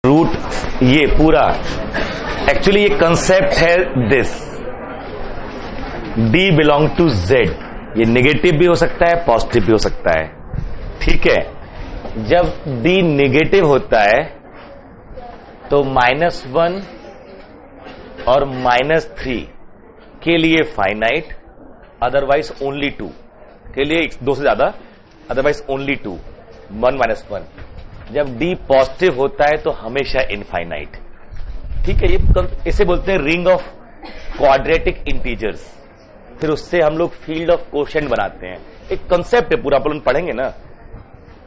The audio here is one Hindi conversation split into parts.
रूट ये पूरा एक्चुअली ये कंसेप्ट है this D belong to Z। ये नेगेटिव भी हो सकता है, पॉजिटिव भी हो सकता है। ठीक है, जब D नेगेटिव होता है तो -1 और -3 के लिए फाइनाइट, अदरवाइज ओनली 2 के लिए 2 से ज्यादा, अदरवाइज ओनली 2, 1 -1। जब D पॉजिटिव होता है तो हमेशा इनफाइनाइट। ठीक है, ये इसे बोलते हैं रिंग ऑफ क्वाड्रेटिक इंटीजर्स। फिर उससे हम लोग फील्ड ऑफ कोशेंट बनाते हैं। एक कंसेप्ट है पूरा, आप लोग पढ़ेंगे ना।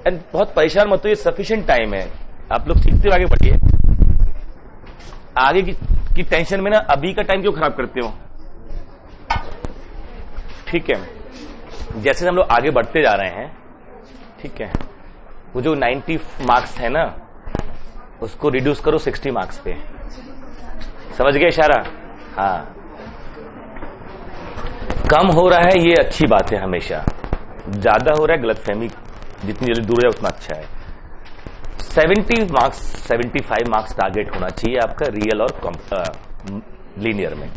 एंड बहुत परेशान मत हो, ये सफिशिएंट टाइम है, आप लोग सीखते आगे बढ़िए। आगे की टेंशन में ना अभी का टाइम क्यों खराब करते हो। ठीक है, जैसे हम लोग आगे बढ़ते जा रहे हैं, ठीक है, वो जो 90 मार्क्स है ना उसको रिड्यूस करो 60 मार्क्स पे। समझ गए इशारा? हाँ, कम हो रहा है ये अच्छी बात है, हमेशा ज्यादा हो रहा है गलतफहमी, जितनी जल्दी दूर है उतना अच्छा है। 70 मार्क्स 75 मार्क्स टारगेट होना चाहिए आपका रियल और लीनियर में,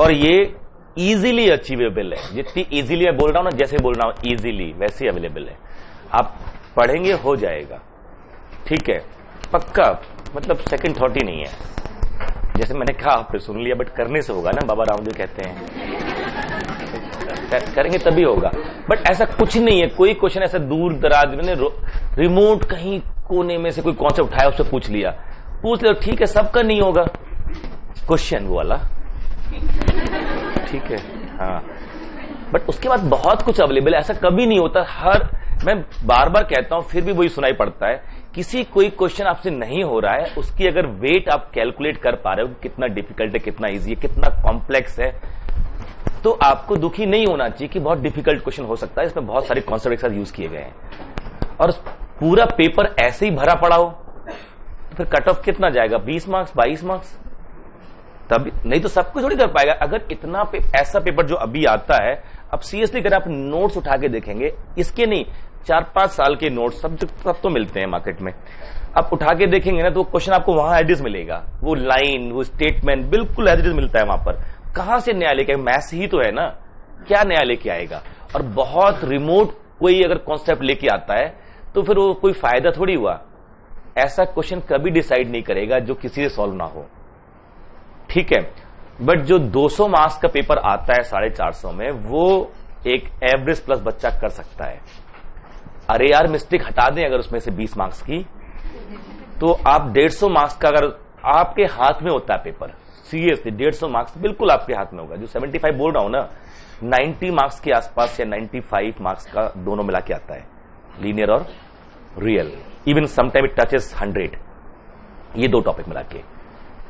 और ये इजीली अचीवेबल है। जितनी इजीली मैं बोल रहा हूं ना, जैसे बोल रहा हूं इजीली वैसे अवेलेबल है। आप पढ़ेंगे हो जाएगा। ठीक है, पक्का, मतलब सेकंड थॉट ही नहीं है। जैसे मैंने कहा आपने सुन लिया, बट करने से होगा ना, बाबा रामदेव कहते हैं करेंगे तभी होगा। बट ऐसा कुछ नहीं है, कोई क्वेश्चन ऐसा दूर दराज मैंने रिमोट कहीं कोने में से कोई कॉन्सेप्ट उठाया उससे पूछ लो, ठीक है, सबका नहीं होगा क्वेश्चन वो वाला। ठीक है, हाँ, बट उसके बाद बहुत कुछ अवेलेबल है। ऐसा कभी नहीं होता, मैं बार बार कहता हूं फिर भी वही सुनाई पड़ता है। किसी कोई क्वेश्चन आपसे नहीं हो रहा है, उसकी अगर वेट आप कैलकुलेट कर पा रहे हो कितना डिफिकल्ट है, कितना इजी है, कितना कॉम्प्लेक्स है, तो आपको दुखी नहीं होना चाहिए कि बहुत डिफिकल्ट क्वेश्चन हो सकता है, इसमें बहुत सारे कॉन्सेप्ट एक साथ यूज किए गए हैं। और पूरा पेपर ऐसे ही भरा पड़ा हो तो फिर कट ऑफ कितना जाएगा? 20 मार्क्स, 22 मार्क्स, तभी नहीं तो सब कुछ थोड़ी कर पाएगा। अगर इतना ऐसा पेपर जो अभी आता है, अब सीरियसली अगर आप नोट्स उठा के देखेंगे, इसके नहीं 4-5 साल के नोट्स सब तो मिलते हैं मार्केट में, आप उठा के देखेंगे ना तो क्वेश्चन आपको वहां एडिस मिलेगा, वो लाइन, वो स्टेटमेंट बिल्कुल एडिस मिलता है वहां पर। कहां से नया लेके, मैथ्स ही तो है ना, क्या नया लेके आएगा? और बहुत रिमोट कोई अगर कॉन्सेप्ट लेके आता है तो फिर वो कोई फायदा थोड़ी हुआ। ऐसा क्वेश्चन कभी डिसाइड नहीं करेगा जो किसी से सॉल्व ना हो। ठीक है, बट जो 200 मार्क्स का पेपर आता है 450 में, वो एक एवरेज प्लस बच्चा कर सकता है। अरे यार, मिस्टेक हटा दें अगर उसमें से 20 मार्क्स की, तो आप 150 मार्क्स का अगर आपके हाथ में होता है पेपर, सीरियसली 150 मार्क्स बिल्कुल आपके हाथ में होगा। जो 75 बोल रहा हूं ना, 90 मार्क्स के आसपास या 95 मार्क्स का दोनों मिला के आता है, लीनियर और real. Even sometime it touches 100, ये 2 टॉपिक मिला के।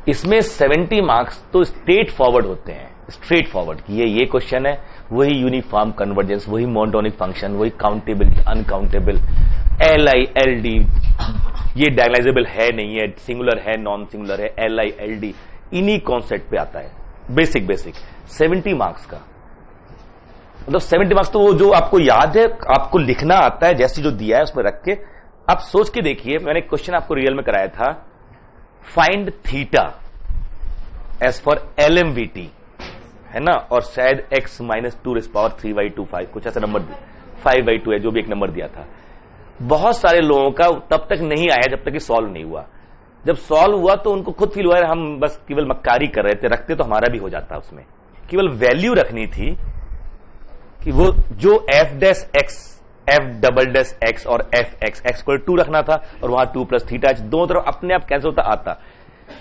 इसमें 70 मार्क्स तो स्ट्रेट फॉरवर्ड होते हैं, स्ट्रेट फॉरवर्ड कि ये क्वेश्चन है, वही यूनिफॉर्म कन्वर्जेंस, वही मोनोटोनिक फंक्शन, वही काउंटेबल अनकाउंटेबल, LI LD, ये डायगोनालाइजेबल है नहीं है, सिंगुलर है नॉन सिंगुलर है, LI LD, इन्हीं कॉन्सेप्ट पे आता है। बेसिक 70 मार्क्स का मतलब 70 मार्क्स तो वो जो आपको याद है, आपको लिखना आता है, जैसे जो दिया है उसमें रख के आप सोच के देखिए। मैंने क्वेश्चन आपको रियल में कराया था, find theta as for LMVT, है ना, और शायद x -2 3/25 कुछ ऐसा नंबर 5/2 है, जो भी एक नंबर दिया था। बहुत सारे लोगों का तब तक नहीं आया जब तक कि सॉल्व नहीं हुआ। जब सॉल्व हुआ तो उनको खुद फील हुआ है हम बस केवल मक्कारी कर रहे थे, रखते तो हमारा भी हो जाता। उसमें केवल वैल्यू रखनी थी कि वो जो f'(x) और fx x2 रखना था, और वहां 2 + थीटा दोनों तरफ अपने आप कैंसिल होता आता।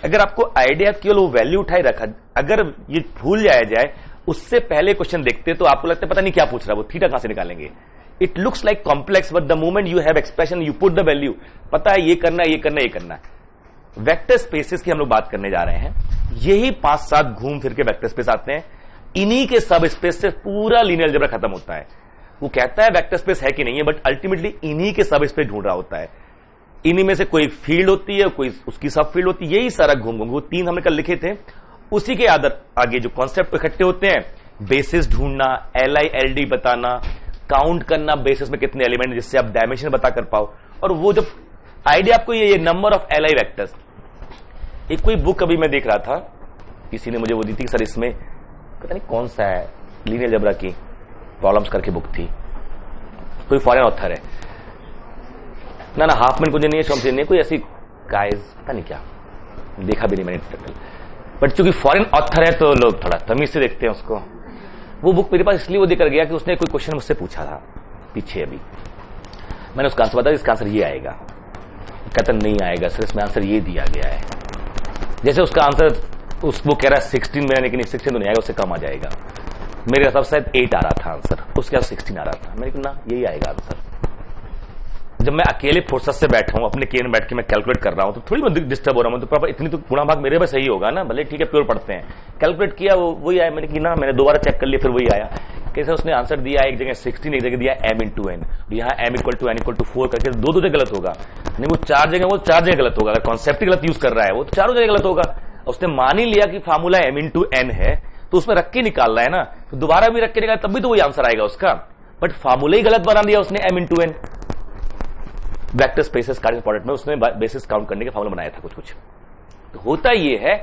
अगर आपको आइडिया केवल वो वैल्यू उठाई रखा, अगर ये भूल जाए उससे पहले क्वेश्चन देखते तो आपको लगता है पता नहीं क्या पूछ रहा है, वो थीटा कहां से निकालेंगे। It looks like complex, but the moment you have expression you put the value, पता है ये करना है, ये करना है, ये करना है। वेक्टर स्पेसेस की हम लोग बात करने जा रहे हैं। यही 5-7 घूम फिर के वेक्टर स्पेस आते हैं, इन्हीं के सब स्पेस से पूरा लीनियर अलजेब्रा खत्म होता है। वो कहता है वेक्टर स्पेस है कि नहीं है, बट अल्टीमेटली इन्हीं के सब स्पेस ढूंढ रहा होता है। इन्हीं में से कोई फील्ड होती है, कोई उसकी सब फील्ड होती है, यही सारा घूम वो 3 हमने कल लिखे थे। उसी के आगे जो कॉन्सेप्ट इकट्ठे होते हैं, बेसिस ढूंढना, LI LD बताना, काउंट करना बेसिस में कितने एलिमेंट, जिससे आप डायमेंशन बता कर पाओ। और वो जब आइडिया आपको ये नंबर ऑफ एलआई वेक्टर्स, एक कोई बुक अभी मैं देख रहा था, किसी ने मुझे वो दी थी सर, इसमें पता नहीं कौन सा है, लीनियर अलजेब्रा की प्रॉब्लम्स करके बुक थी, कोई फॉरेन ऑथर है ना हाफमैन कुछ नहीं है, शॉम्सी नहीं, कोई ऐसी गाइस पता नहीं क्या, देखा भी नहीं मैंने, बट चूंकि फॉरेन ऑथर है तो लोग थोड़ा तमीज से देखते हैं उसको। वो बुक मेरे पास इसलिए वो देकर गया कि उसने कोई क्वेश्चन मुझसे पूछा था पीछे, अभी मैंने उसका आंसर बताया, इसका आंसर ये आएगा, कहता नहीं आएगा सर, इसमें आंसर ये दिया गया है। जैसे उसका आंसर वो कह रहा है 16 में, लेकिन 16 तो नहीं आएगा, उससे कम आ जाएगा। मेरे हिसाब से 8 आ रहा था आंसर, उसके पास 16 आ रहा था। मैंने कहा ना यही आएगा आंसर। जब मैं अकेले फुर्सत से बैठा हूं, अपने केन में बैठ के मैं कैलकुलेट कर रहा हूं, तो थोड़ी बहुत डिस्टर्ब हो रहा हूं, तो पापा इतनी तो गुणा भाग मेरे में सही होगा ना, भले ठीक है प्योर पढ़ते हैं, कैलकुलेट किया वही आया। मैंने कि ना, मैंने दोबारा चेक कर लिया, फिर वही आया। कैसे उसने आंसर दिया, एक जगह 16, एक जगह दिया m × n, यहाँ m = n = 4 करके दो जगह गलत होगा, नहीं वो चार जगह गलत होगा। अगर कॉन्सेप्ट गलत यूज कर रहा है वो तो चारों जगह गलत होगा। उसने मान ही लिया कि फार्मूला m × n है, तो उसमें रख के निकाल रहा है ना, तो दोबारा भी रख के निकाल तब भी तो वही आंसर आएगा उसका, बट फार्मूला ही गलत बना दिया उसने m × n। Vector spaces card important में उसने बेसिस काउंट करने का फार्मूला बनाया था कुछ। तो होता ये है,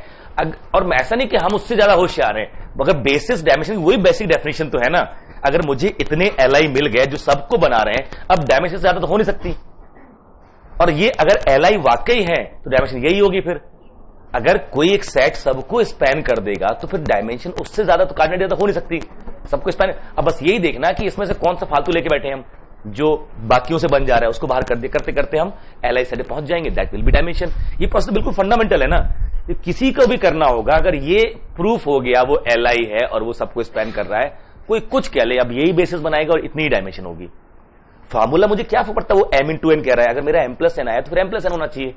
और ऐसा नहीं कि हम उससे ज्यादा होशियार हैं, मगर बेसिस डायमेंशन वही बेसिक डेफिनेशन तो है ना। अगर मुझे इतने एलआई मिल गए जो सबको बना रहे हैं, अब डायमेंशन से ज्यादा तो हो नहीं सकती। और ये अगर एलआई वाकई है तो डायमेंशन यही होगी। फिर अगर कोई एक सेट सबको स्पैन कर देगा तो फिर डायमेंशन उससे ज्यादा तो कार्डिनेट हो नहीं सकती, सबको स्पैन। अब बस यही देखना कि इसमें से कौन सा फालतू लेके बैठे हम, जो बाकियों से बन जा रहा है उसको बाहर करते करते हम एलआई सेट पहुंच जाएंगे, दैट विल बी डायमेंशन। ये प्रोसेस बिल्कुल फंडामेंटल है ना, किसी को भी करना होगा। अगर ये प्रूफ हो गया वो एलआई है और वो सबको स्पैन कर रहा है, कोई कुछ कह ले, अब यही बेसिस बनाएगा और इतनी ही डायमेंशन होगी। फार्मूला मुझे क्या पड़ता है, वो m × n कह रहा है, अगर मेरा m+n आया तो फिर m+n होना चाहिए।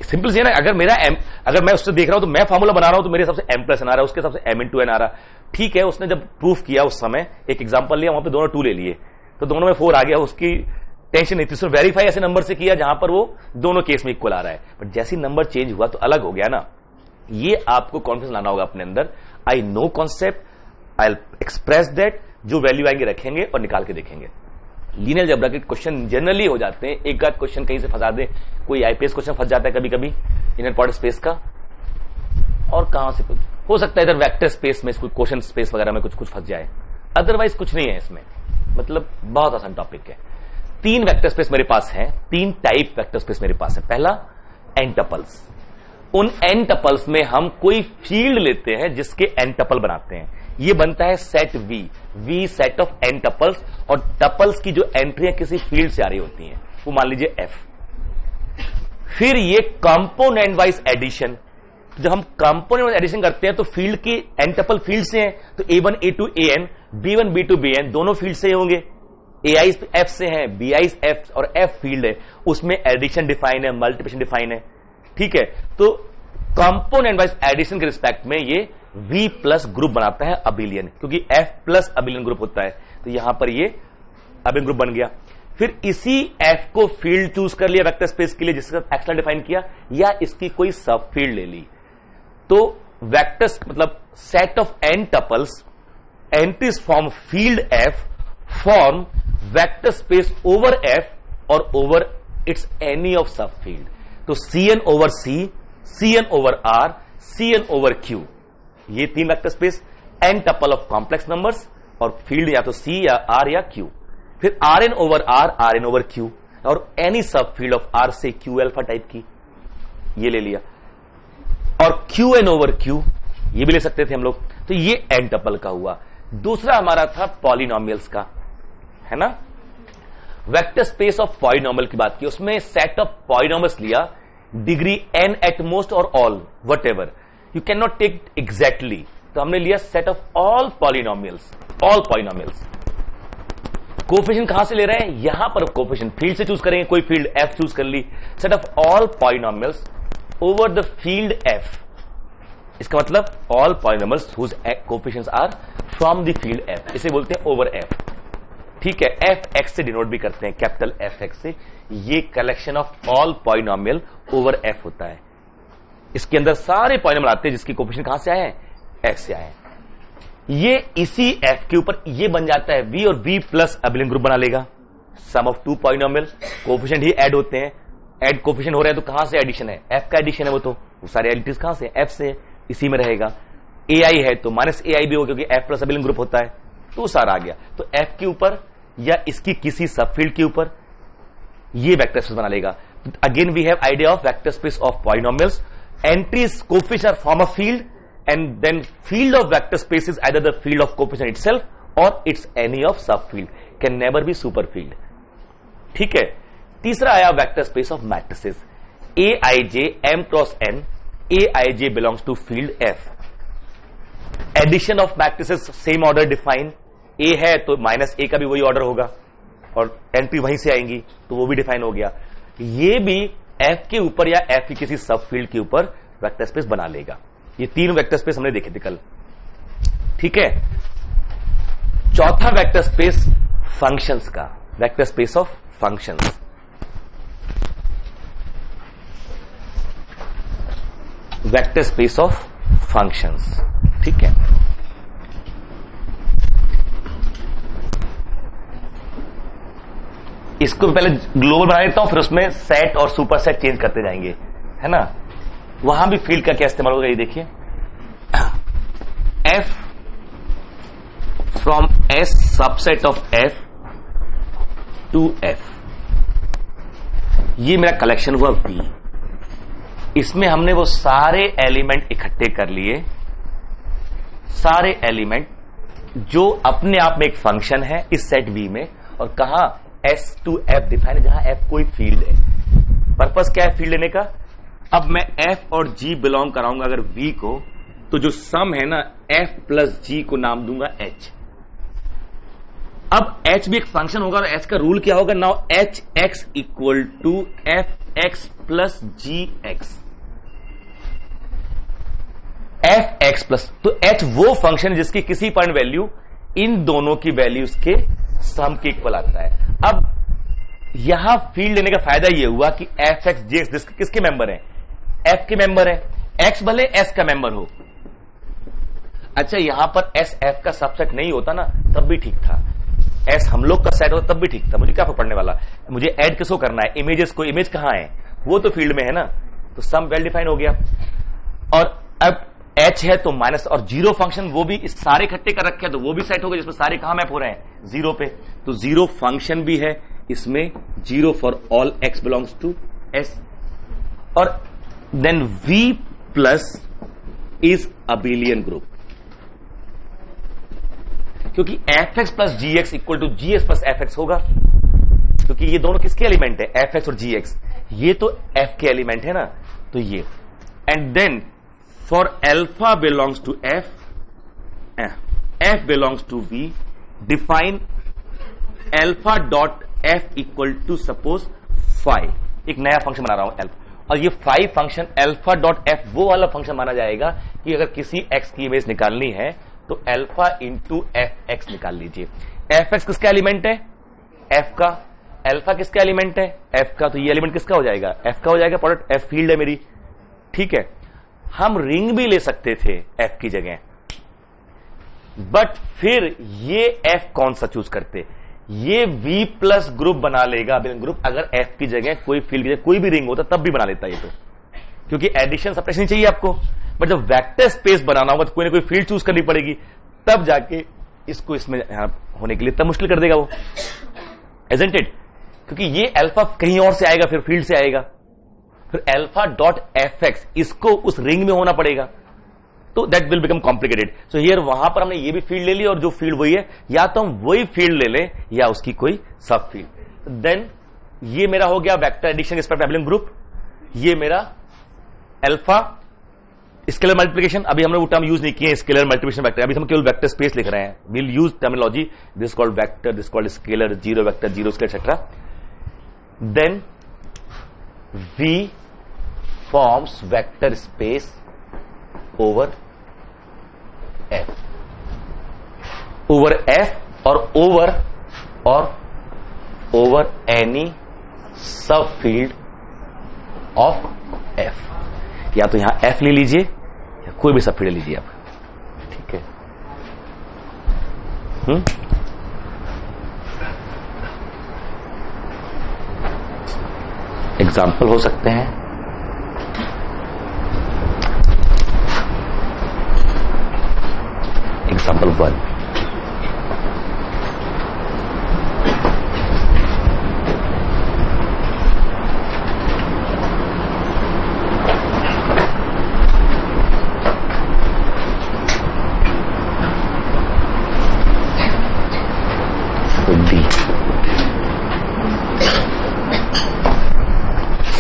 सिंपल सी है ना, अगर मैं उससे देख रहा हूं तो मैं फार्मूला बना रहा हूं तो मेरे हिसाब से m+n आ रहा है, उसके हिसाब से m × n आ रहा। ठीक है, उसने जब प्रूफ किया उस समय एक एग्जांपल लिया, वहां पे दोनों 2 ले लिए, तो दोनों में 4 आ गया, उसकी टेंशन नहीं थी। उसने वेरीफाई ऐसे नंबर से किया जहां पर वो दोनों केस में इक्वल आ रहा है, बट जैसी नंबर चेंज हुआ तो अलग हो गया ना। ये आपको कॉन्फिडेंस लाना होगा अपने अंदर। I know concept, I express that, जो वैल्यू आएंगे रखेंगे और निकाल के देखेंगे। लीनियर अलजेब्रा के क्वेश्चन जनरली हो जाते हैं, एक आध क्वेश्चन कहीं से फंसा दे, कोई आईपीएस क्वेश्चन फंस जाता है कभी कभी इनर प्रोडक्ट स्पेस का, और कहां से हो सकता है इधर वेक्टर स्पेस में, क्वेश्चन स्पेस वगैरह में कुछ फंस जाए, अदरवाइज कुछ नहीं है इसमें। मतलब बहुत आसान टॉपिक है। 3 वेक्टर स्पेस मेरे पास है, 3 टाइप वेक्टर स्पेस मेरे पास है। पहला n टपल्स, उन n टपल्स में हम कोई फील्ड लेते हैं जिसके n टपल बनाते हैं, ये बनता है set V set of n tuples, और टपल्स की जो एंट्रियां किसी फील्ड से आ रही होती हैं, वो मान लीजिए f। फिर ये कंपोनेंट वाइज एडिशन, जब हम कंपोनेंट वाइज एडिशन करते हैं तो फील्ड की n टपल फील्ड से हैं, तो a1 a2 an, b1 b2 bn दोनों फील्ड से होंगे। ai f से हैं, bi f और f फील्ड है, उसमें एडिशन डिफाइन है, मल्टीप्लिकेशन डिफाइन है। ठीक है, तो कंपोनेंट वाइज एडिशन के रिस्पेक्ट में ये V प्लस ग्रुप बनाता है अबिलियन, क्योंकि F प्लस अबिलियन ग्रुप होता है, तो यहां पर ये अबिलियन ग्रुप बन गया। फिर इसी F को फील्ड चूज कर लिया वेक्टर स्पेस के लिए जिसका एक्स्ट्रा डिफाइन किया, या इसकी कोई सब फील्ड ले ली, तो वेक्टर्स मतलब set of n tuples entries from field F form vector space over F और ओवर इट्स एनी ऑफ सब फील्ड। तो Cn over C, Cn over R, Cn over Q, ये 3 vector space, n tuple of complex numbers, और फील्ड या तो C या R या Q। फिर Rn over R, Rn over Q, और एनी सब फील्ड ऑफ R से Q अल्फा टाइप की, ये ले लिया। और Qn ओवर Q, ये भी ले सकते थे हम लोग, तो ये n टपल का हुआ। दूसरा हमारा था पॉलिनोमियल्स का, है ना, वेक्टर स्पेस ऑफ पॉलिनोमियल की बात की, उसमें सेट ऑफ पॉलिनोमियल्स लिया, डिग्री n एट मोस्ट और all whatever, you can not take exactly, तो हमने लिया set of all polynomials. Coefficient कहां से ले रहे हैं, यहां पर कोफिशिएंट फील्ड से चूज करेंगे, कोई फील्ड f चूज कर ली, set of all polynomials over the field f। इसका मतलब all polynomials whose coefficients are from the field f, इसे बोलते हैं ओवर f। ठीक है, एफ एक्स से डिनोट भी करते हैं, कैपिटल एफ एक्स से। ये collection of all polynomial over F होता है। इसके अंदर सारे पॉलिनोमियल आते हैं जिसकी कोफिशिएंट कहां से आए हैं, एक्स से आए हैं। ये इसी एफ के ऊपर ये बन जाता है वी, और वी प्लस अबिलियन ग्रुप बना लेगा। Sum of two polynomial, coefficient ही ऐड होते हैं, ऐड कोफिशिएंट हो रहे हैं तो कहां से एडिशन है, एफ का एडिशन है, वो सारे एडिटिव्स कहां से, एफ से, इसी में रहेगा। ए आई है तो माइनस ए आई भी होगा क्योंकि एफ प्लस अबिलियन ग्रुप होता है, तो सारा आ गया। तो एफ के ऊपर या इसकी किसी सबफील्ड के ऊपर ये वेक्टर स्पेस बना लेगा। Again we have idea of vector space of polynomials, entries coefficient are form a field, and then field of vector space is either the field of coefficient itself or it's any of subfield, can never be superfield। ठीक है। तीसरा आया vector space of matrices, aij m cross n, aij belongs to field f। Addition of matrices same order define, a है तो माइनस a का भी वही ऑर्डर होगा और एंट्री वहीं से आएंगी तो वो भी डिफाइन हो गया। ये भी f के ऊपर या f की किसी सबफील्ड के ऊपर वेक्टर स्पेस बना लेगा। ये तीन वेक्टर स्पेस हमने देखे थे कल। ठीक है। चौथा वेक्टर स्पेस फंक्शंस का, vector space of functions. Vector space of functions, ठीक है। इसको पहले ग्लोबल बना देता हूं, फिर उसमें सेट और सुपर सेट चेंज करते जाएंगे, है ना। वहां भी फील्ड का क्या इस्तेमाल होगा ये देखिए, F from S subset of F two F, ये मेरा कलेक्शन हुआ वी। इसमें हमने वो सारे एलिमेंट इकट्ठे कर लिए, सारे एलिमेंट जो अपने आप में एक फंक्शन है इस सेट वी में, और कहा एस टू एफ डिफाइन है जहां एफ कोई फील्ड है। पर्पस क्या है फील्ड लेने का, अब मैं f और g बिलोंग कराऊंगा अगर v को, तो जो सम है ना f प्लस g को नाम दूंगा h। अब h भी एक फंक्शन होगा और h का रूल क्या होगा, now h x equal to f x plus g x, f x plus, तो h वो फंक्शन है जिसकी किसी पॉइंट वैल्यू इन दोनों की वैल्यूज के सम के इक्वल आता है। अब यहां फील्ड लेने का फायदा यह हुआ कि एफ एक्स जी एक्स किसके मेंबर है, एफ के मेंबर है, एक्स भले एस का मेंबर हो। अच्छा यहां पर एस एफ का सबसेट नहीं होता ना तब भी ठीक था, एस हम लोग का सेट होता तब भी ठीक था, मुझे क्या फर्क पड़ने वाला, मुझे ऐड किसको करना है, इमेजेस को, इमेज कहां है वो तो फील्ड में है ना, तो सम वेल डिफाइन हो गया। और अब एच है तो माइनस, और जीरो फंक्शन वो भी इस सारे इकट्ठे कर रखे हैं तो वो भी सेट हो गया जिसमें सारे कहां मैप हो रहे हैं, जीरो पे, तो जीरो फंक्शन भी है इसमें, zero for all x belongs to s. और then V plus is abelian group, क्योंकि f x plus g x equal to g x plus f x होगा, क्योंकि ये दोनों किसके एलिमेंट है, एफ एक्स और जी एक्स, ये तो एफ के एलिमेंट है ना, तो ये। And then for alpha belongs to F, F belongs to V, define alpha dot F equal to suppose 5, एक नया फंक्शन बना रहा हूं एल्फा, और ये 5 फंक्शन एल्फा डॉट एफ वो वाला फंक्शन माना जाएगा कि अगर किसी एक्स की इमेज निकालनी है तो एल्फा इंटू एफ एक्स निकाल लीजिए। एफ एक्स किसका एलिमेंट है, एफ का, एल्फा किसका एलिमेंट है, एफ का, तो ये एलिमेंट किसका हो जाएगा, एफ का हो जाएगा, प्रोडक्ट एफ फील्ड है मेरी। ठीक है। हम रिंग भी ले सकते थे एफ की जगह, बट फिर ये एफ कौन सा चूज करते, ये V प्लस ग्रुप बना लेगा ग्रुप, अगर F की जगह कोई फील्ड की जगह कोई भी रिंग होता तब भी बना लेता ये तो, क्योंकि एडिशन सब्ट्रैक्शन नहीं चाहिए आपको, बट जब वेक्टर स्पेस बनाना होगा तो कोई ना कोई फील्ड चूज करनी पड़ेगी, तब जाके इसको इसमें होने के लिए तब मुश्किल कर देगा वो, इजंट इट, क्योंकि ये अल्फा कहीं और से आएगा, फिर फील्ड से आएगा, फिर अल्फा डॉट एफ एक्स इसको उस रिंग में होना पड़ेगा, तो that will become complicated. So here वहां पर हमने ये भी फील्ड ले ली, और जो फील्ड वही है, या तो हम वही फील्ड ले लें या उसकी कोई सब फील्ड। देन ये मेरा हो गया vector addition respect abelian group, ये मेरा अल्फा स्केलर मल्टीप्लिकेशन, अभी हमने वो टर्म यूज नहीं किए स्केलर मल्टीप्लिकेशन वेक्टर, अभी हम केवल वेक्टर स्पेस लिख रहे हैं, will use terminology, this called vector, this called scalar, zero vector, zero scalar etcetera. Then V forms vector space over F, over F और over any subfield of F, या तो यहां F ले लीजिए या कोई भी सबफील्ड लीजिए आप, ठीक है। एग्जाम्पल हो सकते हैं एग्जाम्पल 1,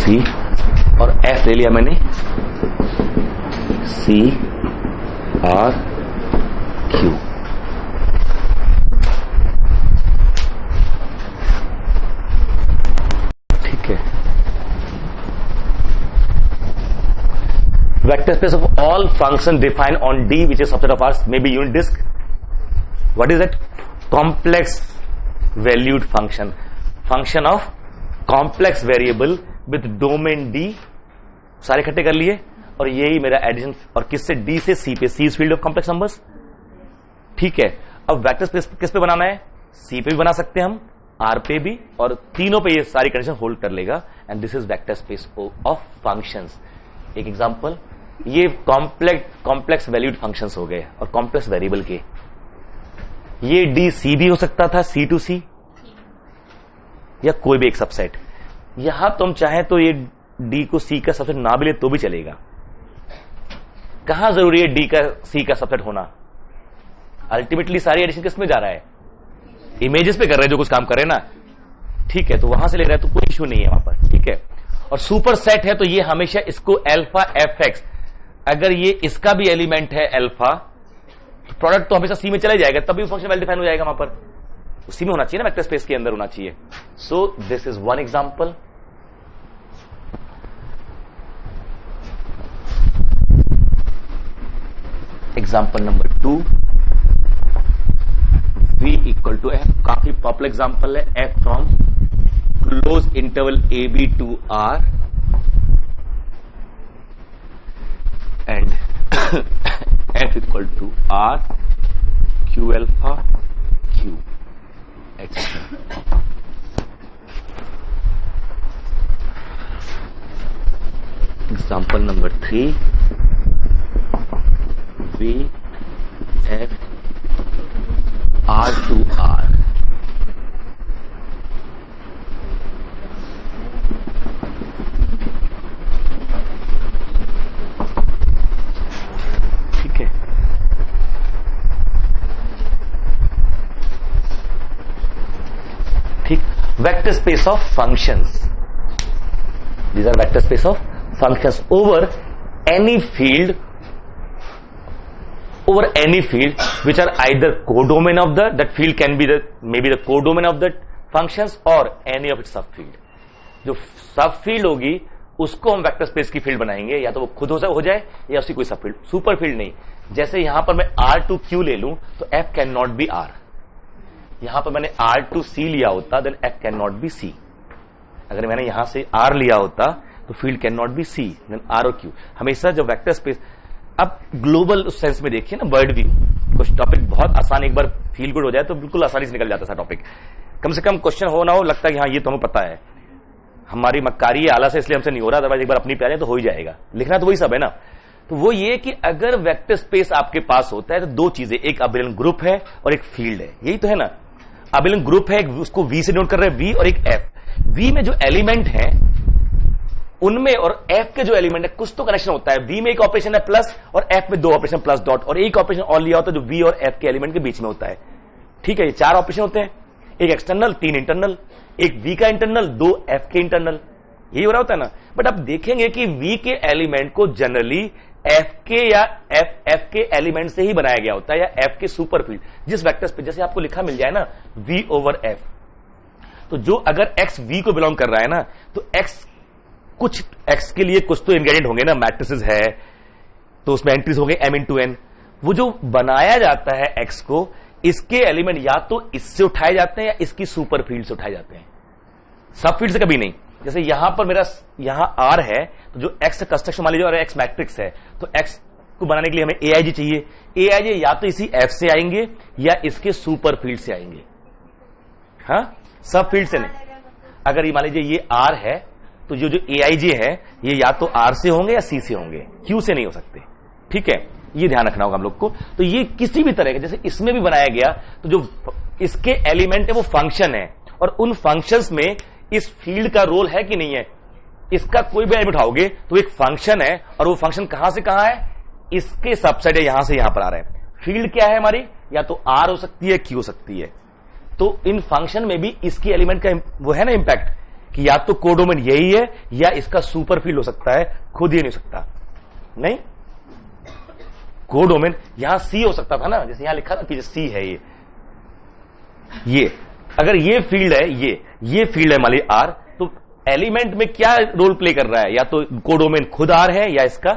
सी और एफ ले लिया मैंने, सी आर क्यू। ठीक है, vector space of all function defined on D which is subset of R may be unit disc. What is that? Complex valued function, function of complex variable with domain D. सारे इकट्ठे कर लिए और यही मेरा एडिशन, और किससे? डी से सी पे। C is field of complex numbers. ठीक है, अब वेक्टर स्पेस किस पे बनाना है? सी पे भी बना सकते हैं हम, आर पे भी, और तीनों पे ये सारी कंडीशन होल्ड कर लेगा। And this is vector space of functions. एक एग्जांपल, ये कॉम्प्लेक्स वैल्यूड फंक्शंस हो गए और कॉम्प्लेक्स वेरिएबल के। ये डी सी भी हो सकता था, सी टू सी, या कोई भी एक सबसेट। यहां तुम चाहे तो ये डी को सी का सबसेट ना भी ले तो भी चलेगा। कहां जरूरी है डी का सी का सबसेट होना? अल्टीमेटली सारी एडिशन किस में जा रहा है? इमेजेस पे कर रहे हैं जो कुछ काम कर रहे हैं ना। ठीक है, तो वहां से ले रहा है तो कोई इश्यू नहीं है वहां पर। ठीक है, और सुपर सेट है तो ये हमेशा इसको अल्फा एफ एक्स, अगर ये इसका भी एलिमेंट है अल्फा, तो प्रोडक्ट तो हमेशा सी में चला जाएगा, तभी फंक्शन वेल डिफाइन हो जाएगा। वहां पर उसी में होना चाहिए ना, वेक्टर स्पेस के अंदर होना चाहिए। So this is one example. Example number 2, v equal to F, काफी पॉपुलर एग्जांपल है। F from close interval A B to R and F equal to R Q alpha Q X. Example number 3, v f r to r। ठीक है, ठीक, vector space of functions, these are vector space of functions over any field which are either codomain of that field can be maybe the codomain of that functions or any of its subfield। जो सब फील्ड होगी उसको हम वेक्टर स्पेस की फील्ड बनाएंगे, या तो वो खुद हो जाए या उसकी कोई सब फील्ड, सुपर फील्ड नहीं। जैसे यहां पर मैं R to Q ले लूं तो F can not be R। यहां पर मैंने R to C लिया होता then F can not be C। अगर मैंने यहां से R लिया होता तो field can not be C, then R और क्यू। हमेशा जो वेक्टर स्पेस, अब ग्लोबल सेंस में देखिए ना, वर्ड व्यू, कुछ टॉपिक बहुत आसान, एक बार फील गुड हो जाए तो बिल्कुल आसानी से निकल जाता है टॉपिक। कम से कम क्वेश्चन हो ना हो, लगता है कि हाँ ये तो हमें पता है, हमारी मक्कारी आला से इसलिए हमसे नहीं हो रहा, अदरवाइज एक बार अपनी पे आ जाए तो हो ही जाएगा। लिखना तो वही सब है ना। तो वो ये कि अगर वेक्टर स्पेस आपके पास होता है तो दो चीजें, एक अबेलियन ग्रुप है और एक फील्ड है, यही तो है ना। अबेलियन ग्रुप है, उसको वी से नोट कर रहे हैं, वी, और एक एफ। वी में जो एलिमेंट है उनमें और एफ के जो एलिमेंट है कुछ तो कनेक्शन होता है। वी में एक ऑपरेशन है प्लस और एफ में 2 ऑपरेशन प्लस डॉट, और एक ऑपरेशन और लिया होता है जो वी और एफ के एलिमेंट के बीच में होता है। ठीक है, ये 4 ऑपरेशन होते हैं, एक एक्सटर्नल, 3 इंटरनल, एक वी का इंटरनल, 2 एफ के इंटरनल, यही हो रहा होता है ना। बट अब देखेंगे कि वी के एलिमेंट को जनरली एफ के या एफ के एलिमेंट से ही बनाया गया होता है, या एफ के सुपर फील्ड, जिस वेक्टर पे जैसे आपको लिखा मिल जाए ना वी ओवर एफ। तो जो अगर एक्स वी को बिलोंग कर रहा है ना, तो एक्स कुछ एक्स के लिए कुछ तो इनग्रेडिएंट होंगे ना, मैट्रिसेस है तो उसमें एंट्रीज होंगे m इंटू एन। वो जो बनाया जाता है एक्स को, इसके एलिमेंट या तो इससे उठाए जाते हैं या इसकी सुपर फील्ड से उठाए जाते हैं, सब फील्ड से कभी नहीं। जैसे यहां पर मेरा यहां आर है, तो जो एक्स कंस्ट्रक्शन मान लीजिए और एक्स मैट्रिक्स है, तो एक्स इसको बनाने के लिए हमें AIJ चाहिए। AIJ या तो इसी F से आएंगे या इसके सुपर फील्ड से आएंगे, हाँ, सब फील्ड से नहीं। अगर ये मान लीजिए ये R है तो जो AIJ है ये या तो R से होंगे या C से होंगे, Q से नहीं हो सकते, ठीक है, ये ध्यान रखना होगा हम लोग को। तो ये किसी भी तरह के, जैसे इसमें भी बनाया गया तो जो इसके एलिमेंट है वो फंक्शन है, और उन फंक्शंस में इस फील्ड का रोल है कि नहीं है। इसका कोई भी एलिमेंट उठाओगे तो एक फंक्शन है, और वो फंक्शन कहां से कहां है, इसके सबसेट है, यहां से यहां पर आ रहा है। फील्ड क्या है हमारी, या तो R हो सकती है, Q हो सकती है। तो इन फंक्शन में भी इसकी एलिमेंट का वो है ना इंपैक्ट, कि या तो कोडोमेन यही है या इसका सुपर फील्ड हो सकता है, खुद ये नहीं हो सकता। नहीं, कोडोमेन यहां C हो सकता था ना, जैसे यहां लिखा था कि C है ये अगर ये फील्ड है, ये फील्ड है मान लीजिए R, तो एलिमेंट में क्या रोल प्ले कर रहा है, या तो कोडोमेन खुद R है या इसका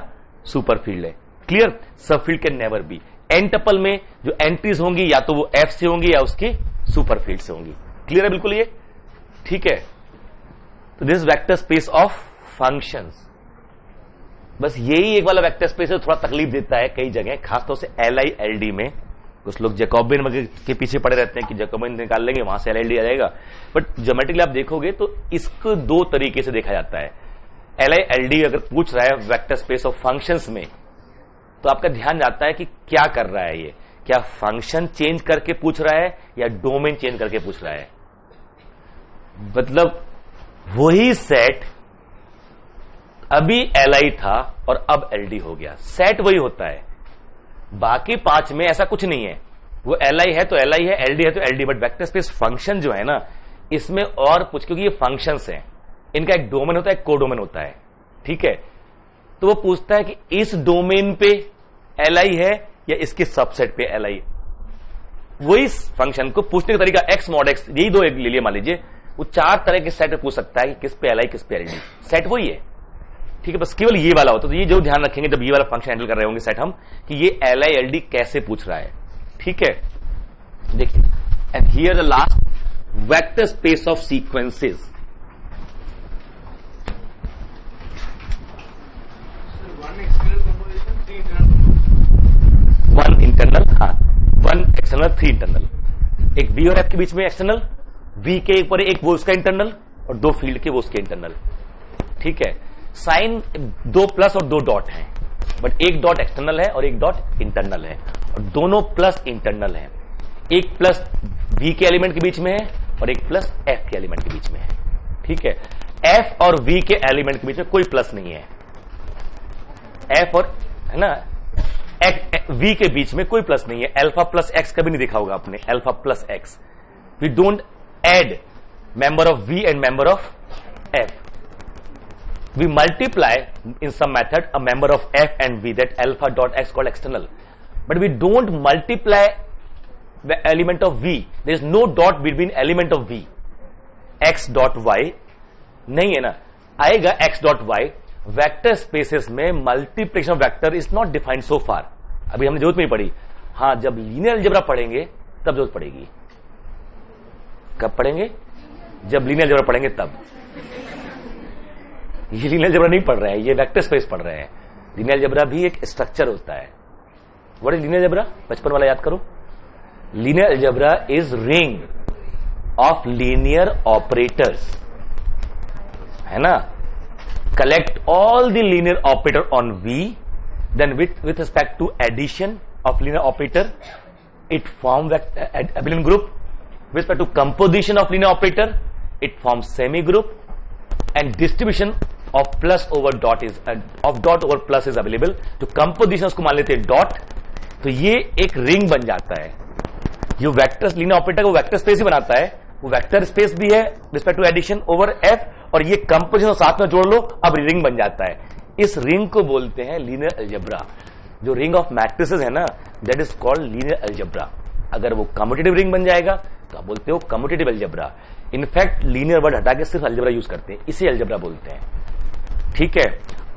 सुपर फील्ड है। Clear, sub field can never be. N tuple में जो एंट्रीज होंगी या तो वो F से होंगी या उसके सुपर फील्ड से होंगी। क्लियर है बिल्कुल ये, ठीक है। तो this vector space of functions, बस यही एक वाला वेक्टर स्पेस है, थोड़ा तकलीफ देता है कई जगह, खासतौर से LI LD में। कुछ लोग जैकोबियन के पीछे पड़े रहते हैं कि जैकोबियन निकाल लेंगे वहां से LILD आ जाएगा, बट ज्योमेट्रिकली आप देखोगे तो इसको दो तरीके से देखा जाता है। LI LD अगर पूछ रहा है वेक्टर स्पेस ऑफ फंक्शंस में, तो आपका ध्यान जाता है कि क्या कर रहा है ये, क्या फंक्शन चेंज करके पूछ रहा है या डोमेन चेंज करके पूछ रहा है। मतलब वही सेट अभी LI था और अब LD हो गया, सेट वही होता है। बाकी 5 में ऐसा कुछ नहीं है, वो LI है तो LI है, LD है तो LD, but vector space function जो है ना, इसमें और कुछ, क्योंकि ये फंक्शंस हैं, इनका एक डोमेन होता है, एक कोडोमेन होता है, ठीक है। तो वो पूछता है कि इस डोमेन पे LI है या इसके सबसेट पे LI। वही फंक्शन को पूछने का तरीका x mod x, यही दो एक ले लिए मान लीजिए, वो 4 तरह के सेट पूछ सकता है कि किस पे LI किस पे LD, सेट वही है, ठीक है। बस केवल ये वाला होता है, तो ये जो ध्यान रखेंगे जब ये वाला फंक्शन हैंडल कर रहे होंगे सेट हम, कि ये LI LD कैसे पूछ रहा है, ठीक है। देखिए, and here the last vector space of sequences. One internal, हाँ, 1 एक्सटर्नल 3 इंटरनल। एक V और F के बीच में एक्सटर्नल, V के ऊपर एक वो उसका इंटरनल और 2 फील्ड के वो उसके इंटरनल, ठीक है। साइन 2 प्लस और 2 डॉट हैं, बट एक डॉट एक्सटर्नल है और एक डॉट इंटरनल है, और दोनों प्लस इंटरनल है। एक प्लस V के एलिमेंट के बीच में है और एक प्लस F के एलिमेंट के बीच में है, ठीक है। F और V के एलिमेंट के बीच में कोई प्लस नहीं है, F और है ना V के बीच में कोई प्लस नहीं है। अल्फा प्लस एक्स कभी नहीं देखा होगा आपने, alpha plus X. We don't add member of V and member of F. We multiply in some method a member of F and V, that alpha dot x called external, but we don't multiply the element of V. There is no dot between element of V. X dot Y नहीं है ना, आएगा X dot Y। Vector spaces में multiplication of vector is not defined so far, अभी हमने जरूरत नहीं पड़ी। हाँ, जब लीनियर अलजेब्रा पढ़ेंगे तब जरूरत पड़ेगी। कब पढ़ेंगे? जब लीनियर अलजेब्रा पढ़ेंगे तब। ये लीनियर अलजेब्रा नहीं पढ़ रहे हैं, ये वेक्टर स्पेस पढ़ रहे हैं। लीनियर अलजेब्रा भी एक स्ट्रक्चर होता है। What is linear algebra? बचपन वाला याद करो। Linear algebra is ring of linear operators, है ना। Collect all the linear operator on V, then with respect to addition of linear operator, it forms abelian group. With respect to composition of linear operator, it forms semi group, and distribution of plus over dot is of dot over plus is available. तो composition उसको मान लेते हैं dot, तो ये एक रिंग बन जाता है। जो वेक्टर लीनियर ऑपरेटर को वेक्टर स्पेस ही बनाता है, वो वेक्टर स्पेस भी है respect to addition over F, और ये कंपोजिशन साथ में जोड़ लो, अब रिंग बन जाता है। इस रिंग को बोलते हैं लीनियर अलजेब्रा। जो रिंग ऑफ मैट्रिसेस है ना, that is called linear algebra. अगर वो कम्यूटेटिव रिंग बन जाएगा तो आप बोलते हो commutative algebra. In fact linear word हटा के सिर्फ अलजेब्रा यूज करते हैं, इसे अलजेब्रा बोलते हैं, ठीक है।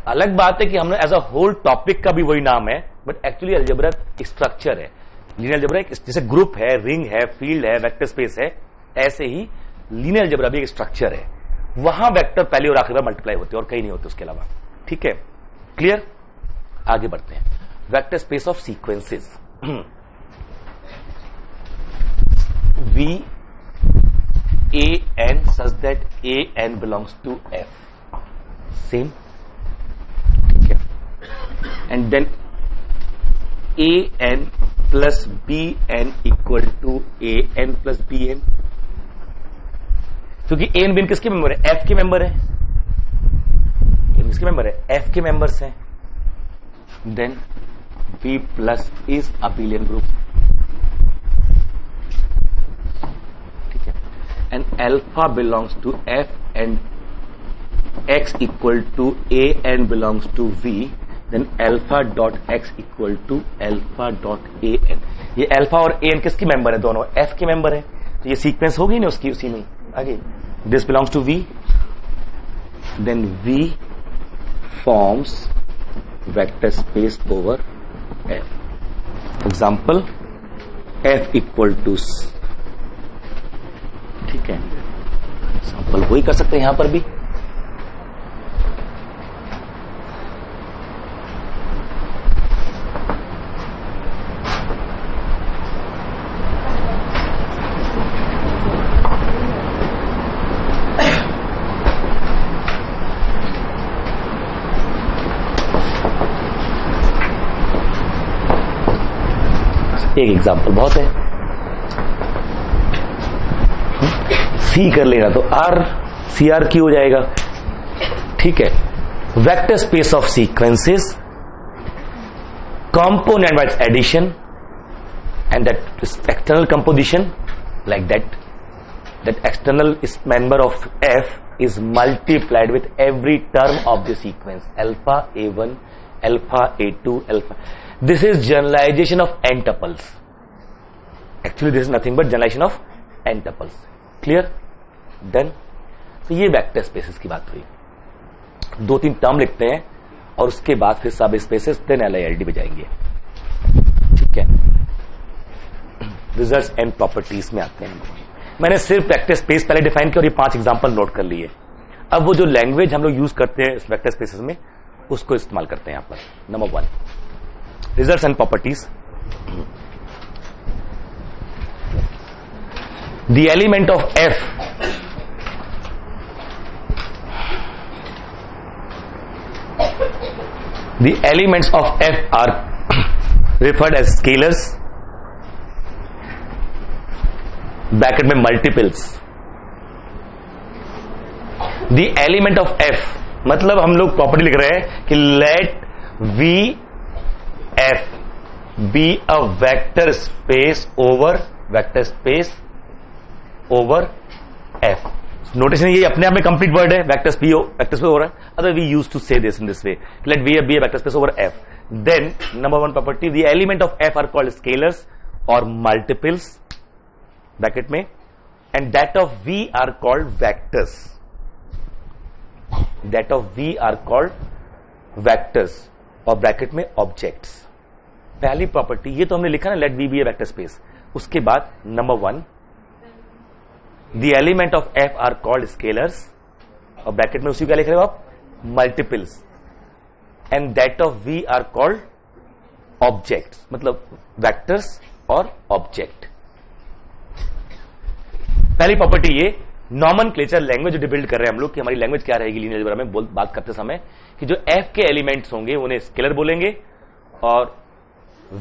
अलग बात है कि हमने एज अ होल टॉपिक का भी वही नाम है, बट एक्चुअली अलजेब्रा स्ट्रक्चर है। लीनियर अलजेब्रा जैसे ग्रुप है, रिंग है, फील्ड है, वेक्टर स्पेस है, ऐसे ही लीनियर अलजेब्रा भी एक स्ट्रक्चर है। वहां वेक्टर पहले और आखिरी बार मल्टीप्लाई होते हैं और कहीं नहीं होते उसके अलावा, ठीक है। क्लियर? आगे बढ़ते हैं। Vector space of sequences V A n such that A n belongs to F. Same. ठीक है. And then A n plus B n equal to A n plus B n. क्योंकि A n B n किसके मेंबर है? F के मेंबर है. किसके मेंबर है? F के मेंबर्स हैं. Then V plus is abelian group. And alpha belongs to F and X equal to A n belongs to V, then alpha dot X equal to alpha dot A n. ये alpha और A n किसकी मेंबर है? दोनों F के मेंबर है. तो ये सीक्वेंस होगी ना उसकी, उसी में आगे. This belongs to V, then V forms vector space over F. For example, F equal to, ठीक है, सैंपल वही कर सकते हैं यहां पर भी. एक एग्जांपल बहुत है. सी कर लेना तो आर सी आर की हो जाएगा. ठीक है. Vector space of sequences component by its addition and that external composition like that external member of F is multiplied with every term of the sequence alpha a1 alpha a2 alpha. This is generalization of n tuples. Actually this is nothing but generalization of n tuples. Clear? Then तो ये वेक्टर स्पेसेस की बात हुई. 2-3 टर्म लिखते हैं और उसके बाद फिर सब स्पेसेस देन LILD पे जाएंगे. ठीक है. रिजल्ट्स एंड प्रॉपर्टीज में आते हैं. मैंने सिर्फ वेक्टर स्पेस पहले डिफाइन किया और ये 5 एग्जांपल नोट कर लिए. अब वो जो लैंग्वेज हम लोग यूज करते हैं इस वेक्टर स्पेसेस में उसको इस्तेमाल करते हैं यहां पर. Number 1 results and properties. The element of F the elements of F are referred as scalars, bracket में multiples. The element of F मतलब हम लोग प्रॉपर्टी लिख रहे हैं कि let V F be a vector space over F. Notation ये अपने आप में कंप्लीट वर्ड है. वेक्टर स्पेस हो रहा है. Other we use to say this in this way. Let V be a vector space over F. Then number 1 property, the element of F are called scalars or multiples bracket में and that of V are called vectors. That of V are called vectors और ब्रैकेट में objects. पहली प्रॉपर्टी ये तो हमने लिखा ना लेट V be a vector space. उसके बाद number 1 the element of F are called scalars और ब्रैकेट में उसी क्या लिख रहे हो आप? multiples and that of V are called objects मतलब vectors और object. पहली प्रॉपर्टी ये नॉमेनक्लेचर लैंग्वेज जो बिल्ड कर रहे हैं हम लोग कि हमारी लैंग्वेज क्या रहेगी लीनियर अलजेब्रा में बात करते समय कि जो F के एलिमेंट्स होंगे उन्हें स्केलर बोलेंगे और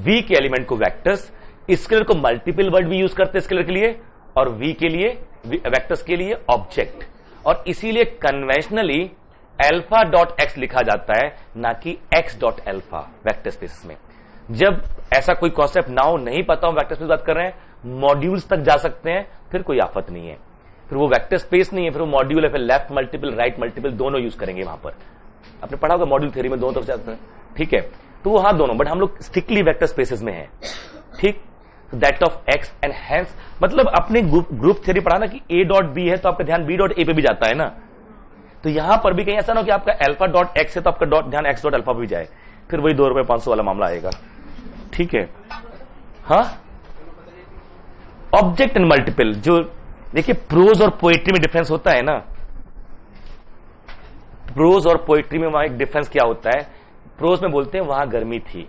V के एलिमेंट को वेक्टर्स. स्केलर को मल्टीपल वर्ड भी यूज करते हैं स्केलर के लिए और V के लिए वेक्टर्स के लिए ऑब्जेक्ट. और इसीलिए कन्वेंशनली अल्फा डॉट एक्स लिखा जाता है ना कि x dot alpha vector space में. जब ऐसा कोई कॉन्सेप्ट ना हो नहीं पता हो वेक्टर स्पेस बात कर रहे हैं मॉड्यूल्स तक जा सकते हैं फिर कोई आफत नहीं है. फिर वो वेक्टर स्पेस नहीं है फिर वो मॉड्यूल है. फिर लेफ्ट मल्टीपल राइट मल्टीपल दोनों यूज करेंगे वहां पर. आपने पढ़ा होगा मॉड्यूल थ्योरी में दोनों तरफ से आते हैं. ठीक है. तो वो हाँ दोनों बट हम लोग स्ट्रिक्टली वेक्टर स्पेसेस में हैं. ठीक. That of x and hence मतलब अपने ग्रुप थ्योरी पढ़ा ना कि ए डॉट बी है तो आपका ध्यान बी डॉट ए पे भी जाता है ना. तो यहां पर भी कहीं ऐसा ना हो कि आपका अल्फा डॉट एक्स है तो आपका ध्यान एक्स डॉट अल्फा पे भी जाए. फिर वही ₹2 वाला मामला आएगा. ठीक है. हाँ ऑब्जेक्ट एंड मल्टीपल जो देखिए प्रोज और पोएट्री में डिफरेंस होता है ना. प्रोज और पोएट्री में वहां एक डिफरेंस क्या होता है. प्रोज में बोलते हैं वहां गर्मी थी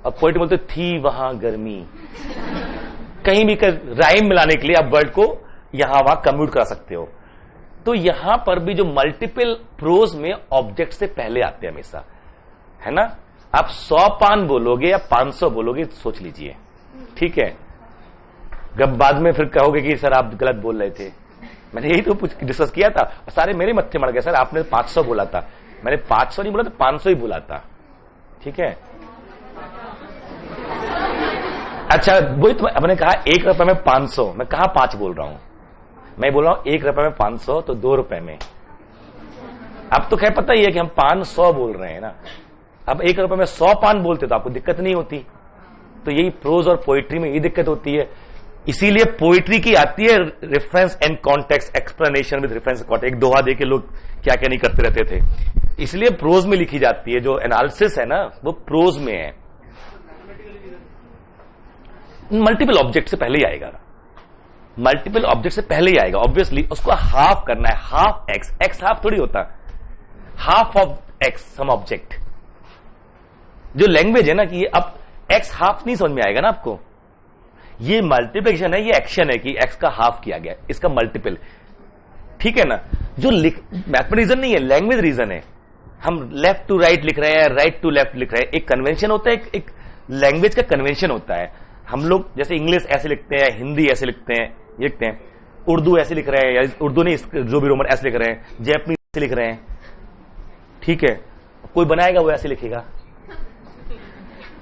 और पोइट्री बोलते थी वहां गर्मी। कहीं भी राइम मिलाने के लिए आप वर्ड को यहां वहां कम्यूट करा सकते हो। तो यहां पर भी जो मल्टीपल प्रोज में ऑब्जेक्ट से पहले आते हैं हमेशा, है ना। आप 100 पान बोलोगे या 500 बोलोगे, सोच लीजिए, ठीक है। जब बाद में फिर कहोगे कि सर आप गलत बोल रहे थे, मैंने यही तो डिस्कस किया था, सारे मेरे मत्थे मर गए, सर आपने 500 बोला था, मैंने 500 नहीं बोला था, 500 ही बोला था, ठीक है। अच्छा वही तो मैंने कहा 1 रुपए में 500, मैं कहा 5 बोल रहा हूं, मैं बोल रहा हूं 1 रुपए में 500 तो 2 रुपए में। अब तो खैर पता ही है कि हम 500 बोल रहे हैं ना। अब 1 रुपए में 100 पान बोलते तो आपको दिक्कत नहीं होती। तो यही प्रोज और पोइट्री में यही दिक्कत होती है। इसीलिए पोइट्री की आती है reference and context, explanation with reference context. एक दोहा दे के लोग क्या क्या नहीं करते रहते थे, इसलिए प्रोज में लिखी जाती है। जो एनालिसिस है ना वो प्रोज में है। मल्टीपल ऑब्जेक्ट से पहले ही आएगा, मल्टीपल ऑब्जेक्ट से पहले ही आएगा। ऑब्वियसली उसको हाफ करना है, हाफ एक्स, एक्स हाफ थोड़ी होता, half of X some object. जो लैंग्वेज है ना कि ये अब एक्स हाफ नहीं समझ में आएगा ना आपको। ये मल्टीप्लिकेशन है, ये एक्शन है कि एक्स का हाफ किया गया, इसका मल्टीपल, ठीक है ना। जो मैथमेटिक्स रीजन नहीं है, लैंग्वेज रीजन है। हम लेफ्ट टू राइट लिख रहे हैं, राइट टू लेफ्ट लिख रहे हैं, एक कन्वेंशन होता है, एक लैंग्वेज का कन्वेंशन होता है। हम लोग जैसे इंग्लिश ऐसे लिखते हैं, हिंदी ऐसे लिखते हैं, ये लिखते हैं, उर्दू ऐसे लिख रहे हैं, या उर्दू नहीं जो भी रोमन ऐसे लिख रहे हैं, जैपनीज ऐसे लिख रहे हैं, ठीक है। कोई बनाएगा वो ऐसे लिखेगा,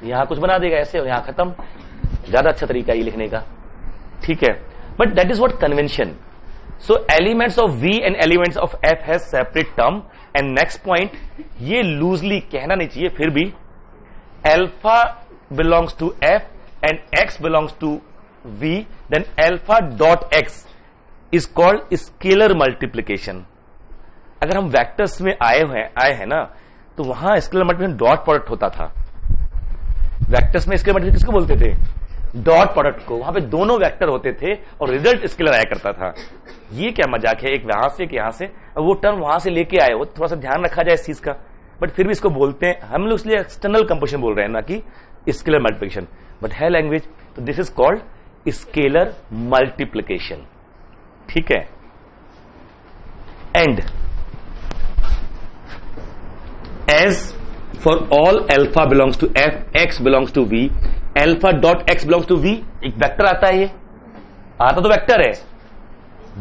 यहां कुछ बना देगा ऐसे, यहां खत्म। ज्यादा अच्छा तरीका ये लिखने का, ठीक है। But that is what convention. So elements of V and elements of F has separate term. And next point, ये लूजली कहना नहीं चाहिए, फिर भी alpha belongs to F and X belongs to V, then alpha dot X is called scalar multiplication. अगर हम वेक्टर्स में आए हैं ना, तो वहां स्केलर मल्टीप्लिकेशन डॉट प्रोडक्ट होता था। वेक्टर्स में स्केलर मल्टीप्लिकेशन किसको बोलते थे? डॉट प्रोडक्ट को। वहां पे दोनों वेक्टर होते थे और रिजल्ट स्केलर आया करता था। ये क्या मजाक है, एक यहां से एक यहां से, वो टर्म वहां से लेके आए, वो थोड़ा सा ध्यान रखा जाए इस चीज का। बट फिर भी इसको बोलते हैं हम लोग, इसलिए एक्सटर्नल कंपोजिशन बोल रहे हैं, ना कि स्केलर मल्टीप्लिकेशन। बट है लैंग्वेज, तो this is called scalar multiplication, ठीक है। And as for all alpha belongs to F, X belongs to V, alpha dot X belongs to V, एक वेक्टर आता है। ये आता तो वेक्टर है,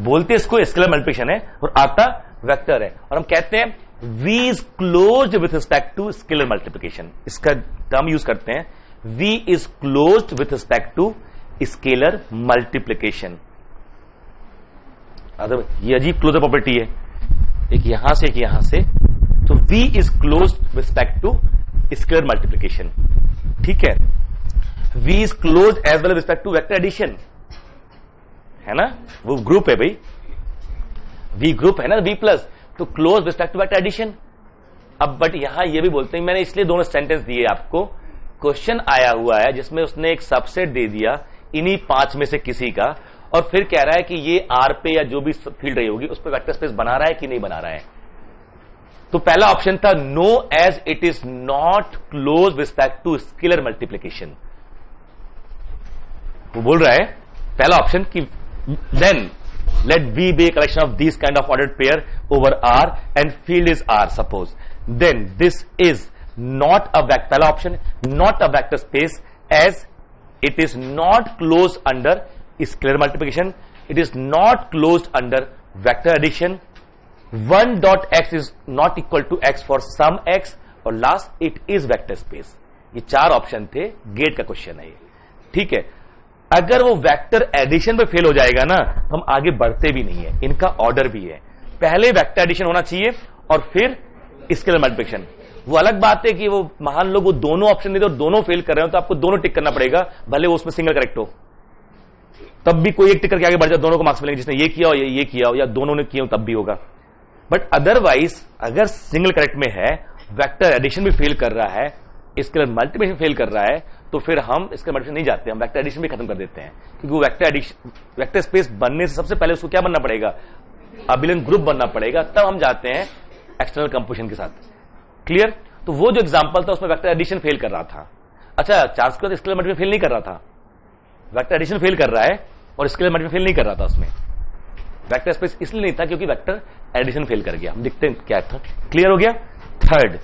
बोलते इसको स्केलर मल्टीप्लिकेशन है, और आता वेक्टर है। और हम कहते हैं V is closed with respect to scalar multiplication, इसका टर्म यूज करते हैं, V is closed with respect to scalar multiplication। ये अजीब क्लोजर प्रॉपर्टी है, एक यहां से एक यहां से, तो V is closed with respect to scalar multiplication, ठीक है। V is closed as well with respect to vector addition, है ना, वो ग्रुप है भाई, V ग्रुप है ना, V प्लस, तो close with respect to vector addition। अब बट यहां ये भी बोलते हैं, मैंने इसलिए दोनों सेंटेंस दिए आपको, क्वेश्चन आया हुआ है जिसमें उसने एक सबसेट दे दिया इन्हीं 5 में से किसी का, और फिर कह रहा है कि ये R पे या जो भी फील्ड रही होगी उस पर वेक्टर स्पेस बना रहा है कि नहीं बना रहा है। तो पहला ऑप्शन था no, as it is not close with respect to scalar multiplication. वो बोल रहा है पहला ऑप्शन कि then let V be a collection of these kind of ordered pair over R and field is R, suppose, then this is not a vector, पहला option not a vector space as it is not closed under scalar multiplication, it is not closed under vector addition, 1 dot x is not equal to x for some x, और last it is vector space. ये 4 ऑप्शन थे, गेट का क्वेश्चन है ये, ठीक है। अगर वो वेक्टर एडिशन पे फेल हो जाएगा ना, तो हम आगे बढ़ते भी नहीं है, इनका ऑर्डर भी है, पहले वेक्टर एडिशन होना चाहिए और फिर स्केलर मल्टीप्लिकेशन। वो अलग बात है कि वो मान लो वो दोनों ऑप्शन देते और दोनों फेल कर रहे हो, तो आपको दोनों टिक करना पड़ेगा, भले वो उसमें सिंगल करेक्ट हो, तब भी कोई एक टिक करके आगे बढ़ जाए, दोनों को मार्क्स मिलेंगे, जिसने ये किया हो ये किया हो, या दोनों ने किया हो तब भी होगा। बट अदरवाइज अगर सिंगल करेक्ट में है, वेक्टर एडिशन भी फेल कर रहा है, स्केलर मल्टीप्लिकेशन फेल कर रहा है, तो फिर हम स्केलर मल्टीप्लिकेशन नहीं जाते, हम वेक्टर एडिशन भी खत्म कर देते हैं। क्योंकि वो वेक्टर स्पेस बनने से सबसे पहले उसको क्या बनना पड़ेगा, अबिलियन ग्रुप बनना पड़ेगा, तब हम जाते हैं एक्सटर्नल कंपोजिशन के साथ। क्लियर? तो वो जो एग्जांपल था उसमें वेक्टर एडिशन फेल कर रहा था, अच्छा, चार स्क्वायर स्केलर मल्टीप्लाई फेल नहीं कर रहा था, वेक्टर एडिशन फेल कर रहा है और स्केलर मल्टीप्लाई फेल नहीं कर रहा था। उसमें वेक्टर स्पेस इसलिए नहीं था क्योंकि वेक्टर एडिशन फेल कर गया। हम देखते हैं क्या था। क्लियर हो गया। Third,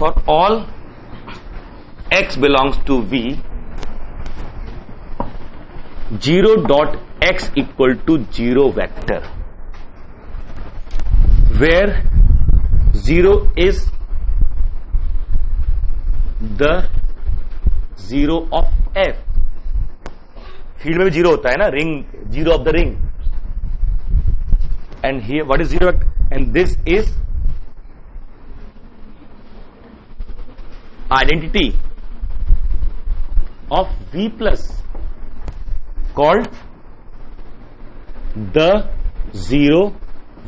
for all x belongs to V, 0 dot x equal to 0 vector, where 0 is the 0 of F. Field में भी 0 होता है ना, ring 0 of the ring, and here what is 0 vector, and this is identity of V plus called the zero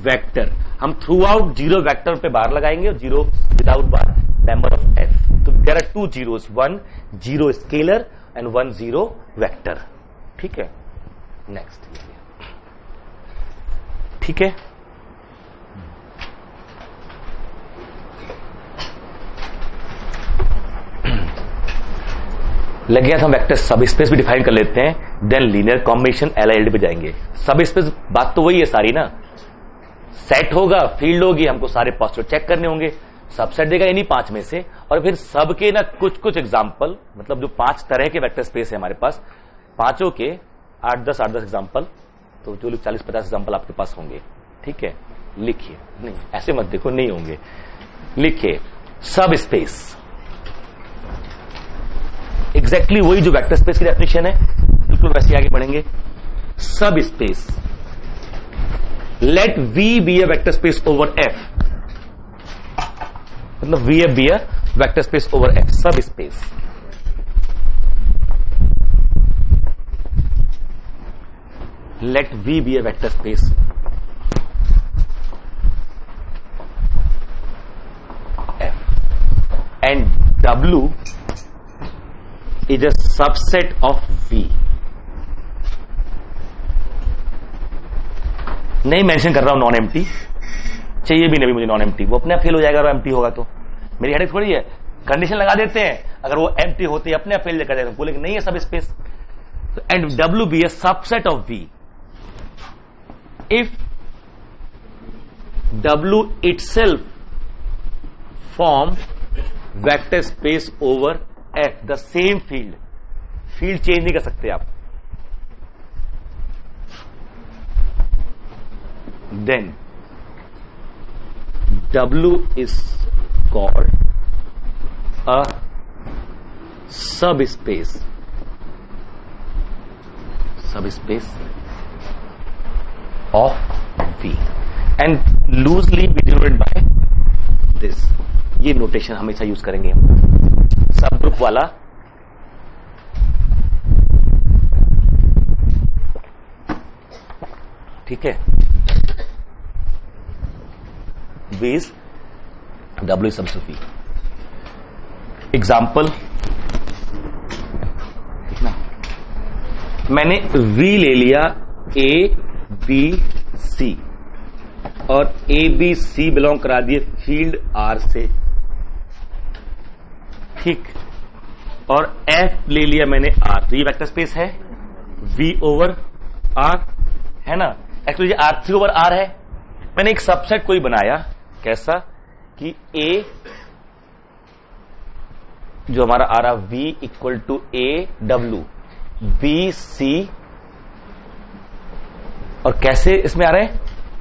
vector. हम थ्रू आउट जीरो वेक्टर पे बार लगाएंगे और zero without bar member of F. तो there are two zeros, one zero scalar and one zero vector. ठीक है, नेक्स्ट. ठीक है, लग गया था. वेक्टर सब स्पेस भी डिफाइन कर लेते हैं, देन लीनियर कॉम्बिनेशन एलआईएलडी पे जाएंगे. सब स्पेस बात तो वही है सारी ना. सेट होगा, फील्ड होगी, हमको सारे पोस्टर चेक करने होंगे. सबसेट देगा इन्हीं पांच में से, और फिर सबके ना कुछ कुछ एग्जांपल, मतलब जो पांच तरह के वेक्टर स्पेस है हमारे पास, पांचों के 8-10 एग्जांपल, तो जो 40-50 एग्जांपल आपके पास होंगे. ठीक है, लिखिए. नहीं ऐसे मत देखो, नहीं होंगे. लिखिए सब स्पेस, एग्जैक्टली वही जो वेक्टर स्पेस की डेफिनेशन है, बिल्कुल वैसे आगे बढ़ेंगे. Subspace, let V be a vector space over F, मतलब VF be a vector space over F. Subspace, let V be a vector space F and W is a subset of V. नहीं मेंशन कर रहा हूं नॉन एम्प्टी, चाहिए भी नहीं मुझे नॉन एम्प्टी, वो अपने आप फेल हो जाएगा. अगर एम्प्टी होगा तो मेरी हेडेक थोड़ी है. कंडीशन लगा देते हैं, अगर वो एम्प्टी होते हैं अपने आप फेल कर देते हैं, बोले नहीं है सब स्पेस. तो and W be a subset of V if W itself form vector space over F, the same field. Field change नहीं कर सकते आप. Then W is called a subspace of V and loosely we denoted by this. ये नोटेशन हमेशा यूज करेंगे हम. सब ग्रुप वाला ठीक है. V is W is subset V. Example देखना, मैंने V ले लिया A B C और A B C बिलोंग करा दिए फील्ड R से. ठीक, और F ले लिया मैंने R, तो ये वेक्टर स्पेस है V ओवर R है ना. एक्चुअली R3 ओवर R है. मैंने एक सबसेट कोई बनाया, कैसा कि A जो हमारा आ रहा V equal to A W B C, और कैसे इसमें आ रहे हैं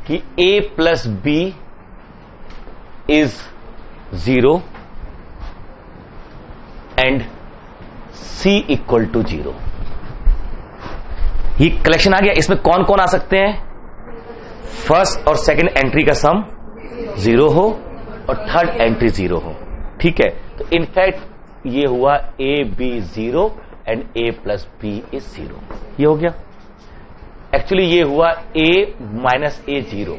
कि A plus B is 0 and C equal to 0. ये कलेक्शन आ गया. इसमें कौन कौन आ सकते हैं? फर्स्ट और सेकंड एंट्री का सम 0 हो और थर्ड एंट्री 0 हो. ठीक है, तो इनफैक्ट ये हुआ A B 0 and A plus B is 0. ये हो गया. एक्चुअली ये हुआ A माइनस A 0.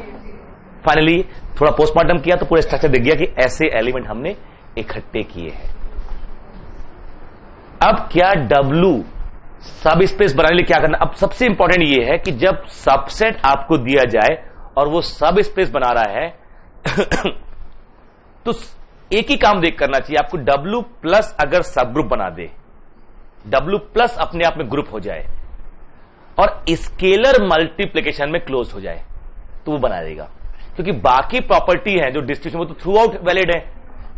फाइनली थोड़ा पोस्टमार्टम किया तो पूरा स्ट्रक्चर दिख गया कि ऐसे एलिमेंट हमने इकट्ठे किए हैं. अब क्या W सब स्पेस बनाने के लिए क्या करना, अब सबसे इंपॉर्टेंट ये है कि जब सबसेट आपको दिया जाए और वो सब स्पेस बना रहा है तो एक ही काम देख करना चाहिए आपको, W प्लस अगर सब ग्रुप बना दे, W प्लस अपने आप में ग्रुप हो जाए और स्केलर मल्टीप्लिकेशन में क्लोज हो जाए तो वो बना देगा। क्योंकि बाकी प्रॉपर्टी है जो डिस्ट्रीब्यूशन वो तो थ्रू आउट वैलिड है,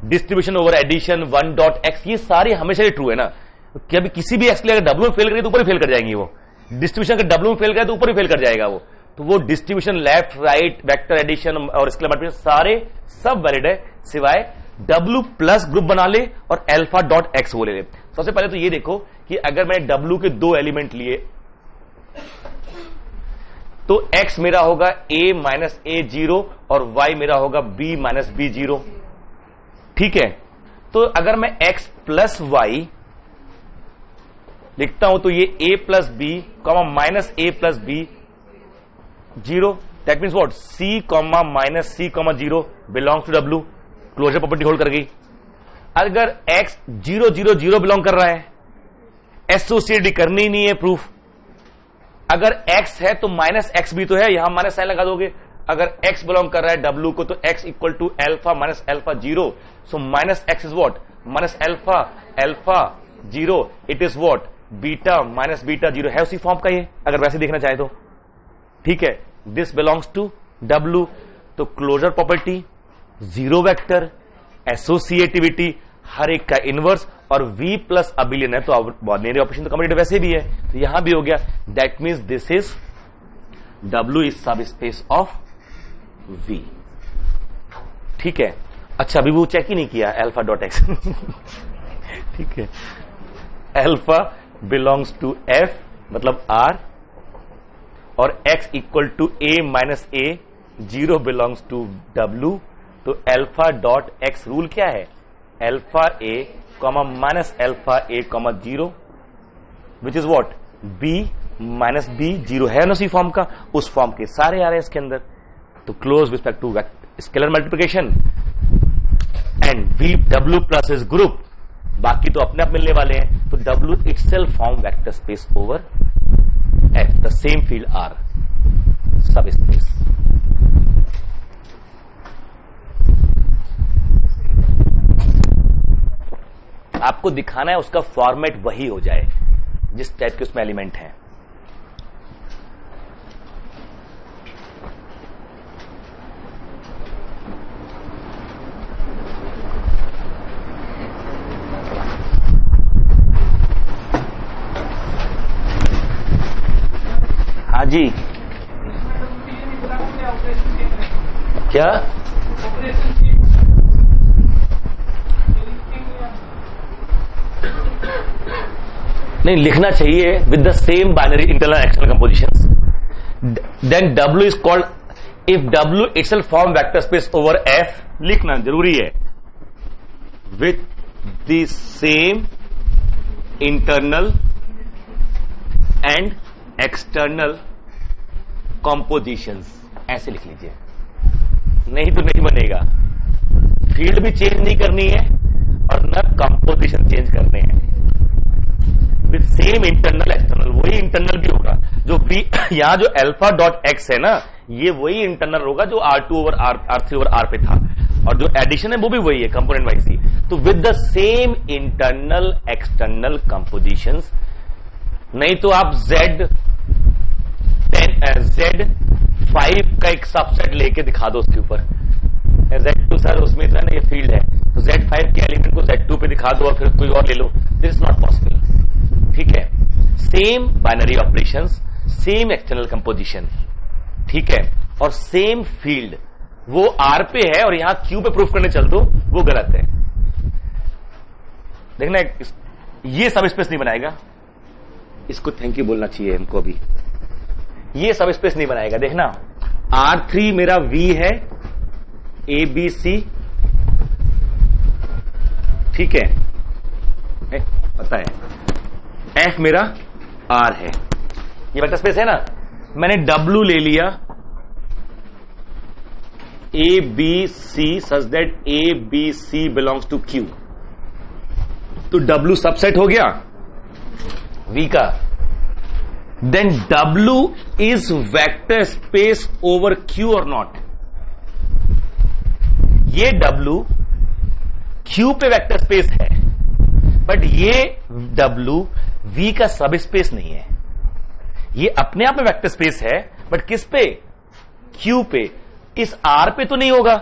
डिस्ट्रीब्यूशन ओवर एडिशन 1.x ये सारे हमेशा ट्रू है ना। कि अभी किसी भी एक्स के लिए अगर डब्ल्यू में फेल करेगी तो ऊपर ही फेल कर जाएंगी वो, डिस्ट्रीब्यूशन अगर डब्ल्यू में फेल करे तो ऊपर ही फेल कर जाएगा वो। तो वो distribution left right vector addition और स्केलर मल्टीप्लिकेशन सारे सब वैलिड है, सिवाय W प्लस ग्रुप बना ले और अल्फा डॉट एक्स वो ले ले। सबसे पहले तो ये देखो कि अगर मैंने W के दो एलिमेंट लिए तो x मेरा होगा a माइनस ए जीरो और y मेरा होगा b माइनस बी जीरो। ठीक है, तो अगर मैं x प्लस वाई लिखता हूं तो ये a plus b comma minus a plus b zero, that means what, c comma minus c comma zero belongs to W, closure property hold कर गई। अगर x 0 0 0 बिलोंग कर रहा है, एसोसिएटिव करनी ही नहीं है प्रूफ। अगर x है तो माइनस एक्स भी तो है, यहां माइनस साइन लगा दोगे। अगर x बिलोंग कर रहा है W को तो x equal to alpha minus alpha zero, so minus x is what, minus alpha alpha zero, it is what, beta minus beta zero है उसी फॉर्म का ये, अगर वैसे देखना चाहे तो। ठीक है, दिस बिलोंग्स टू W, तो closure property, zero vector, associativity, हर एक का इनवर्स और V प्लस अबिलियन है तो बाइनरी ऑपरेशन तो कम्युटेटिव वैसे भी है तो यहां भी हो गया। That means this is W is सब स्पेस ऑफ V। ठीक है, अच्छा अभी वो चेक ही नहीं किया अल्फा डॉट एक्स ठीक है, अल्फा बिलोंग्स टू F मतलब R और x equal to a minus a, zero belongs to W, तो अल्फा डॉट एक्स रूल क्या है, alpha a comma minus alpha a comma zero which is what, b minus b zero है ना उसी फॉर्म का, उस फॉर्म के सारे आ रहे हैं इसके अंदर। तो close respect to scalar multiplication and V W plus is group, बाकी तो अपने आप मिलने वाले हैं। तो W itself form vector space over F, the same field R subspace. आपको दिखाना है उसका फॉर्मेट वही हो जाए जिस टाइप के उसमें एलिमेंट हैं। हाँ जी, क्या नहीं लिखना चाहिए with the same binary internal external compositions, then W is called, if W itself form vector space over F, लिखना जरूरी है, with the same internal and external compositions, ऐसे लिख लीजिए, नहीं तो नहीं बनेगा। फील्ड भी चेंज नहीं करनी है और न कंपोजिशन चेंज करने हैं, विद सेम इंटरनल एक्सटर्नल, वही इंटरनल भी होगा जो V यहां जो अल्फा डॉट एक्स है ना, ये वही इंटरनल होगा जो R2 over R3 over R पे था, और जो एडिशन है वो भी वही है कंपोनेंट वाइज ही। तो with the same internal external compositions, नहीं तो आप Z5 का एक सबसेट लेके दिखा दो उसके ऊपर, Z2 सर उसमें तो है ना ये फील्ड है, तो Z5 के एलिमेंट को Z2 पे दिखा दो और फिर कोई और ले लो, दिस इज नॉट पॉसिबल। ठीक है, same binary operations, same external composition, ठीक है, और सेम फील्ड, वो R पे है और यहां Q पे प्रूफ करने चल दो, वो गलत है। देखना ये सब स्पेस नहीं बनाएगा, इसको थैंक यू बोलना चाहिए हमको अभी, ये सब स्पेस नहीं बनाएगा। देखना R3 मेरा V है, ABC, ठीक है, पता है, F मेरा R है, ये वेक्टर स्पेस है ना। मैंने W ले लिया ABC such that ABC belongs to Q, तो W सबसेट हो गया V का, then W is vector space over Q or not? ये W Q पे वेक्टर स्पेस है, बट ये W V का सब स्पेस नहीं है। ये अपने आप में वेक्टर स्पेस है, बट किस पे? Q पे। इस R पे तो नहीं होगा।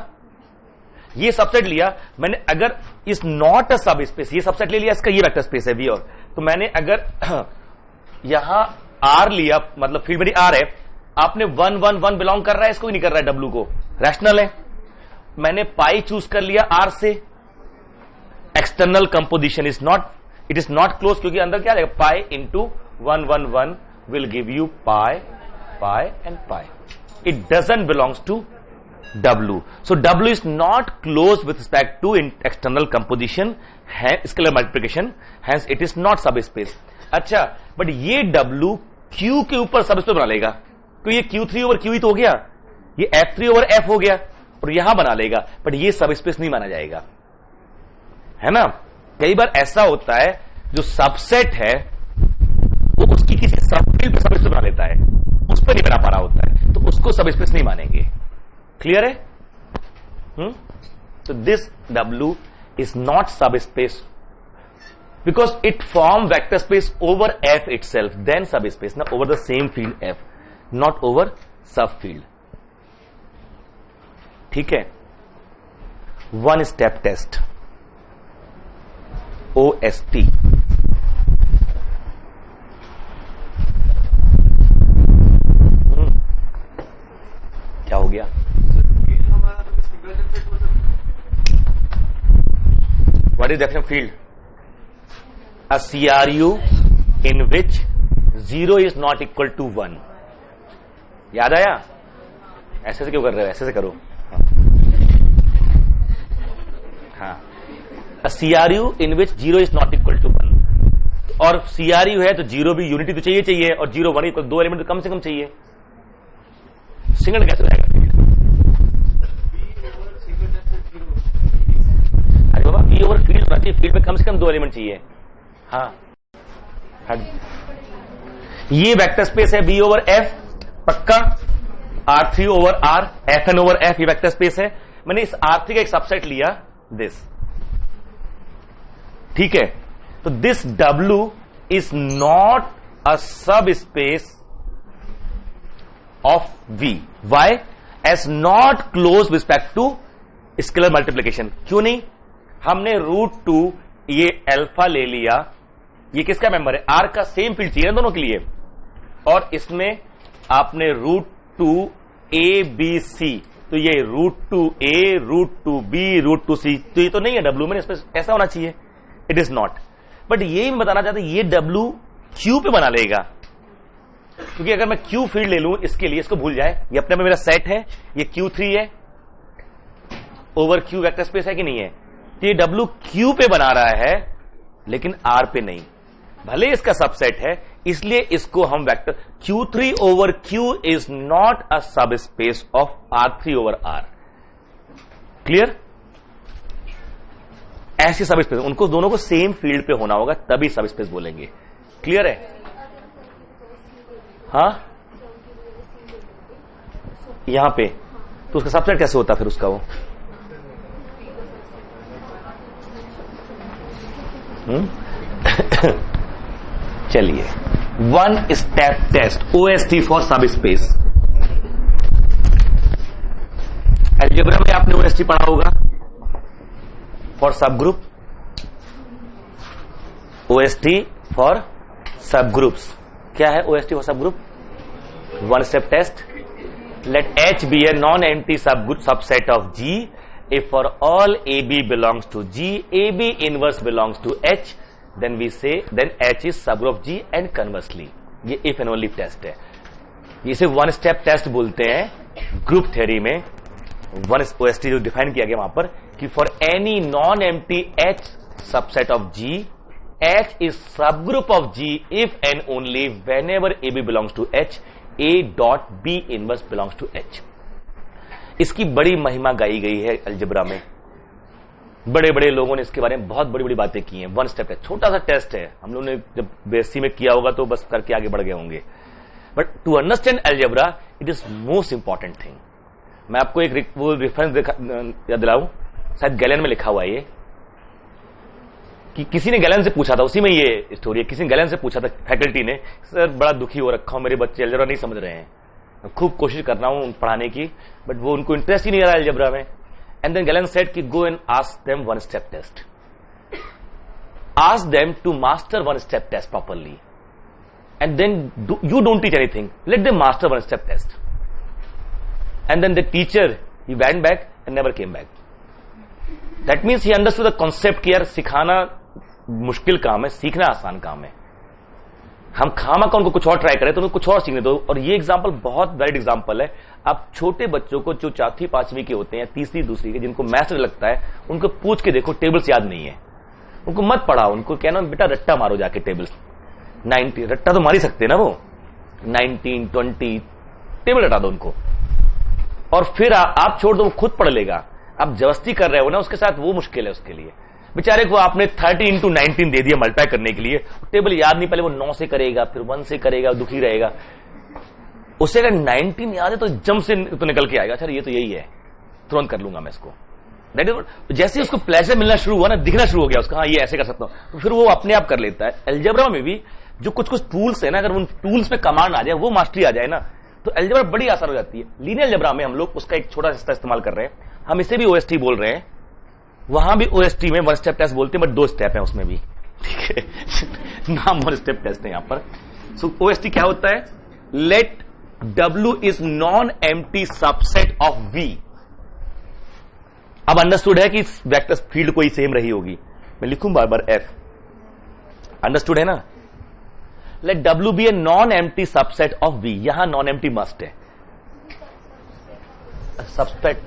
ये सबसेट लिया मैंने, अगर इस नॉट अ सब स्पेस, ये सबसेट ले लिया, इसका ये वेक्टर स्पेस है V, और तो मैंने अगर यहां R लिया, मतलब फील्ड मेरी R है, आपने 1 1 1 बिलोंग कर रहा है, इसको ही नहीं कर रहा है W को, रैशनल है। मैंने पाई चूज कर लिया R से, external composition is not, it is not close, क्योंकि अंदर क्या रहेगा? Pi into 1 1 1 will give you pi pi and pi. It doesn't belongs to W. So W is not close with respect to external composition, scalar multiplication, hence it is not subspace. अच्छा, बट ये W Q के ऊपर सबस्पेस बना लेगा, तो ये Q3 ओवर Q ही तो हो गया, ये F3 ओवर F हो गया, और यहां बना लेगा, बट ये सबस्पेस नहीं माना जाएगा, है ना। कई बार ऐसा होता है जो सबसेट है वो उसकी किसी सबफील्ड पे सबस्पेस बना लेता है, उस पर नहीं बना पा रहा होता है, तो उसको सबस्पेस नहीं मानेंगे। क्लियर है? तो this W is not subspace because it form vector space over F itself, then subspace, now over the same field F, not over subfield. ठीक है? One step test, OST। क्या हो गया? What is definition of field? A CRU in which 0 is not equal to 1. याद आया? ऐसे से क्यों कर रहे हो? ऐसे से करो। हाँ, A CRU in which 0 is not equal to 1. और CRU है तो 0 भी यूनिटी तो चाहिए, और 0 1 इक्वल 2 एलिमेंट तो कम से कम चाहिए। सिंगल कैसे रहेगा फील्ड? अरे बाबा, V ओवर फील्ड होना चाहिए, फील्ड में कम से कम 2 एलिमेंट चाहिए। हाँ, ये वेक्टर स्पेस है V ओवर F, पक्का। R3 over R, Fn over F, ये वेक्टर स्पेस है। मैंने इस R3 का एक सबसेट लिया, दिस, ठीक है। तो this W is not a सब space of V. Why? As not close with respect to scalar multiplication. क्यों नहीं? हमने √2 ये अल्फा ले लिया, ये किसका मेंबर है? R का सेम फील्ड चाहिए ना दोनों के लिए, और इसमें आपने √2 A B C, तो ये √2 A √2 B √2 C, तो ये तो नहीं है W में, इसमें ऐसा होना चाहिए, इट इज नॉट। बट ये भी बताना चाहते ये W Q पे बना लेगा, क्योंकि अगर मैं Q फील्ड ले लूं इसके लिए, इसको भूल जाए, ये अपने में मेरा सेट है, ये Q3 है, ओवर Q वेक्टर स्पेस है कि नहीं है, तो ये W Q पे बना रहा है लेकिन R पे नहीं, भले इसका सबसेट है, इसलिए इसको हम vector Q3 over Q is not a subspace of R3 over R। Clear? ऐसी सब स्पेस, उनको दोनों को सेम फील्ड पे होना होगा, तभी सब स्पेस बोलेंगे। क्लियर है? हाँ, यहां पे तो उसका सबसेट कैसे होता फिर उसका वो? चलिए, one step test, OST for subspace. Algebra में आपने OST पढ़ा होगा for subgroup, OST for subgroups. क्या है OST for subgroup? One step test, let H be a non-empty subset of G if for all AB belongs to G, AB inverse belongs to H, then we say then H is subgroup of G and conversely। ये if and only टेस्ट है, इसे वन स्टेप टेस्ट बोलते हैं ग्रुप थ्योरी में। वन OST जो डिफाइन किया गया वहां पर कि for any non empty H subset of G, H is subgroup of G if and only whenever AB belongs to H, A dot B inverse belongs to H। इसकी बड़ी महिमा गाई गई है अलजेब्रा में, बड़े बड़े लोगों ने इसके बारे में बहुत बड़ी बड़ी बातें की हैं। वन स्टेप है, छोटा सा टेस्ट है, हम लोगों ने जब बेसी में किया होगा तो बस करके आगे बढ़ गए होंगे। But to understand algebra it is most important thing. मैं आपको एक वो रेफरेंस याद दिलाऊं, शायद गैलन में लिखा हुआ है ये, कि किसी ने गैलन से पूछा था, उसी में ये स्टोरी है, किसी ने गैलन से पूछा था फैकल्टी ने, सर बड़ा दुखी हो रखा हूं, मेरे बच्चे अलजेब्रा नहीं समझ रहे हैं, मैं खूब कोशिश कर रहा हूं पढ़ाने की, बट वो उनको इंटरेस्ट ही नहीं आ रहा अलजेब्रा में। एंड देन गैलन सेड कि go and ask them one step test, ask them to master one step test properly, and then you don't teach anything, let them master one step test. And then the teacher, he went back and never came back. That means he understood the concept कि यार सिखाना मुश्किल काम है, सीखना आसान काम है। हम खामा का उनको कुछ और ट्राई करें तो उनको कुछ और सीखने दो। और ये एग्जांपल बहुत वैलिड एग्जांपल है। आप छोटे बच्चों को जो चौथी पांचवी के होते हैं, तीसरी दूसरी के, जिनको मैथ्स लगता है, उनको पूछ के देखो टेबल्स याद नहीं है, उनको मत पढ़ाओ, उनको कहना बेटा रट्टा मारो जाके टेबल्स 90, रट्टा तो मार ही सकते ना वो, 19, 20 टेबल रटा दो उनको, और फिर आप छोड़ दो, वो खुद पढ़ लेगा। आप जबरदस्ती कर रहे हो ना उसके साथ, वो मुश्किल है उसके लिए। बेचारे को आपने 30 into 19 दे दिया मल्टीप्लाई करने के लिए, टेबल याद नहीं, पहले वो 9 से करेगा, फिर 1 से करेगा, दुखी रहेगा। उसे अगर 19 याद है तो जम से तो निकल के आएगा, अच्छा ये तो यही है, तुरंत कर लूंगा मैं इसको। जैसे उसको प्लेजर मिलना शुरू हुआ ना, दिखना शुरू हो गया उसका, हाँ ये ऐसे कर सकता हूं, तो फिर वो अपने आप कर लेता है। अलजेब्रा में भी जो कुछ कुछ टूल्स है ना, अगर उन टूल्स पे कमांड आ जाए, वो मास्टरी आ जाए ना, तो अलजेब्रा बड़ी आसान हो जाती है। लीनियर अलजेब्रा में हम लोग उसका एक छोटा हिस्सा इस्तेमाल कर रहे हैं, हम इसे भी ओएसटी बोल रहे हैं, वहां भी ओएसटी में वन स्टेप टेस्ट बोलते हैं, बट 2 स्टेप है उसमें भी, ठीक है नाम वन स्टेप टेस्ट है यहां पर। सो ओएसटी क्या होता है, let W is non empty subset of V। अब अंडरस्टूड है कि वेक्टर फील्ड कोई सेम रही होगी, मैं लिखूं बार बार F, अंडरस्टूड है ना। Let W be a non empty subset of V, यहां नॉन एम्प्टी मस्ट है, सबसेट,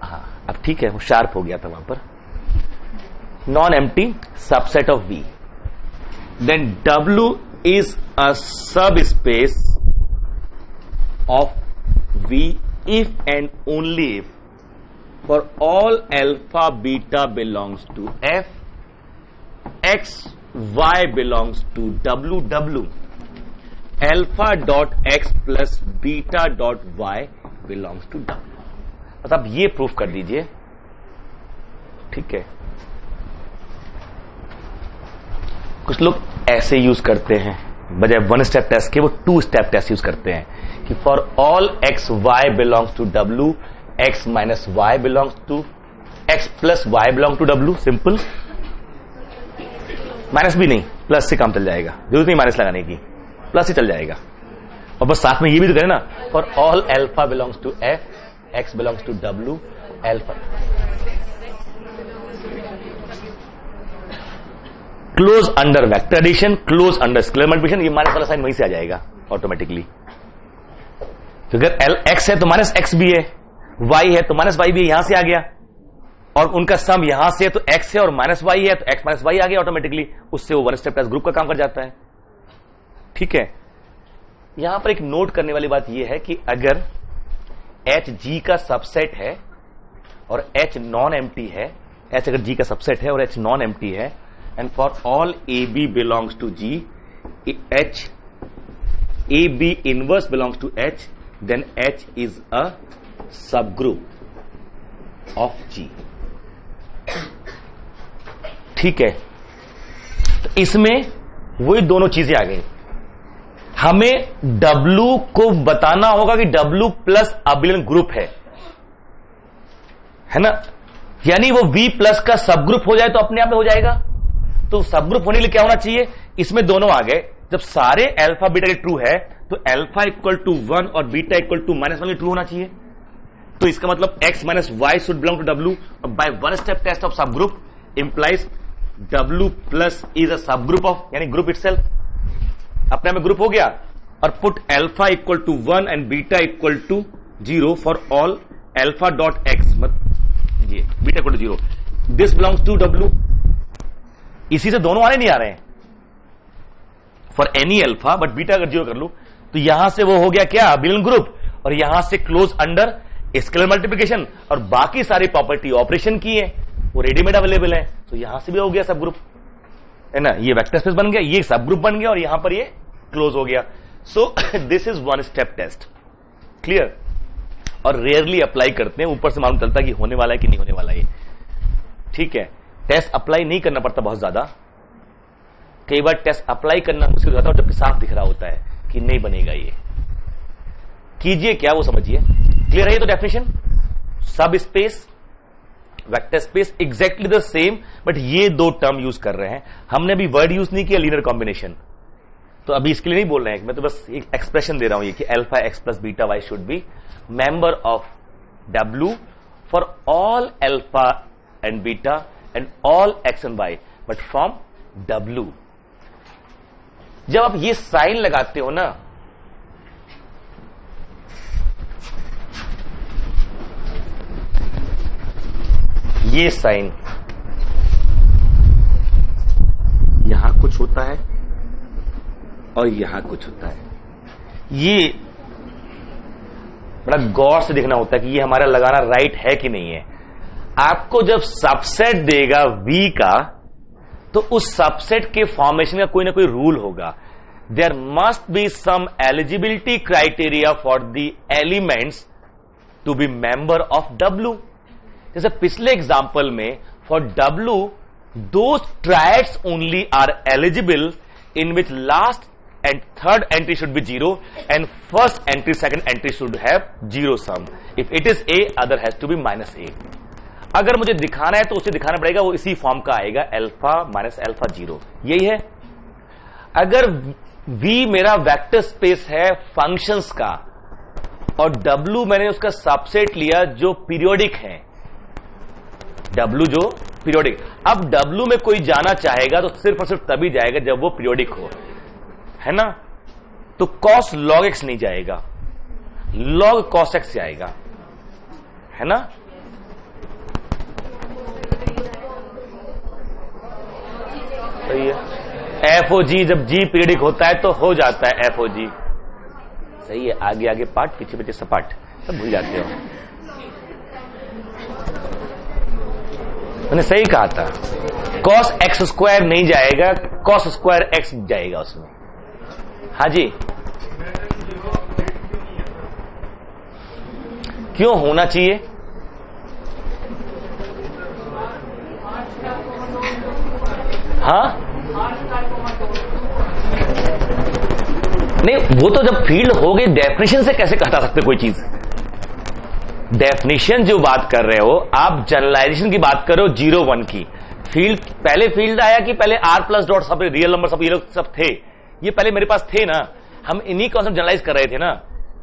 हाँ अब ठीक है, वो शार्प हो गया था वहां पर, non empty subset of V, then W is a subspace of V if and only if for all alpha beta belongs to F, X Y belongs to W, W alpha dot X plus beta dot Y belongs to W। मतलब ये प्रूफ कर दीजिए, ठीक है। कुछ लोग ऐसे यूज करते हैं, बजाय 1 स्टेप टेस्ट के वो 2 स्टेप टेस्ट यूज करते हैं कि for all X Y belongs to W, X minus Y belongs to X plus Y belongs to W। Simple, minus भी नहीं, प्लस से काम चल जाएगा, जरूरत नहीं माइनस लगाने की, प्लस ही चल जाएगा। और बस साथ में ये भी तो करें ना, for all alpha belongs to F, X belongs to W, alpha close under vector addition, close under scalar multiplication, ये माइनस वाला साइन वहीं से आ जाएगा ऑटोमेटिकली। तो अगर X है तो माइनस X भी है, Y है तो माइनस Y भी है, यहां से आ गया, और उनका सम यहां से तो X है और माइनस Y है तो X माइनस Y आ गया ऑटोमेटिकली, उससे वो 1 स्टेप टेस्ट ग्रुप का काम कर जाता है, ठीक है। यहां पर एक नोट करने वाली बात यह है कि अगर H G का सबसेट है और H नॉन एम्प्टी है, H अगर G का सबसेट है और H नॉन एम्प्टी है, and for all AB belongs to G, H AB inverse belongs to H, then H is a subgroup of G, ठीक है। तो इसमें वही दोनों चीजें आ गई। हमें W को बताना होगा कि W प्लस अबिलियन ग्रुप है ना, यानी वो V प्लस का सब ग्रुप हो जाए तो अपने आप में हो जाएगा। तो सब ग्रुप होने के लिए क्या होना चाहिए, इसमें दोनों आ गए। जब सारे अल्फा बीटा के ट्रू है तो अल्फा इक्वल टू 1 और बीटा इक्वल टू -1 ट्रू होना चाहिए। तो इसका मतलब X minus y should belong to W, और by 1 step test of subgroup implies W plus is a subgroup of, यानी ग्रुप इटसेल्फ अपने में ग्रुप हो गया। और put alpha equal to 1 and beta equal to 0 for all alpha dot x, ये beta equal to 0, this belongs to W। इसी से दोनों आने नहीं आ रहे हैं for any alpha, but beta अगर 0 कर लू तो यहां से वो हो गया क्या, अबिलियन ग्रुप, और यहां से क्लोज अंडर स्केलर मल्टीप्लिकेशन, और बाकी सारी प्रॉपर्टी ऑपरेशन की है वो रेडीमेड अवेलेबल है। तो यहां से भी हो गया सब ग्रुप, है ना, ये वेक्टर स्पेस बन गया, ये सब ग्रुप बन गया, और यहां पर ये क्लोज हो गया। So this is one step test, clear. और रेयरली अप्लाई करते हैं, ऊपर से मालूम चलता है कि होने वाला है कि नहीं होने वाला है, ठीक है। टेस्ट अप्लाई नहीं करना पड़ता बहुत ज्यादा, कई बार टेस्ट अप्लाई करना मुश्किल हो जाता है, जबकि साफ दिख रहा होता है कि नहीं बनेगा ये। कीजिए क्या, वो समझिए। क्लियर है ये तो डेफिनेशन। सब space, vector space exactly the same, but ये दो टर्म यूज कर रहे हैं। हमने अभी वर्ड यूज नहीं किया लीनियर कॉम्बिनेशन, तो अभी इसके लिए नहीं बोल रहे हैं, मैं तो बस एक एक्सप्रेशन दे रहा हूं ये कि alpha x plus beta y should be member of W for all alpha and beta and all x and y, but from W। जब आप ये साइन लगाते हो ना, ये साइन, यहां कुछ होता है और यहां कुछ होता है, ये बड़ा गौर से देखना होता है कि ये हमारा लगाना राइट है कि नहीं है। आपको जब सबसेट देगा V का, तो उस सबसेट के फॉर्मेशन का कोई ना कोई रूल होगा। There must be some eligibility criteria for the elements to be member of W। जैसे पिछले एग्जाम्पल में for W those triads only are eligible in which last and third entry should be 0 and first entry second entry should have 0 sum. If it is A, other has to be minus A. अगर मुझे दिखाना है तो उसे दिखाना पड़ेगा वो इसी फॉर्म का आएगा, अल्फा माइनस अल्फा 0, यही है। अगर V मेरा वेक्टर स्पेस है फंक्शंस का और W मैंने उसका सबसेट लिया जो पीरियोडिक है, W जो पीरियोडिक, अब W में कोई जाना चाहेगा तो सिर्फ और सिर्फ तभी जाएगा जब वो पीरियोडिक हो, है ना। तो cos log x नहीं जाएगा, log cos x से आएगा, है ना। सही है। एफ ओ जी जब जी पीरियडिक होता है तो हो जाता है एफ ओ जी। सही है। आगे आगे पाठ, पीछे पीछे सपाट, सब भूल जाते हो। मैंने सही कहा था, cos x स्क्वायर नहीं जाएगा, cos स्क्वायर x जाएगा उसमें। हाँ जी, क्यों होना चाहिए? हाँ नहीं, वो तो जब फील्ड हो गई, डेफिनेशन से कैसे हटा सकते कोई चीज? डेफिनेशन जो बात कर रहे हो आप, जनरलाइजेशन की बात करो 0 1 की। फील्ड पहले फील्ड आया कि पहले r प्लस डॉट सब रियल नंबर सब ये लोग सब थे, ये पहले मेरे पास थे ना, हम इन्हीं कॉन्सेप्ट जनरलाइज कर रहे थे ना।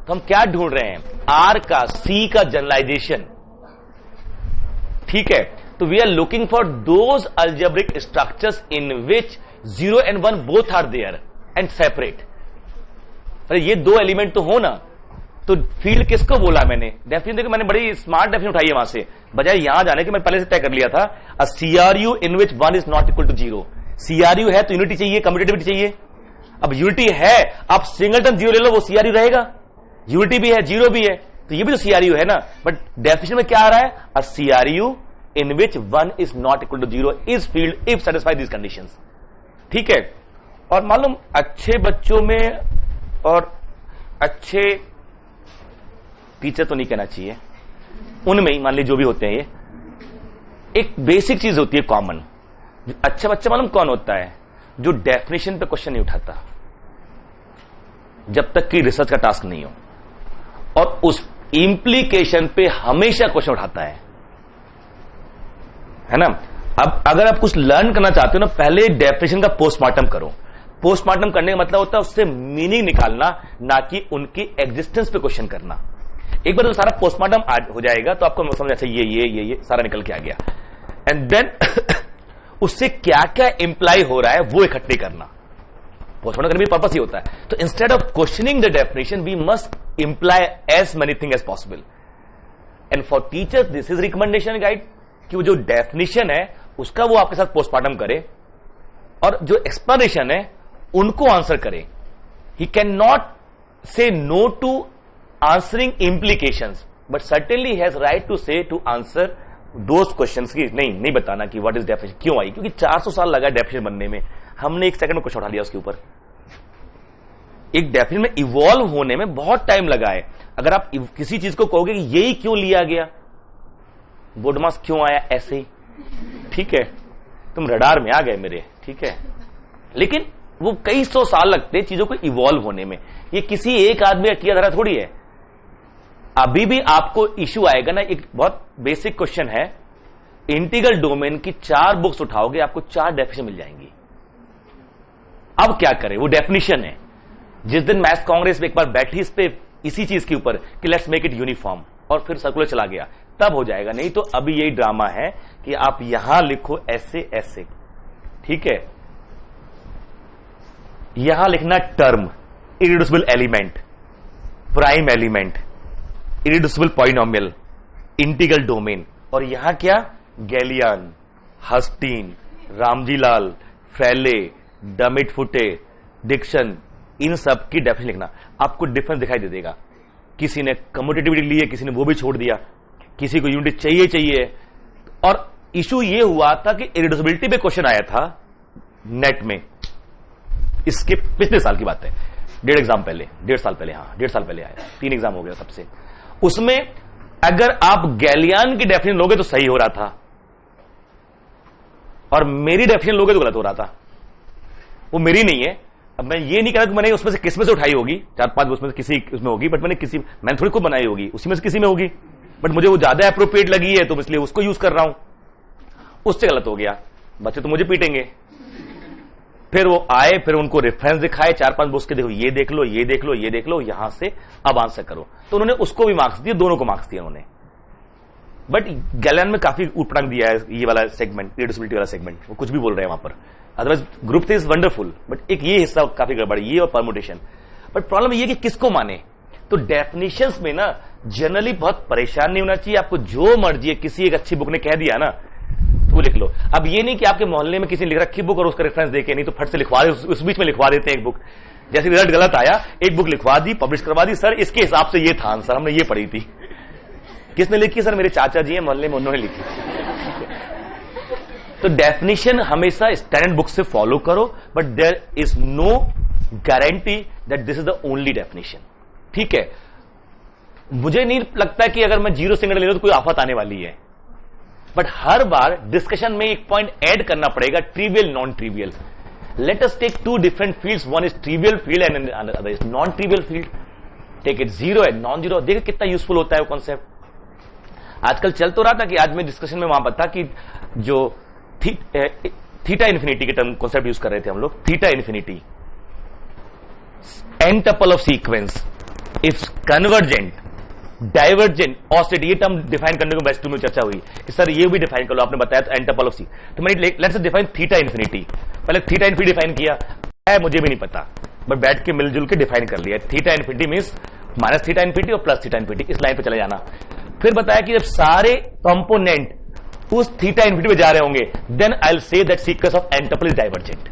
तो हम क्या ढूंढ रहे हैं? R का C का जनरलाइजेशन, ठीक है। तो we are looking for those algebraic structures in which 0 and 1 both are there and separate. अरे ये दो एलिमेंट तो हो ना। तो फील्ड किसको बोला मैंने? डेफिनेशन देखो, मैंने बड़ी स्मार्ट डेफिनेशन उठाई है वहां से, बजाय यहां जाने के मैं पहले से तय कर लिया था। A CRU in which 1 is not equal to 0। CRU है तो यूनिटी चाहिए, कम्यूटेटिविटी चाहिए। अब यूनिटी है, आप सिंगलटन 0 ले लो, वो CRU रहेगा। यूनिटी भी है, 0 भी है, तो ये भी तो CRU है ना। बट डेफिनेशन में क्या आ रहा है? A CRU in which 1 is not equal to 0 is field if satisfy these conditions, ठीक है। और मालूम अच्छे बच्चों में और अच्छे टीचर तो नहीं कहना चाहिए, उनमें ही मान लीजिए जो भी होते हैं, ये एक बेसिक चीज होती है कॉमन। अच्छा बच्चा मालूम कौन होता है? जो डेफिनेशन पे क्वेश्चन नहीं उठाता जब तक कि रिसर्च का टास्क नहीं हो, और उस इंप्लीकेशन पे हमेशा क्वेश्चन उठाता है ना। अब अगर आप कुछ लर्न करना चाहते हो ना, पहले डेफिनेशन का पोस्टमार्टम करो। पोस्टमार्टम करने का मतलब होता है उससे मीनिंग निकालना, ना कि उनकी एग्जिस्टेंस पे क्वेश्चन करना। एक बार तो सारा पोस्टमार्टम हो जाएगा तो आपको समझ अच्छा ये सारा निकल के आ गया, एंड देन उससे क्या क्या इंप्लाई हो रहा है वो इकट्ठे करना। पोस्टमार्टम करने का पर्पस ही होता है। तो instead of questioning the definition we must imply as many thing as possible. And for teachers this is recommendation guide कि वो जो डेफिनेशन है उसका वो आपके साथ पोस्टमार्टम करे, और जो एक्सप्लेनेशन है उनको आंसर करे। He can not say no to answering implications, but certainly has right to say to answer those questions की नहीं बताना कि what is definition, क्यों आई, क्योंकि 400 साल लगा डेफिनेशन बनने में, हमने 1 सेकंड में कुछ उठा लिया उसके ऊपर। एक डेफिनेशन में इवॉल्व होने में बहुत टाइम लगा है। अगर आप किसी चीज को कहोगे कि यही क्यों लिया गया, बोर्ड मार्क्स क्यों आया, ऐसे ही, ठीक है, तुम रडार में आ गए मेरे, ठीक है। लेकिन वो कई सौ साल लगते हैं चीजों को इवॉल्व होने में। ये किसी एक आदमी का किया धरा थोड़ी है। अभी भी आपको इश्यू आएगा ना, एक बहुत बेसिक क्वेश्चन है, इंटीग्रल डोमेन की 4 बुक्स उठाओगे, आपको 4 डेफिनेशन मिल जाएंगी। अब क्या करें, वो डेफिनेशन है। जिस दिन मैथ्स कांग्रेस में एक बार बैठी इस पे, इसी चीज के ऊपर कि लेट्स मेक इट यूनिफॉर्म, और फिर सर्कुलर चला गया, तब हो जाएगा। नहीं तो अभी यही ड्रामा है कि आप यहां लिखो ऐसे ऐसे, ठीक है। यहां लिखना term, irreducible element, prime element, irreducible polynomial, integral domain, और यहां क्या, गैलियन, हस्टीन, रामजीलाल, फ्रेले, डमिट फुटे, डिक्शन, इन सब की डेफिनेशन लिखना। आपको डिफरेंस दिखाई दे देगा। किसी ने कम्यूटेटिविटी ली है, किसी ने वो भी छोड़ दिया, किसी को यूनिटी चाहिए। और इशू ये हुआ था कि इरिड्यूसिबिलिटी पे क्वेश्चन आया था नेट में, इसके पिछले साल की बात है, 1.5 साल पहले, हाँ 1.5 साल पहले आया, 3 एग्जाम हो गया सबसे। उसमें अगर आप गैलियन की डेफिनेशन लोगे तो सही हो रहा था, और मेरी डेफिनेशन लोगे तो गलत हो रहा था। वो मेरी नहीं है। अब मैं ये नहीं कह रहा कि मैंने उसमें से किस में से उठाई होगी, 4-5 उसमें से किसी उसमें होगी, बट मैंने थोड़ी को बनाई होगी, उसी में से किसी में होगी, बट मुझे वो ज्यादा अप्रोप्रिएट लगी है तो इसलिए उसको यूज कर रहा हूं। उससे गलत हो गया, बच्चे तो मुझे पीटेंगे। फिर वो आए, फिर उनको रेफरेंस दिखाए 4-5 बुक्स के, देखो ये देख लो, ये देख लो, ये देख लो, यहां से अब आंसर करो। तो उन्होंने उसको भी मार्क्स दिए, दोनों को मार्क्स दिए उन्होंने। बट गैलियन में काफी ऊटपटांग दिया है, ये वाला सेगमेंट, रिड्यूसिबिलिटी वाला सेगमेंट, वो कुछ भी बोल रहे हैं वहां पर। Otherwise group is wonderful, but एक ये हिस्सा काफी गड़बड़, ये और परमुटेशन। बट प्रॉब्लम ये कि किसको माने। तो डेफिनेशंस में ना जनरली बहुत परेशान नहीं होना चाहिए। आपको जो मर्जी है, किसी एक अच्छी बुक ने कह दिया ना तो वो लिख लो। अब ये नहीं कि आपके मोहल्ले में किसी ने लिख रखी बुक और उसका रेफरेंस देके, नहीं तो फट से लिखवा दे, उस बीच में लिखवा देते हैं एक बुक। जैसे रिजल्ट गलत आया, एक बुक लिखवा दी, पब्लिश करवा दी, सर इसके हिसाब से ये था आंसर, हमने ये पढ़ी थी। किसने लिखी? सर मेरे चाचा जी हैं मोहल्ले में, उन्होंने लिखी। तो डेफिनेशन हमेशा स्टैंडर्ड बुक से फॉलो करो, but there is no guarantee that this is the only definition, ठीक है। मुझे नहीं लगता कि अगर मैं 0 सिंगल ले लूं तो कोई आफत आने वाली है, बट हर बार डिस्कशन में एक पॉइंट ऐड करना पड़ेगा, trivial non trivial. Let us take 2 different fields, one is trivial field and other is non trivial field. Take it 0 and non 0, देखिए कितना यूजफुल होता है वो कॉन्सेप्ट। आजकल चल तो रहा था कि आज मैं डिस्कशन में वहां बता कि जो थीटा इन्फिनिटी के टर्म कॉन्सेप्ट यूज कर रहे थे हम लोग, theta infinity, n tuple of sequence if convergent, divergent, ऑस्टेट, ये टर्म डिफाइन करने को बेस्ट में चर्चा हुई। सर ये भी डिफाइन कर लो, आपने बताया तो एन टपल ऑफ सी। तो मैंने लेट्स डिफाइन थीटा इन्फिनिटी। पहले थीटा इन्फिनिटी डिफाइन किया है, मुझे भी नहीं पता, बट बैठ के मिलजुल के डिफाइन कर लिया। Theta infinity means minus theta infinity और प्लस थीटा इन्फिनिटी, इस लाइन पे चले जाना। फिर बताया कि जब सारे कंपोनेंट उस थीटा इन्फिनिटी पे जा रहे होंगे, then I will say that sequence of n tuple is divergent.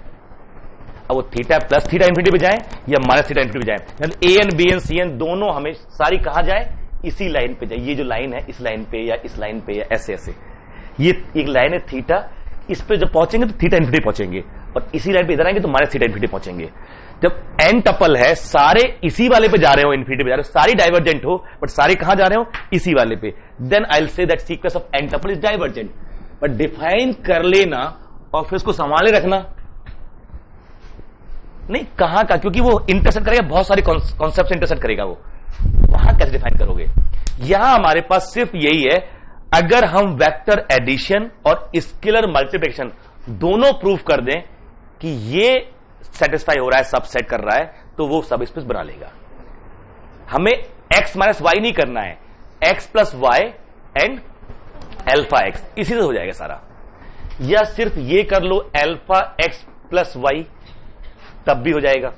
अब वो थीटा प्लस थीटा इन्फिनिटी पे जाए या माइनस थीटा इन्फिनिटी पे जाए, a n b n c n दोनों हमें सारी कहां जाए, इसी लाइन पे जाए। ये जो लाइन है, इस लाइन पे या इस लाइन पे या ऐसे ऐसे, ये एक लाइन है थीटा, इस पे जब पहुंचेंगे तो थीटा इन्फिनिटी पहुंचेंगे, और इसी लाइन पे इधर आएंगे तो माइनस थीटा इन्फिनिटी पहुंचेंगे। जब एन टपल है, सारे इसी वाले पे जा रहे हो, इन्फिनिटी पे जा रहे हो, सारी डाइवर्जेंट हो, बट सारे कहां जा रहे हो, इसी वाले पे, then I will say that sequence of n tuple is divergent. But define कर लेना और फिर उसको संभाले रखना नहीं, कहां का, क्योंकि वो इंटरसेक्ट करेगा, बहुत सारे कॉन्सेप्ट से इंटरसेक्ट करेगा, वो वहां कैसे डिफाइन करोगे। यहां हमारे पास सिर्फ यही है, अगर हम वेक्टर एडिशन और स्केलर मल्टीप्लिकेशन दोनों प्रूव कर दें कि ये सेटिस्फाई हो रहा है, सबसेट कर रहा है, तो वो सब स्पेस बना लेगा। हमें x माइनस वाई नहीं करना है, x plus y and alpha x, इसी से हो जाएगा सारा। या सिर्फ ये कर लो एल्फा एक्स प्लस वाई, तब भी हो जाएगा।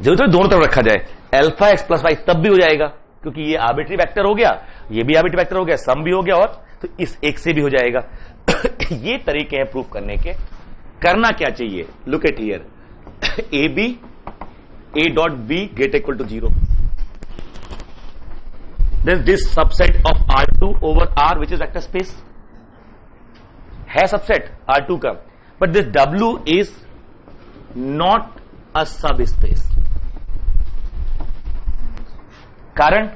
जरूरत है दोनों तरफ रखा जाए, एल्फा एक्स प्लस वाई, तब भी हो जाएगा, क्योंकि ये आर्बिट्री वेक्टर हो गया, ये भी आर्बिट्री वेक्टर हो गया, सम भी हो गया, और तो इस एक से भी हो जाएगा। ये तरीके हैं प्रूफ करने के। करना क्या चाहिए, look at here, a b, a dot b get equal to 0, this subset of R2 over R which is vector space है सबसेट R2 का, but this W is not a subspace. कारण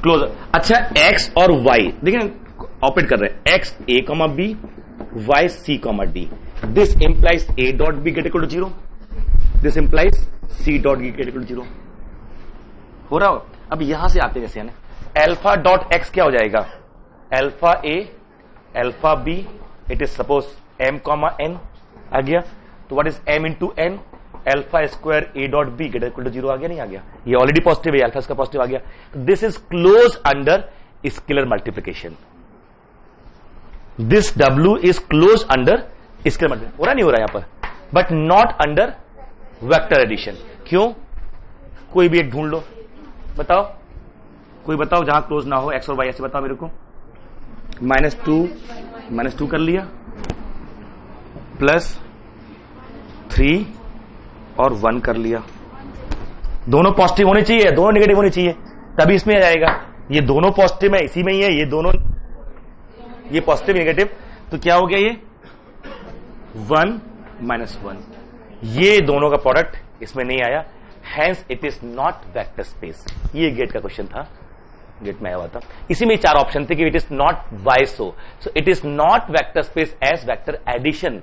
क्लोजर। अच्छा, एक्स और वाई देखिए ऑपरेट कर रहे हैं, x a comma b, y c comma d. This implies a dot b get equal to zero, this implies c dot b get equal to zero. हो रहा हो? अब यहां से आते जैसे अल्फा डॉट एक्स क्या हो जाएगा, alpha a alpha b, it is suppose m comma n आ गया। तो what is m into n, alpha square a dot b get equal to zero. आ गया नहीं आ गया? ये ऑलरेडी पॉजिटिव है, अल्फा इसका पॉजिटिव आ गया। This is close under scalar multiplication, this W is close under scalar multiplication. हो रहा नहीं हो रहा यहां पर, but not under vector addition. क्यों? कोई भी एक ढूंढ लो, बताओ कोई बताओ जहां क्लोज ना हो एक्स और वाई, ऐसे बताओ मेरे को। -2 कर लिया, +3 और 1 कर लिया। दोनों पॉजिटिव होने चाहिए, दोनों नेगेटिव होने चाहिए, तभी इसमें आ जाएगा। ये दोनों पॉजिटिव है, इसी में ही है, ये दोनों, ये पॉजिटिव नेगेटिव, तो क्या हो गया ये 1 -1। ये दोनों का प्रोडक्ट इसमें नहीं आया, hence it is not vector space. ये गेट का क्वेश्चन था, गेट में आया हुआ था। इसी में 4 ऑप्शन थे कि it is not y so it is not vector space as vector addition,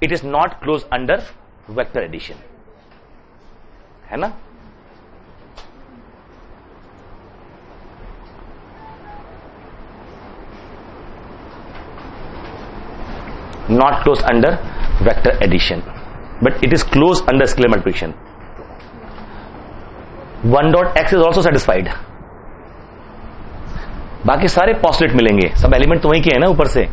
it is not close under vector addition, है ना। Not close under vector addition, but it is close under scalar multiplication. 1 dot x is also satisfied. बाकी सारे पॉस्टुलेट मिलेंगे, सब एलिमेंट तो वहीं के हैं ना ऊपर से।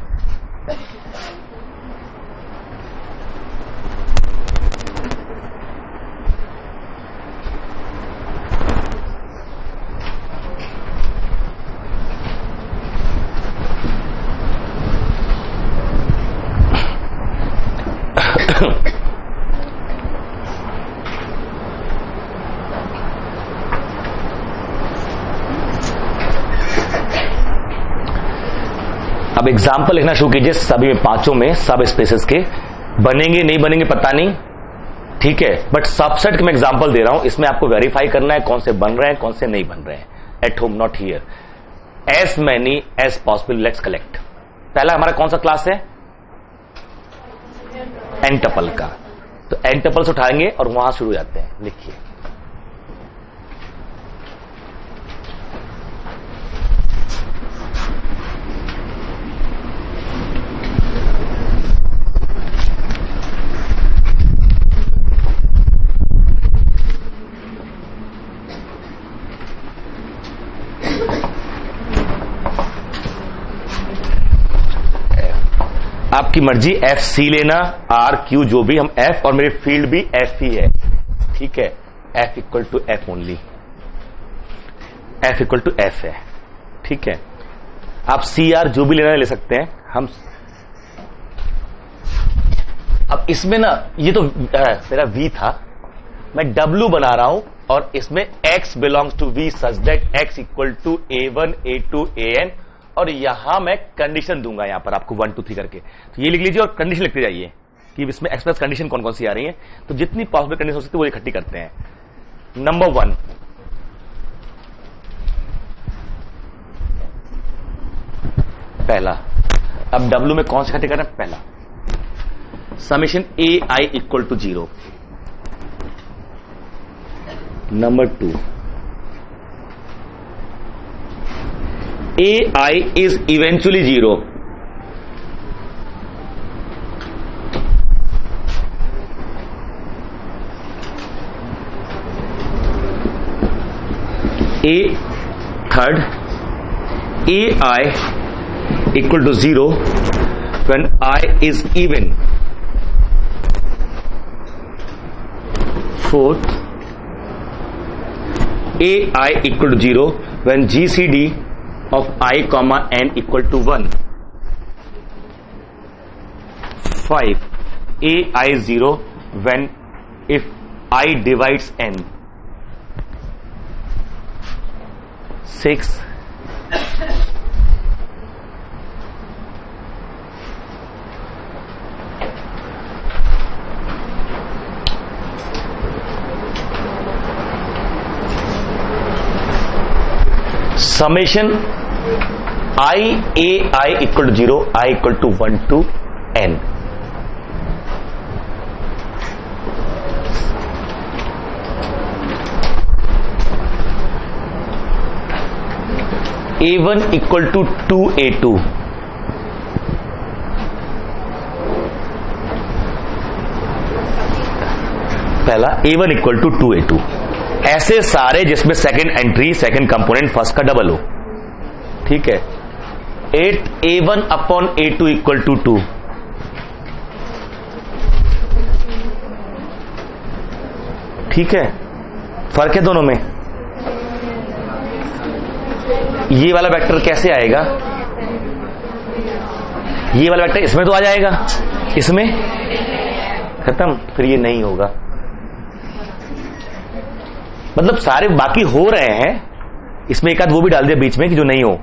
अब एग्जाम्पल लिखना शुरू कीजिए, सभी में, पांचों में सब स्पेसेस के। बनेंगे नहीं बनेंगे पता नहीं, ठीक है, बट सबसेट के मैं एग्जाम्पल दे रहा हूं, इसमें आपको वेरीफाई करना है कौन से बन रहे हैं कौन से नहीं बन रहे हैं। At home not here. As many as possible let's collect. पहला हमारा कौन सा क्लास है, एन टपल का, तो एन टपल्स उठाएंगे और वहां शुरू हो जाते हैं। लिखिए आपकी मर्जी, एफ सी लेना, आर क्यू जो भी, हम एफ, और मेरी फील्ड भी एफ ही है, ठीक है। F equal to f only, f equal to f है, ठीक है। आप सी आर जो भी लेना ले सकते हैं हम। अब इसमें ना ये तो मेरा वी था, मैं डब्ल्यू बना रहा हूं और इसमें x belongs to V such that x equal to A1 A2 AN, और यहां मैं कंडीशन दूंगा यहां पर आपको 1 2 3 करके। तो ये लिख लीजिए और कंडीशन लिखते जाइए कि इसमें एक्सप्रेस कंडीशन कौन कौन सी आ रही है। तो जितनी पॉसिबल कंडीशन हो सकती है वो इकट्ठी करते हैं। नंबर 1, पहला, अब डब्ल्यू में कौन से इकट्ठे कर रहे हैं, पहला summation A i equal to 0। Number 2, AI is eventually 0. Third, AI equal to 0 when I is even. Fourth, AI equal to 0 when GCD of I comma n equal to 1. 5, AI 0 when if I divides n. 6, summation i a i equal to 0, i equal to 1 to n. A1 equal to 2A2. पहला A1 इक्वल टू 2A2. ऐसे सारे जिसमें second entry second component first का डबल हो. ठीक है. 8A1 upon A2 equal to 2. ठीक है. फर्क है दोनों में. ये वाला वेक्टर कैसे आएगा? ये वाला वेक्टर इसमें तो आ जाएगा, इसमें खत्म. फिर ये नहीं होगा. मतलब सारे बाकी हो रहे हैं, इसमें एक आध वो भी डाल दिया बीच में कि जो नहीं हो.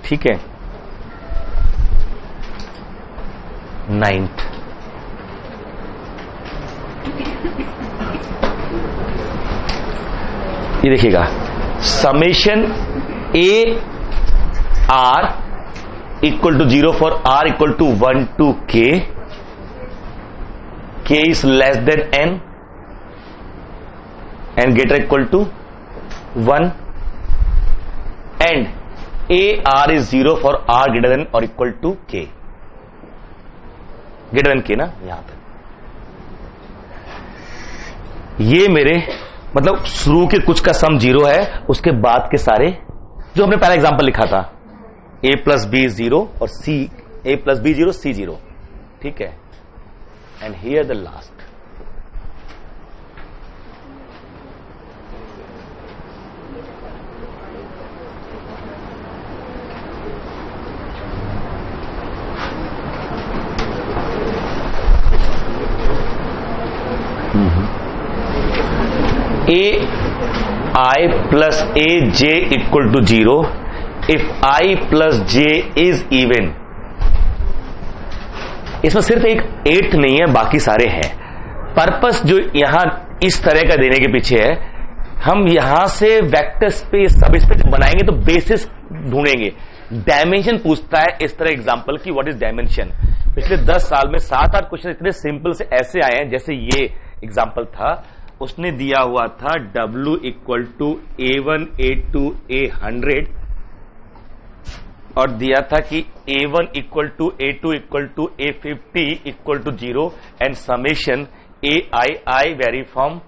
ठीक है. 9th. ये देखिएगा, summation a r equal to 0 for r equal to 1 to k. k is less than n and greater equal to 1, and a r is 0 for r greater than or equal to k. greater than k ना यहां तक. ये मेरे मतलब शुरू के कुछ का सम 0 है, उसके बाद के सारे जो हमने पहला एग्जांपल लिखा था a प्लस बी 0 और c a plus b 0 c 0. ठीक है. And here the last. a I plus a j equal to 0 if I plus j is even. इसमें सिर्फ एक 8 नहीं है, बाकी सारे हैं. पर्पस जो यहां इस तरह का देने के पीछे है, हम यहां से वेक्टर स्पेस सब स्पेस बनाएंगे तो बेसिस ढूंढेंगे. डायमेंशन पूछता है इस तरह एग्जांपल की व्हाट इज डायमेंशन. पिछले 10 साल में 7-8 क्वेश्चन इतने सिंपल से ऐसे आए हैं. जैसे ये एग्जांपल था, उसने दिया हुआ था W equal to A1 A2 A100 और दिया था कि A1 equal to A2 equal to A50 equal to 0 and summation AI vary from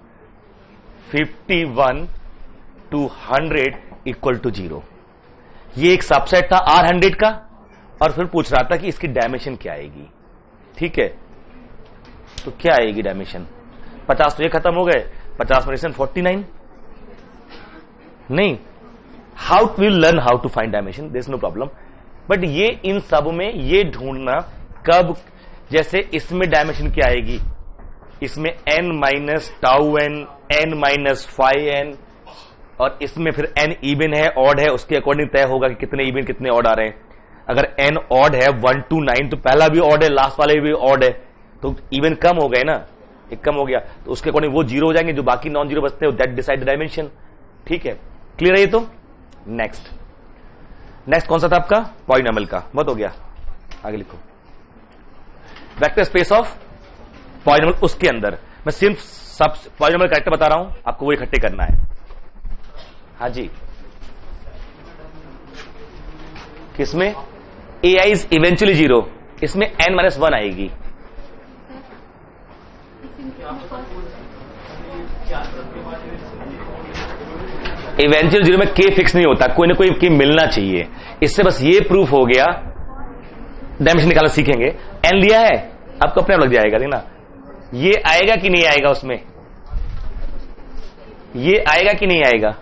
51 to 100 equal to 0. ये एक सबसेट था R100 का, और फिर पूछ रहा था कि इसकी डायमेंशन क्या आएगी. ठीक है. तो क्या आएगी डायमेंशन? 50 तो ये खत्म हो गए. 50 में 49 नहीं. How will learn how to find dimension, there is no problem. But ये इन सब में ये ढूंढना कब, जैसे इसमें डायमेंशन क्या आएगी, इसमें n minus tau n, n minus 5n, और इसमें फिर n इवन है ऑड है, उसके अकॉर्डिंग तय होगा कि कितने इवन कितने ऑड आ रहे हैं. अगर n ऑड है 1 to 9 तो पहला भी ऑड है, लास्ट वाले भी ऑड है, तो इवन कम हो गए ना, एक कम हो गया, तो उसके अकॉर्डिंग वो 0 हो जाएंगे, जो बाकी नॉन 0 बचते हैं दैट डिसाइड द डायमेंशन. ठीक है. क्लियर है ये? तो नेक्स्ट कौन सा था आपका? पॉलिनोमियल का. बहुत हो गया. आगे लिखो. वेक्टर स्पेस ऑफ पॉलिनोमियल, उसके अंदर मैं सिर्फ सब पॉलिनोमियल कैरेक्टर बता रहा हूं, आपको वो इकट्ठे करना है. हाँ जी. किसमें ai इज इवेंचुअली 0, इसमें n-1 आएगी. इवेंचुअल 0 में k फिक्स नहीं होता, कोई ना कोई k मिलना चाहिए. इससे बस ये प्रूफ हो गया. डायमेंशन निकालना सीखेंगे. n लिया है, आपको अपने आप लग जाएगा. देखना ये आएगा कि नहीं आएगा, उसमें ये आएगा कि नहीं आएगा,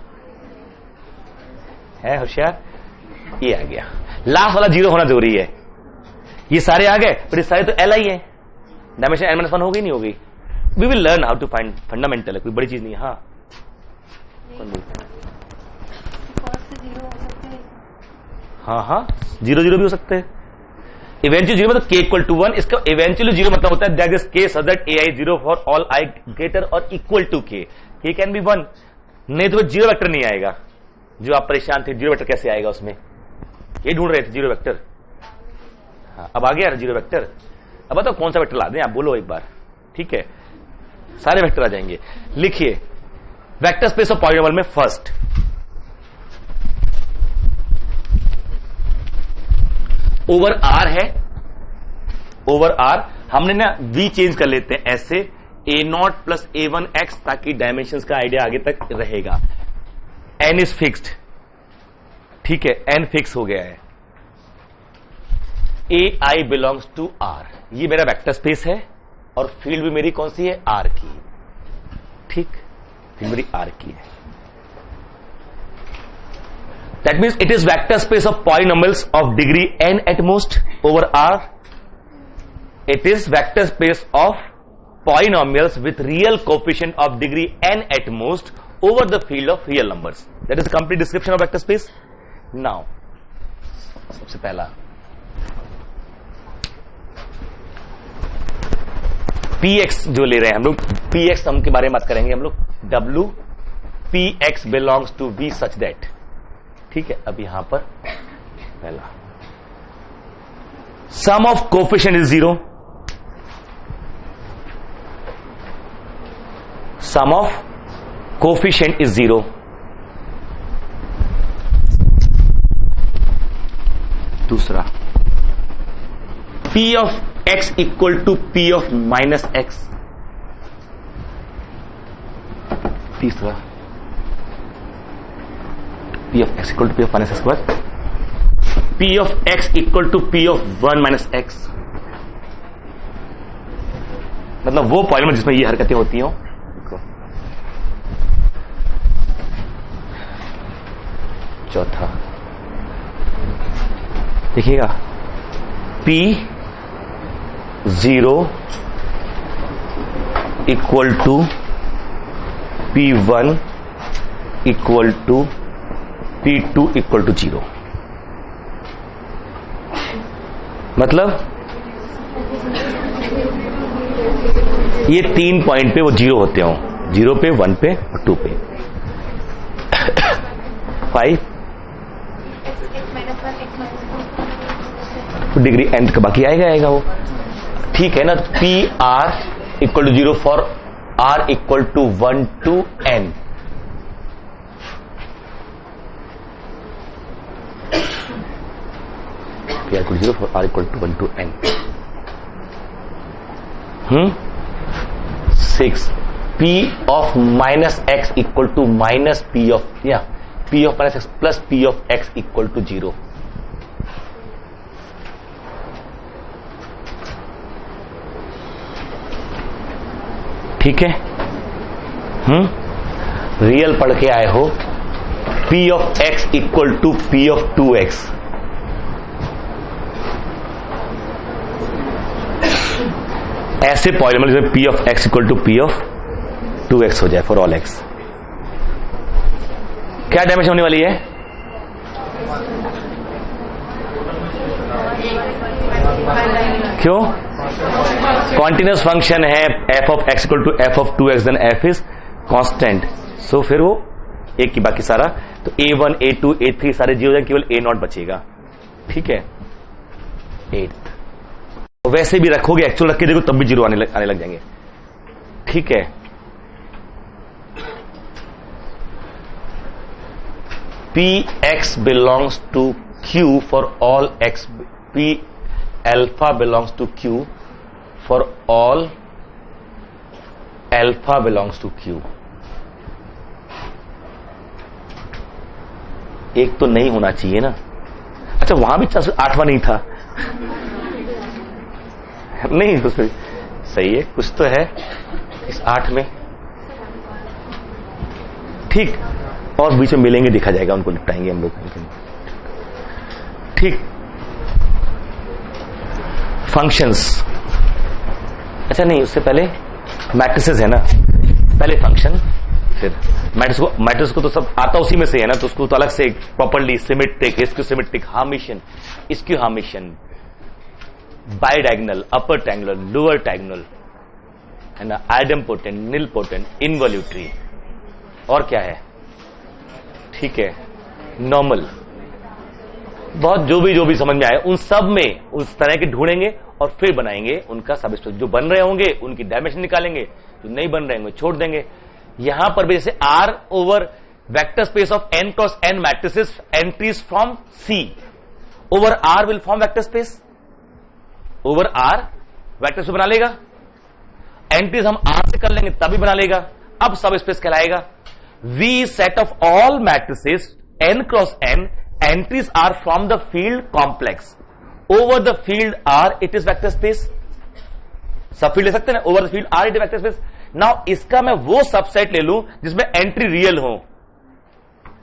है होशियार. ये आ गया. लास्ट वाला 0 होना जरूरी है. ये सारे आ गए, पर ये सारे तो li है. डायमेंशन n-1 हो गई नहीं हो गई. We will learn how to find, fundamental है, कोई बड़ी चीज नहीं है. हाँ 0 भी हो सकते हैं. इवेंचुअली 0 मतलब k इक्वल टू 1. इसका इवेंचुअली 0 मतलब होता है that is k such that ai 0 for all i greater or equal to k. k can be 1, नहीं तो 0 वेक्टर नहीं आएगा. जो आप परेशान थे जीरो वेक्टर कैसे आएगा उसमें, ये ढूंढ रहे थे जीरो वेक्टर। हाँ, अब आ गया जीरो वेक्टर। अब बताओ कौन सा वेक्टर ला दें, आप बोलो एक बार। ठीक है, सारे वेक्टर आ जाएंगे। लिखिए वेक्टर स्पेस ऑफ पॉलिनोमियल में फर्स्ट ओवर आर है, ओवर आर हमने ना वी चेंज कर लेते हैं ऐसे a naught plus a one x, ताकि डायमेंशन का आइडिया आगे तक रहेगा। एन इज फिक्स्ड, ठीक है, एन फिक्स हो गया है। ए आई बिलोंग्स टू आर, ये मेरा वेक्टर स्पेस है और फील्ड भी मेरी कौन सी है, आर की। ठीक, फील्ड मेरी आर की है। That means it is vector space of polynomials of degree n at most over r. It is vector space of polynomials with real coefficient of degree n at most over the field of real numbers. That is a complete description of vector space. Now, सबसे पहला px जो ले रहे हैं हम लोग, px हम के बारे में बात करेंगे हम लोग। w px belongs to v such that, ठीक है। अब यहां पर पहला sum of coefficient is 0, sum of coefficient is 0। दूसरा p of x equal to p of minus x। तीसरा p of x equal to p of minus x के बाद p of x equal to p of 1 minus x, मतलब वो पॉलिनोमियल जिसमें ये हरकतें होती हो। चौथा देखिएगा p 0 equal to p1 equal to p2 equal to 0। मतलब ये 3 पॉइंट पे वो 0 होते हो, 0 पे, 1 पे और 2 पे। 5 डिग्री n का बाकी आएगा वो, ठीक है ना। P R equal to 0 for r equal to 1 to n। P r equal to 0 for r equal to 1 to n। 6 p of minus x equal to minus p of p of minus x plus p of x equal to 0। ठीक है, रियल पढ़ के आए हो। p of x equal to p of 2x। ऐसे पॉलिनोमियल जिसमें p of x equal to p of 2x हो जाए फॉर ऑल x। क्या डायमेंशन होने वाली है, क्यों? कॉन्टिन्यूअस फंक्शन है f of x equal to f of 2x, then f is constant. So फिर वो एक की बाकी सारा, तो a1 a2 a3 सारे 0 हो जाएंगे, केवल a0 बचेगा। ठीक है, 8 वैसे भी रखोगे, एक्चुअल रख के देखो तब भी 0 आने लग जाएंगे। ठीक है, px belongs to q for all x, p alpha belongs to q for all alpha belongs to q। एक तो नहीं होना चाहिए ना। अच्छा, वहां भी 8वां नहीं था नहीं, उसमें सही है, कुछ तो है इस 8 में। ठीक, और बीच में मिलेंगे, देखा जाएगा, उनको निपटाएंगे हम लोग। ठीक, फंक्शंस। अच्छा नहीं, उससे पहले मैट्रिसेस है ना, पहले फंक्शन फिर मैट्रिक्स को तो सब आता उसी में से है ना, तो उसको तो अलग से properly symmetric, skew symmetric, hermitian, skew hermitian, bidiagonal, upper triangular, lower triangular, है ना, आइडेम्पोटेंट, निलपोटेंट, इनवॉल्यूटरी, और क्या है। ठीक है, नॉर्मल, बहुत जो भी समझ में आए उन सब में उस तरह के ढूंढेंगे और फिर बनाएंगे उनका सब स्पेस। जो बन रहे होंगे उनकी डायमेंशन निकालेंगे, जो नहीं बन रहे होंगे छोड़ देंगे। यहां पर भी जैसे R over vector space of n cross n matrices entries from C over R will form vector space, over R vector space बना लेगा। एंट्रीज हम R से कर लेंगे तभी बना लेगा, अब सब स्पेस कहलाएगा। V set of all matrices n cross n entries are from the field complex over the field R it is vector space। सब फील्ड ले सकते हैं ना, over the field R it is vector space। Now इसका मैं वो सबसेट ले लूं जिसमें एंट्री रियल हो,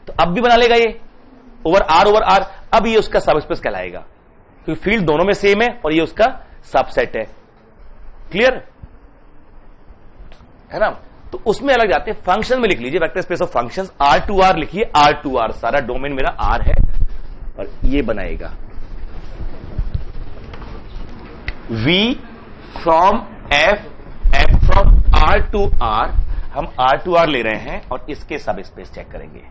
तो अब भी बना लेगा ये ओवर R, अब ये उसका सब स्पेस कहलाएगा क्योंकि फील्ड दोनों में सेम है और ये उसका सबसेट है। क्लियर है ना? तो उसमें अलग जाते हैं। फंक्शन में लिख लीजिए vector space of functions, R2R लिखिए, R2R सारा डोमेन मेरा R है और ये बनाएगा V from F from R to R। हम R2R ले रहे हैं और इसके सब स्पेस चेक करेंगे।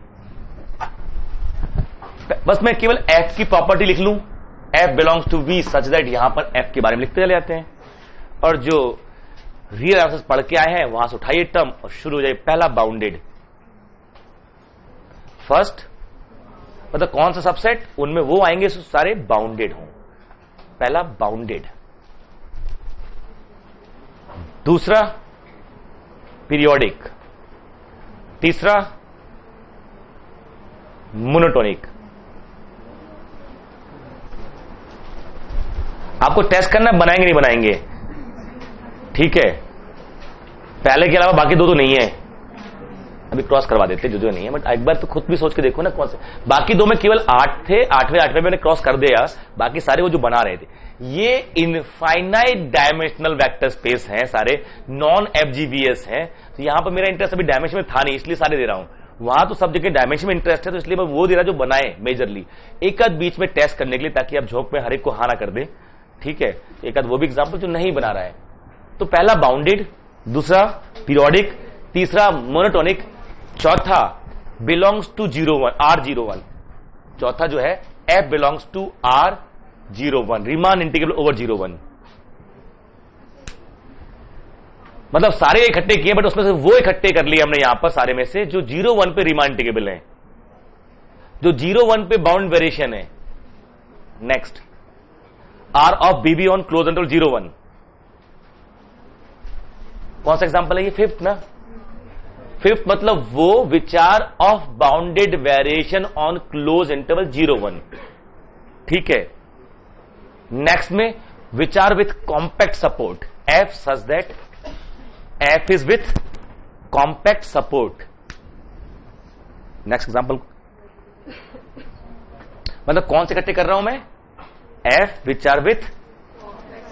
बस मैं केवल F की प्रॉपर्टी लिख लूं, F belongs to V such that यहां पर F के बारे में लिखते चले जाते हैं और जो रियल आंसर पढ़ के आए हैं वहां से उठाइए टर्म और शुरू हो जाए। पहला बाउंडेड, फर्स्ट मतलब कौन सा सबसेट, उनमें वो आएंगे जो सारे बाउंडेड हों। पहला बाउंडेड, दूसरा पीरियोडिक, तीसरा मोनोटोनिक। आपको टेस्ट करना बनाएंगे नहीं बनाएंगे, ठीक है? पहले के अलावा बाकी दो तो नहीं है, अभी क्रॉस करवा देते जो नहीं है, बट एक बार तो खुद भी सोच के देखो ना कौन से। बाकी दो में केवल 8 थे, 8वें मैंने क्रॉस कर दिया, बाकी सारे वो जो बना रहे थे। ये इनफाइनाइट डायमेंशनल वेक्टर स्पेस हैं, सारे नॉन FGVS हैं। तो यहां पर मेरा इंटरेस्ट अभी डायमेंशन में था नहीं, इसलिए सारे दे रहा हूं। वहां तो सब जगह डायमेंशन में इंटरेस्ट है, तो इसलिए मैं वो दे रहा जो बनाए मेजरली, एक आध बीच में टेस्ट करने के लिए, ताकि आप झोंक में हर एक को हाँ ना कर दे, ठीक है? एक आध वो भी एग्जाम्पल जो नहीं बना रहा है। तो पहला बाउंडेड, दूसरा पीरियोडिक, तीसरा मोनोटोनिक, चौथा बिलोंग्स टू 01 R01, चौथा जो है F belongs to R01, Riemann integrable over 01। मतलब सारे इकट्ठे किए, बट उसमें से वो इकट्ठे कर लिए हमने यहां पर सारे में से जो 01 पे रीमान इंटीग्रेबल है, जो 01 पे बाउंड वेरिएशन है। Next R of BB on closed interval 01, कौन सा एग्जांपल है ये? फिफ्थ ना, फिफ्थ मतलब वो which are of bounded variation on closed interval 01, ठीक है? नेक्स्ट में which are with compact support F such that F is with compact support. Next example मतलब कौन से इकट्ठे कर रहा हूं मैं? F which are with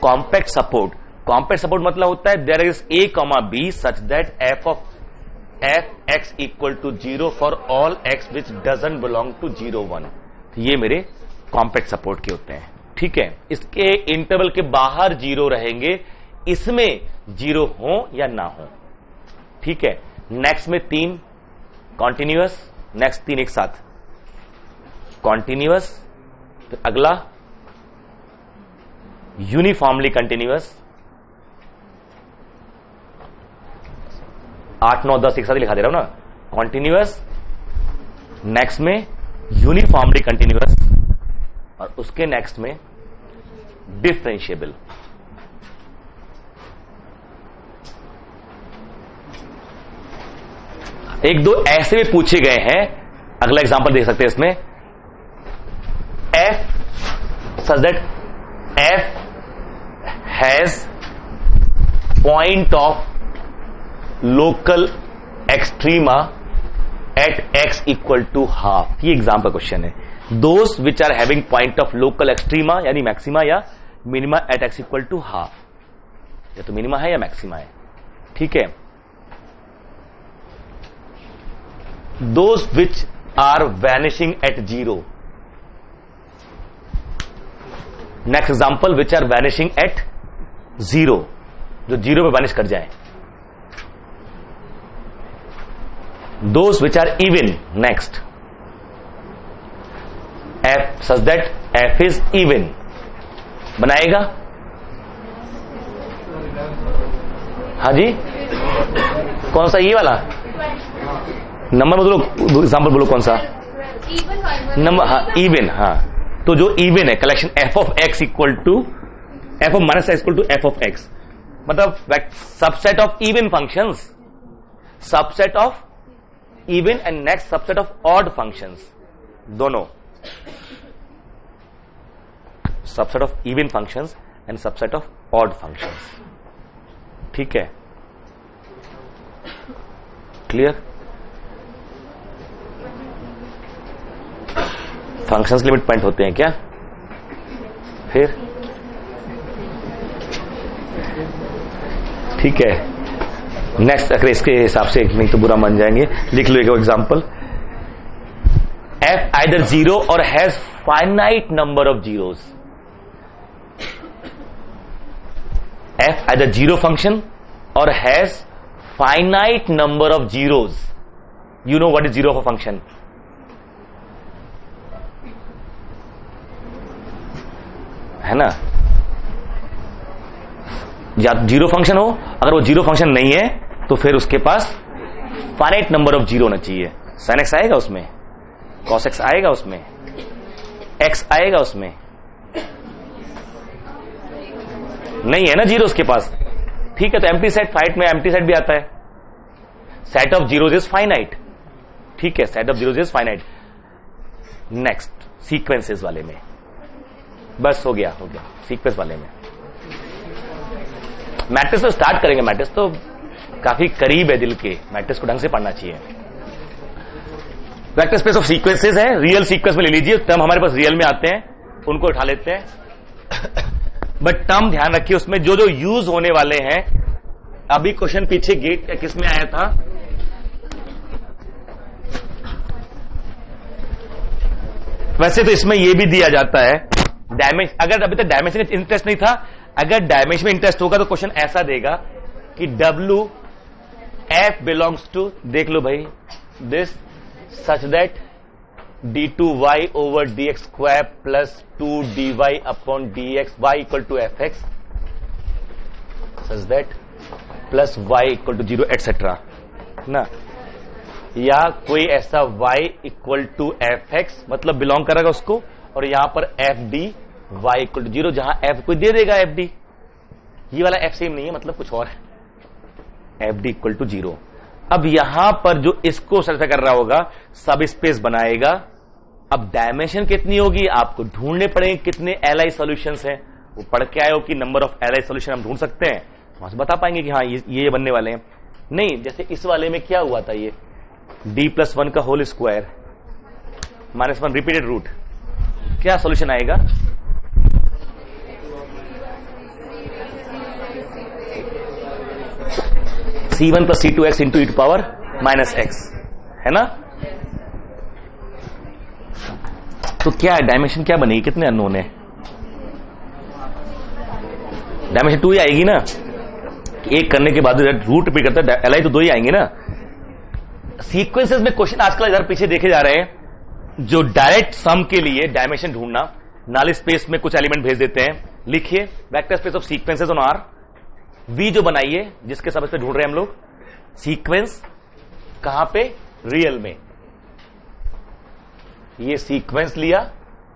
compact support. Compact support मतलब होता है there is A, B such that F of Fx equal to 0 for all x which doesn't belong to 01। तो ये मेरे कॉम्पैक्ट सपोर्ट के होते हैं, ठीक है? इसके इंटरवल के बाहर 0 रहेंगे, इसमें 0 हो या ना हो, ठीक है? नेक्स्ट में 3 कॉन्टिन्यूअस, नेक्स्ट 3 एक साथ कॉन्टिन्यूअस, फिर अगला यूनिफॉर्मली कंटिन्यूअस, 8, 9, 10 एक साथ लिखा दे रहा हूं ना, कॉन्टिन्यूअस, नेक्स्ट में यूनिफॉर्मली कंटिन्यूअस और उसके नेक्स्ट में डिफरेंशिएबल। एक दो ऐसे भी पूछे गए हैं, अगला एग्जांपल देख सकते हैं इसमें। F such that F has point of local extrema at x equal to half। ये एग्जांपल क्वेश्चन है। Those which are having point of local extrema यानी मैक्सिमा या minima at x equal to half, या तो मिनिमा है या मैक्सिमा है, ठीक है? Those which are vanishing at 0। Next example which are vanishing at 0, जो 0 पे वैनिश कर जाए। Those which are even, next F such that F is even बनाएगा। हाँ जी, कौन सा, ये वाला नंबर बोलो, एग्जाम्पल बोलो कौन सा नंबर। हाँ इवन, हाँ तो जो इवन है collection f of x equal to f of minus x equal to f of x, मतलब subset of even functions, subset of even and next subset of odd functions, दोनों subset of even functions and subset of odd functions. ठीक है, क्लियर। फंक्शंस लिमिट पॉइंट होते हैं क्या? फिर ठीक है, नेक्स्ट अगर इसके हिसाब से नहीं तो बुरा मान जाएंगे, लिख लो एक example. F either zero or has finite number of zeros. F either zero function or has finite number of zeros. You know what is zero of a function? है ना, या जीरो फंक्शन हो, अगर वो जीरो फंक्शन नहीं है तो फिर उसके पास फाइनाइट नंबर ऑफ जीरो होना चाहिए। साइन एक्स आएगा उसमें, कॉस एक्स आएगा उसमें, एक्स आएगा उसमें, नहीं है ना जीरो उसके पास। ठीक है, तो एम्प्टी सेट, फाइट में एम्प्टी सेट भी आता है। Set of zeros is finite. ठीक है, set of zeros is finite. Next sequences वाले में, बस हो गया सीक्वेंस वाले में। मैट्रिक्स तो स्टार्ट करेंगे, मैट्रिक्स तो काफी करीब है दिल के, मैट्रिक्स को ढंग से पढ़ना चाहिए। वेक्टर स्पेस ऑफ सीक्वेंसेस है, रियल सीक्वेंस में ले लीजिए, टर्म हमारे पास रियल में आते हैं उनको उठा लेते हैं। बट टर्म ध्यान रखिए उसमें जो जो यूज होने वाले हैं। अभी क्वेश्चन पीछे गेट किस में आया था? वैसे तो इसमें यह भी दिया जाता है डायमेंशन, अगर अभी तक डायमेंशन में इंटरेस्ट नहीं था, अगर डायमेंशन में इंटरेस्ट होगा तो क्वेश्चन ऐसा देगा कि W F बिलोंग्स टू, देख लो भाई, this such that d2y over dx square plus 2dy upon dx y equal to fx such that plus y equal to 0 etc. ना, या कोई ऐसा y equal to fx मतलब बिलोंग करेगा उसको, और यहां पर fd y equal to 0, जहां f कोई दे देगा fd, ये वाला f सेम नहीं है, मतलब कुछ और है, fd equal to 0। अब यहां पर जो इसको सेटिस्फाई कर रहा होगा सब स्पेस बनाएगा। अब डायमेंशन कितनी होगी आपको ढूंढने पड़ेंगे, कितने एलआई सॉल्यूशंस हैं, वो पढ़ के आए हो कि नंबर ऑफ एलआई सॉल्यूशन हम ढूंढ सकते हैं, वहां से बता पाएंगे कि हाँ ये बनने वाले हैं। नहीं, जैसे इस वाले में क्या हुआ था, ये d+1 का होल स्क्वायर -1 रिपीटेड रूट, क्या सॉल्यूशन आएगा? c1 + c2x into e to power -x, है ना। तो क्या डायमेंशन क्या बनेगी, कितने अननोन है? डायमेंशन 2 ही आएगी ना, एक करने के बाद रूट रिपीट करता है, एलआई तो 2 ही आएंगे ना। सीक्वेंसेस में क्वेश्चन आजकल इधर पीछे देखे जा रहे हैं, जो डायरेक्ट सम के लिए डायमेंशन ढूंढना, नल स्पेस में कुछ एलिमेंट भेज देते हैं, लिखिए vector space of sequences on R, V जो बनाइए जिसके सब पे ढूंढ रहे हैं हम लोग, सीक्वेंस कहां पे? रियल में। ये सीक्वेंस लिया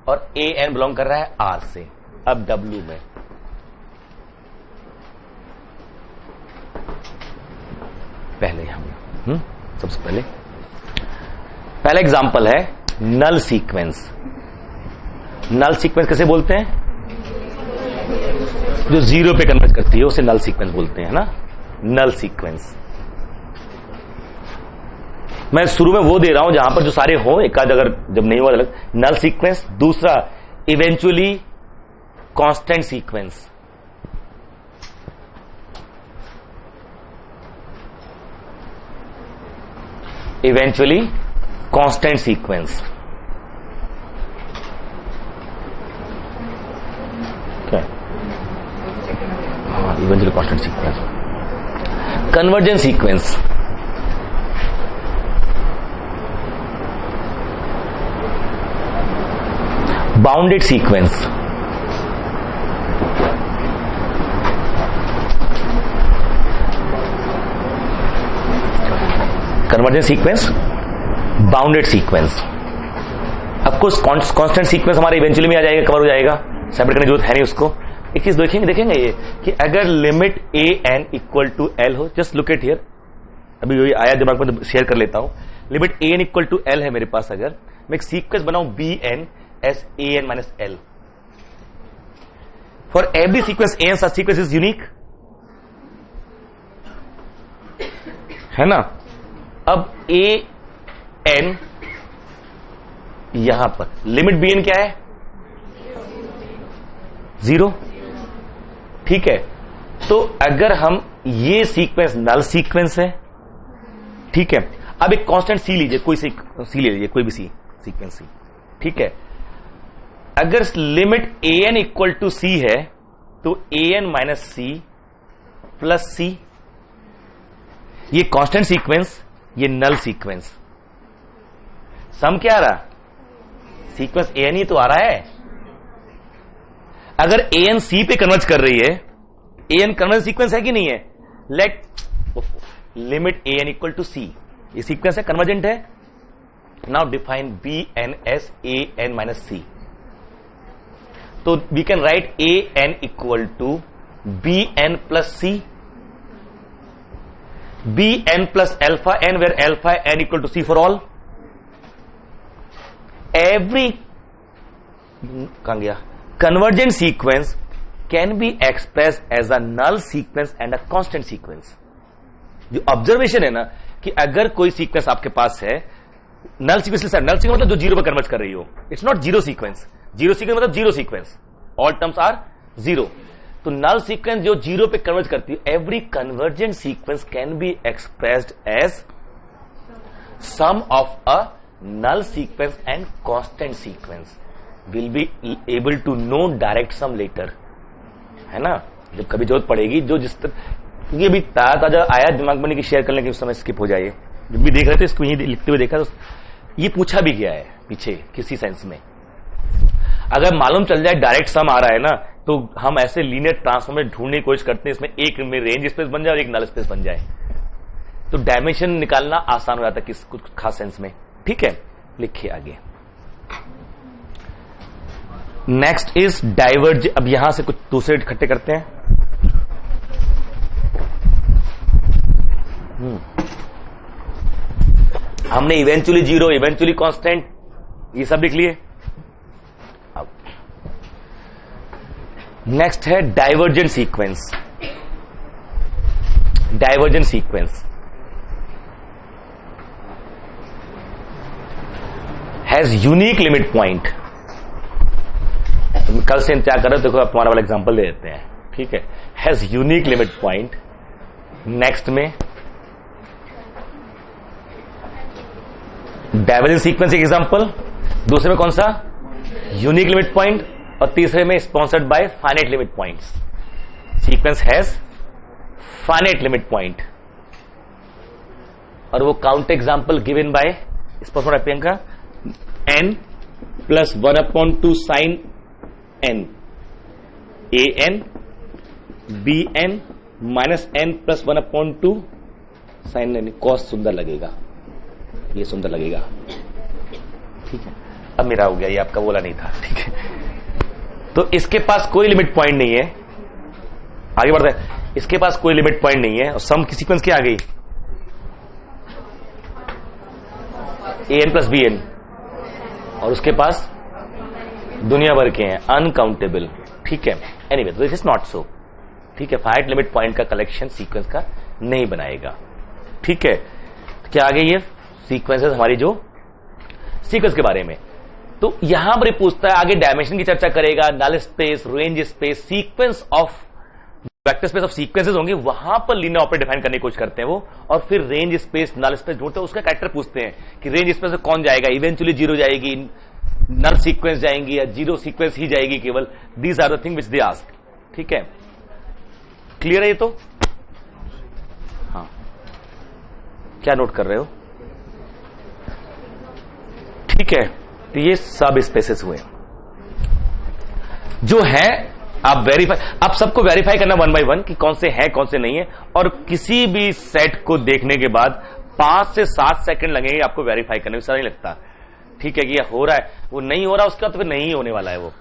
और ए एन बिलोंग कर रहा है आर से। अब डब्ल्यू में पहले हम सबसे पहले एग्जांपल है नल सीक्वेंस। नल सीक्वेंस कैसे बोलते हैं? जो 0 पे कन्वर्ट करती है उसे नल सीक्वेंस बोलते हैं ना, नल सीक्वेंस। मैं शुरू में वो दे रहा हूं जहां पर जो सारे हो, एक आध अगर जब नहीं हुआ अलग, नल सीक्वेंस। दूसरा eventually constant sequence, eventually constant sequence. क्या? Eventually constant sequence. Convergent sequence, bounded sequence, convergent sequence, bounded sequence. Of course constant sequence हमारे इवेंचुअली में आ जाएगा, कवर हो जाएगा, सेपरेट करने की जरूरत है नहीं उसको। एक चीज देखेंगे ये कि अगर limit A N equal to L हो, जस्ट लुक एट हियर, अभी वही आया दिमाग में तो शेयर कर लेता हूं। Limit A N equal to L है मेरे पास, अगर मैं एक सीक्वेंस बनाऊं B N as A N minus L, for every sequence A N such sequence is unique, है ना। अब ए एन यहां पर लिमिट बी एन क्या है, 0, ठीक है। तो अगर हम ये सीक्वेंस नल सीक्वेंस है, ठीक है। अब एक कांस्टेंट सी लीजिए, कोई सी ले लीजिए, कोई भी सी सीक्वेंस सी, ठीक है। अगर limit A N equal to c है तो a N minus c plus c, ये कांस्टेंट सीक्वेंस, ये नल सीक्वेंस, सम क्या आ रहा, सीक्वेंस ए एन ही तो आ रहा है। अगर ए एन सी पे कन्वर्ज कर रही है, ए एन कन्वर्ज सीक्वेंस है कि नहीं है, let limit A N equal to c, ये सीक्वेंस है, कन्वर्जेंट है। Now define b N as A N minus c, तो we can write a N equal to b n plus c, b n plus alpha n, where alpha n equal to c for all. Every कहां गया, convergent sequence can be expressed as a null sequence and a constant sequence। जो ऑब्जर्वेशन है ना कि अगर कोई सीक्वेंस आपके पास है, नल सीक्वेंस, नल सीक्वेंस मतलब जो जीरो पर कन्वर्ज कर रही हो, it's not zero sequence, zero sequence मतलब zero sequence, all terms are zero. तो नल सीक्वेंस जो जीरो पे कन्वर्ज करती है, every convergent sequence can be expressed as sum of a null sequence and constant sequence, will be able to know direct sum later, है ना, जब कभी जरूरत पड़ेगी। जो जिस तरह ये भी ताजा आया दिमाग में कि शेयर करने के उस समय स्किप हो जाए, जब भी देख रहे थे इसको यही लिखते हुए देखा तो ये पूछा भी गया है पीछे किसी सेंस में। अगर मालूम चल जाए डायरेक्ट सम आ रहा है ना, तो हम ऐसे लीनियर ट्रांसफॉर्म ढूंढने की कोशिश करते हैं, इसमें एक में रेंज स्पेस बन जाए और एक नल स्पेस बन जाए, तो डायमेंशन निकालना आसान हो जाता है किस कुछ खास सेंस में, ठीक है। लिखिए आगे, नेक्स्ट इज डाइवर्ज। अब यहां से कुछ दूसरे इकट्ठे करते हैं। हमने इवेंचुअली जीरो, इवेंचुअली कांस्टेंट, ये सब लिख लिए। अब नेक्स्ट है divergent sequence. Divergent sequence has unique limit point. कल से इंतजार कर रहे हो, देखो आप तुम्हारा वाला एग्जांपल दे देते हैं, ठीक है। Has unique limit point. Next में डाइवर्जेंट सीक्वेंस एक एग्जांपल, दूसरे में कौन सा, यूनिक लिमिट पॉइंट, और तीसरे में sponsored by finite limit points. Sequence has finite limit point, और वो count example given by sponsored by Priyanka, n plus 1/2 sine n, a n b n minus n plus 1/2 sine n, cos सुंदर लगेगा, ये सुंदर लगेगा, ठीक है। अब मेरा हो गया, ये आपका बोला नहीं था, ठीक है। तो इसके पास कोई लिमिट पॉइंट नहीं है, आगे बढ़ते हैं। इसके पास कोई लिमिट पॉइंट नहीं है, और सम की सीक्वेंस क्या आ गई, a n plus B N, और उसके पास दुनिया भर के हैं, अनकाउंटेबल, ठीक है। Anyway, this is not so, ठीक है। फाइनाइट लिमिट पॉइंट का कलेक्शन सीक्वेंस का नहीं बनाएगा, ठीक है। तो क्या आ गई ये सीक्वेंसेस हमारी जो सीक्वेंस के बारे में। तो यहां पर पूछता है आगे डायमेंशन की चर्चा करेगा, null space, range space, sequence of vector space of sequences होंगे, वहां पर लीनियर ऑपरेटर डिफाइन करने की कोशिश करते हैं वो, और फिर रेंज स्पेस, नल स्पेस ढूंढते हैं, उसका कैरेक्टर पूछते हैं कि रेंज स्पेस में कौन जाएगा, इवेंचुअली जीरो जाएगी, नल सीक्वेंस जाएंगी, या जीरो सीक्वेंस ही जाएगी केवल। These are the thing which they ask, ठीक है। क्लियर है ये तो, हाँ, क्या नोट कर रहे हो, ठीक है। तो ये सब स्पेसेस हुए, जो है आप वेरीफाई, आप सबको वेरीफाई करना वन बाय वन कि कौन से है कौन से नहीं है, और किसी भी सेट को देखने के बाद 5 से 7 सेकंड लगेंगे आपको वेरीफाई करने में, सर नहीं लगता ठीक है कि ये हो रहा है, वो नहीं हो रहा उसके बाद तो फिर नहीं होने वाला है, वो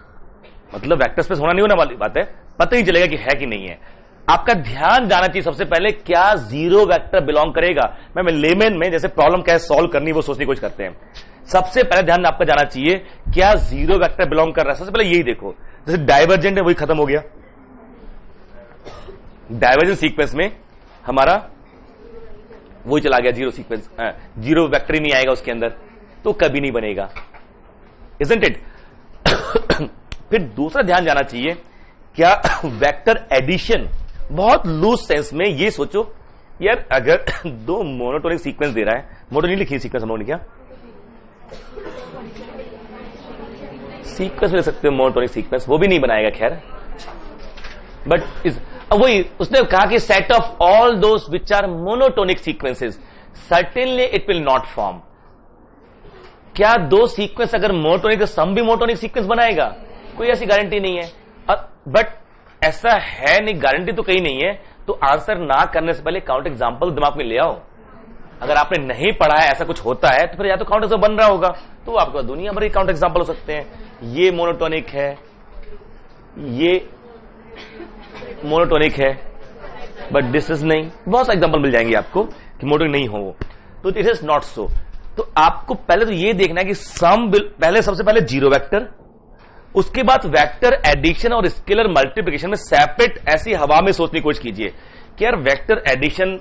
मतलब वेक्टर स्पेस होना नहीं होने वाली बात है, पता ही चलेगा कि है कि नहीं है। आपका ध्यान जाना चाहिए सबसे पहले क्या जीरो वेक्टर बिलोंग करेगा। मैं लेमन में जैसे प्रॉब्लम कैसे सॉल्व करनी वो सोचने की कोशिश करते हैं, सबसे पहले ध्यान आपका जाना चाहिए क्या जीरो वेक्टर बिलोंग कर रहा है। सबसे पहले यही देखो, जैसे डाइवर्जेंट है वही खत्म हो गया, डाइवर्जेंट सीक्वेंस में हमारा वही चला गया जीरो सीक्वेंस, जीरो वेक्टर ही नहीं आएगा उसके अंदर, तो कभी नहीं बनेगा, इजंट इट। फिर दूसरा ध्यान जाना चाहिए क्या वेक्टर एडिशन, बहुत लूज सेंस में ये सोचो यार अगर दो मोनोटोनिक सीक्वेंस दे रहा है, मोटो नहीं लिखी सीक्वेंस हम लोगों ने, क्या सीक्वेंस ले सकते हो मोनोटोनिक सीक्वेंस, वो भी नहीं बनाएगा खैर, बट वही उसने कहा कि set of all those which are monotonic sequences certainly it will not form. क्या दो सीक्वेंस अगर मोनोटोनिक तो सम भी मोनोटोनिक सीक्वेंस बनाएगा, कोई ऐसी गारंटी नहीं है, बट ऐसा है नहीं, गारंटी तो कहीं नहीं है, तो आंसर ना करने से पहले काउंट एग्जांपल दिमाग में ले आओ। अगर आपने नहीं पढ़ा है ऐसा कुछ होता है तो फिर या तो काउंट एग्जांपल बन रहा होगा, तो आपके दुनिया भर के काउंट एग्जांपल हो सकते हैं, ये मोनोटोनिक है, ये मोनोटोनिक है, बट दिस इज नहीं, बहुत सारे एग्जांपल मिल जाएंगे आपको कि मोनोटोनिक नहीं हो, तो इट इज नॉट सो। तो आपको पहले तो ये देखना है कि सम पहले सबसे पहले जीरो वेक्टर, उसके बाद वेक्टर एडिशन और स्केलर मल्टीप्लिकेशन में सेपरेट ऐसी हवा में सोचने की कोशिश कीजिए कि यार वेक्टर एडिशन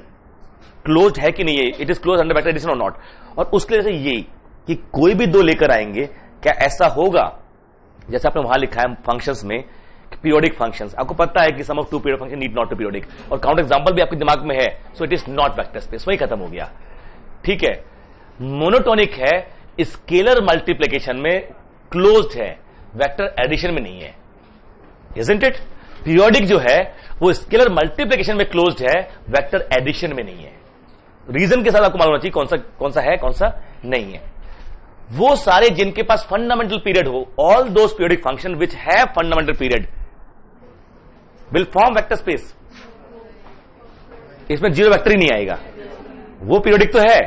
क्लोज्ड है कि नहीं है, it is close under vector addition और नॉट। और उसके लिए यही कि कोई भी दो लेकर आएंगे, क्या ऐसा होगा जैसे आपने वहां लिखा है फंक्शंस में पीरियोडिक फंक्शंस, आपको पता है कि sum of two period function need not to periodic, और काउंट एग्जांपल भी आपके दिमाग में है, so it is not vector space, वही खत्म हो गया, ठीक है। मोनोटोनिक है, स्केलर मल्टीप्लिकेशन में क्लोज्ड है, वेक्टर एडिशन में नहीं है, इजंट इट। पीरियोडिक जो है वो स्केलर मल्टीप्लिकेशन में क्लोज्ड है, वेक्टर एडिशन में नहीं है। रीजन के साथ आपको मालूम होना चाहिए कौन सा है कौन सा नहीं है। वो सारे जिनके पास फंडामेंटल पीरियड हो, all those periodic function which have fundamental period will form vector space, इसमें जीरो वेक्टर ही नहीं आएगा, वो पीरियोडिक तो है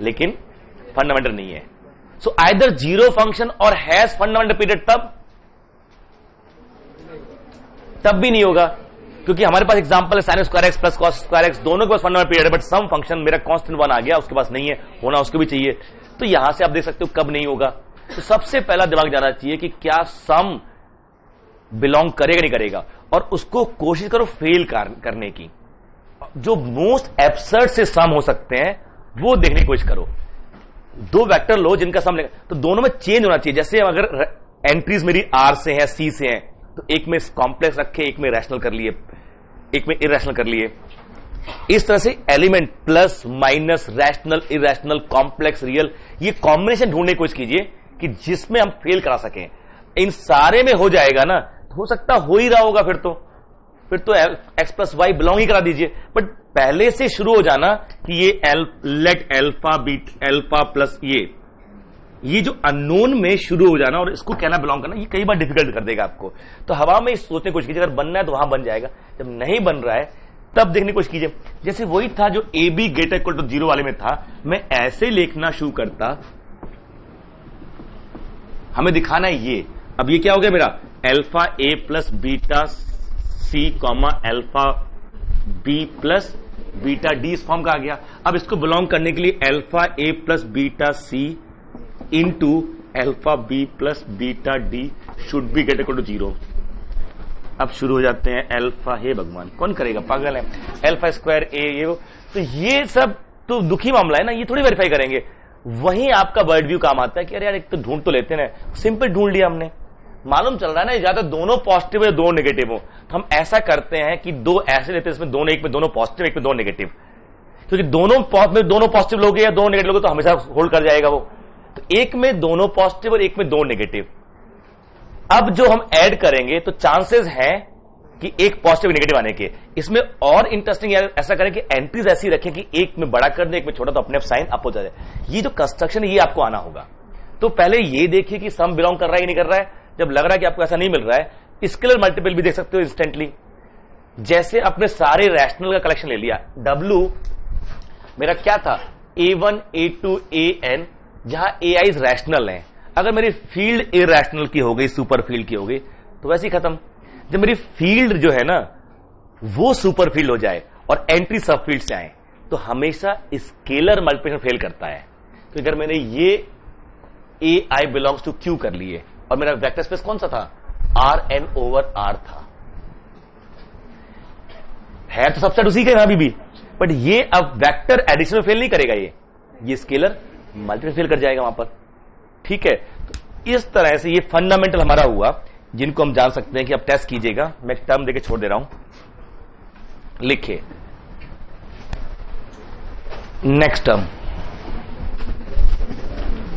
लेकिन फंडामेंटल नहीं है। So either zero function or has fundamental period, तब भी नहीं होगा, क्योंकि हमारे पास एग्जांपल है sine square x plus cos square x, दोनों के पास फंडामेंटल पीरियड है, बट सम फंक्शन मेरा कांस्टेंट 1 आ गया, उसके पास नहीं है, होना उसको भी चाहिए, तो यहां से आप देख सकते हो कब नहीं होगा। तो सबसे पहला दिमाग जाना चाहिए कि क्या सम बिलोंग करेगा नहीं करेगा, और उसको कोशिश करो फेल करने की, जो मोस्ट एब्सर्ड से सम हो सकते हैं वो देखने की कोशिश करो। दो वेक्टर लो जिनका सम लेगा, तो दोनों में चेंज होना चाहिए, जैसे अगर एंट्रीज मेरी आर से है सी से है, तो एक में कॉम्प्लेक्स रखे, एक में रैशनल कर लिए, एक में इरेशनल कर लिए, इस तरह से element plus minus rational irrational complex real, ये कॉम्बिनेशन ढूंढने की कोशिश कीजिए कि जिसमें हम फेल करा सकें। इन सारे में हो जाएगा ना, हो सकता हो ही रहा होगा, फिर तो एक्स प्लस वाई बिलोंग ही करा दीजिए, बट पहले से शुरू हो जाना कि ये let alpha beta alpha plus ये जो अननोन में शुरू हो जाना और इसको कहना बिलोंग करना, ये कई बार डिफिकल्ट कर देगा आपको। तो हवा में सोचने की कोशिश कीजिए, अगर बनना है तो वहां बन जाएगा, जब नहीं बन रहा है तब देखने की कोशिश कीजिए। जैसे वही था जो A B greater equal to 0 वाले में था, मैं ऐसे लिखना शुरू करता, हमें दिखाना है ये, अब ये क्या हो गया मेरा alpha A plus beta C comma alpha B plus beta D इस फॉर्म का आ गया। अब इसको बिलोंग करने के लिए alpha A plus beta C into alpha B plus beta D should be greater equal to 0। अब शुरू हो जाते हैं एल्फा, हे भगवान कौन करेगा, पागल है, एल्फा स्क्वायर ए ये वो, तो ये सब तो दुखी मामला है ना, ये थोड़ी वेरीफाई करेंगे। वहीं आपका वर्ड व्यू काम आता है कि अरे यार एक तो ढूंढ तो लेते हैं, सिंपल ढूंढ लिया हमने, मालूम चल रहा है ना ज्यादा दोनों पॉजिटिव है दो नेगेटिव हो, तो हम ऐसा करते हैं कि दो ऐसे लेते हैं इसमें दोनों, एक में दोनों पॉजिटिव एक में दो नेगेटिव, क्योंकि दोनों पॉजिटिव लोग या दो नेगेटिव लोग तो हमेशा होल्ड कर जाएगा वो, तो एक में दोनों पॉजिटिव और एक में दो नेगेटिव। अब जो हम ऐड करेंगे तो चांसेस हैं कि एक पॉजिटिव नेगेटिव आने के। इसमें और इंटरेस्टिंग ऐसा करें कि एंट्रीज ऐसी रखें कि एक में बड़ा कर दे एक में छोटा, तो अपने आप साइन अप हो जाए। ये जो कंस्ट्रक्शन है ये आपको आना होगा। तो पहले ये देखिए कि सम बिलोंग कर रहा है या नहीं कर रहा है। जब लग रहा है कि आपको ऐसा नहीं मिल रहा है स्केलर मल्टीपल भी देख सकते हो इंस्टेंटली। जैसे अपने सारे रैशनल का कलेक्शन ले लिया, W मेरा क्या था, A1 A2 AN, जहां AI रैशनल है। अगर मेरी फील्ड इरैशनल की हो गई, सुपर फील्ड की हो गई, तो वैसे ही खत्म। जब मेरी फील्ड जो है ना वो सुपर फील्ड हो जाए और एंट्री सब फील्ड से आए, तो हमेशा स्केलर मल्टीप्लिकेशन फेल करता है। तो अगर मैंने ये AI बिलोंग्स टू Q कर लिए और मेरा वेक्टर स्पेस कौन सा था, RN/R था, है तो सबसेट उसी का है अभी भी, बट ये अब वेक्टर एडिशन में फेल नहीं करेगा, ये स्केलर मल्टीप्लिकेशन फेल कर जाएगा वहां पर। ठीक है, तो इस तरह से ये फंडामेंटल हमारा हुआ, जिनको हम जान सकते हैं कि अब टेस्ट कीजिएगा। मैं टर्म देके छोड़ दे रहा हूं, लिखिए नेक्स्ट टर्म।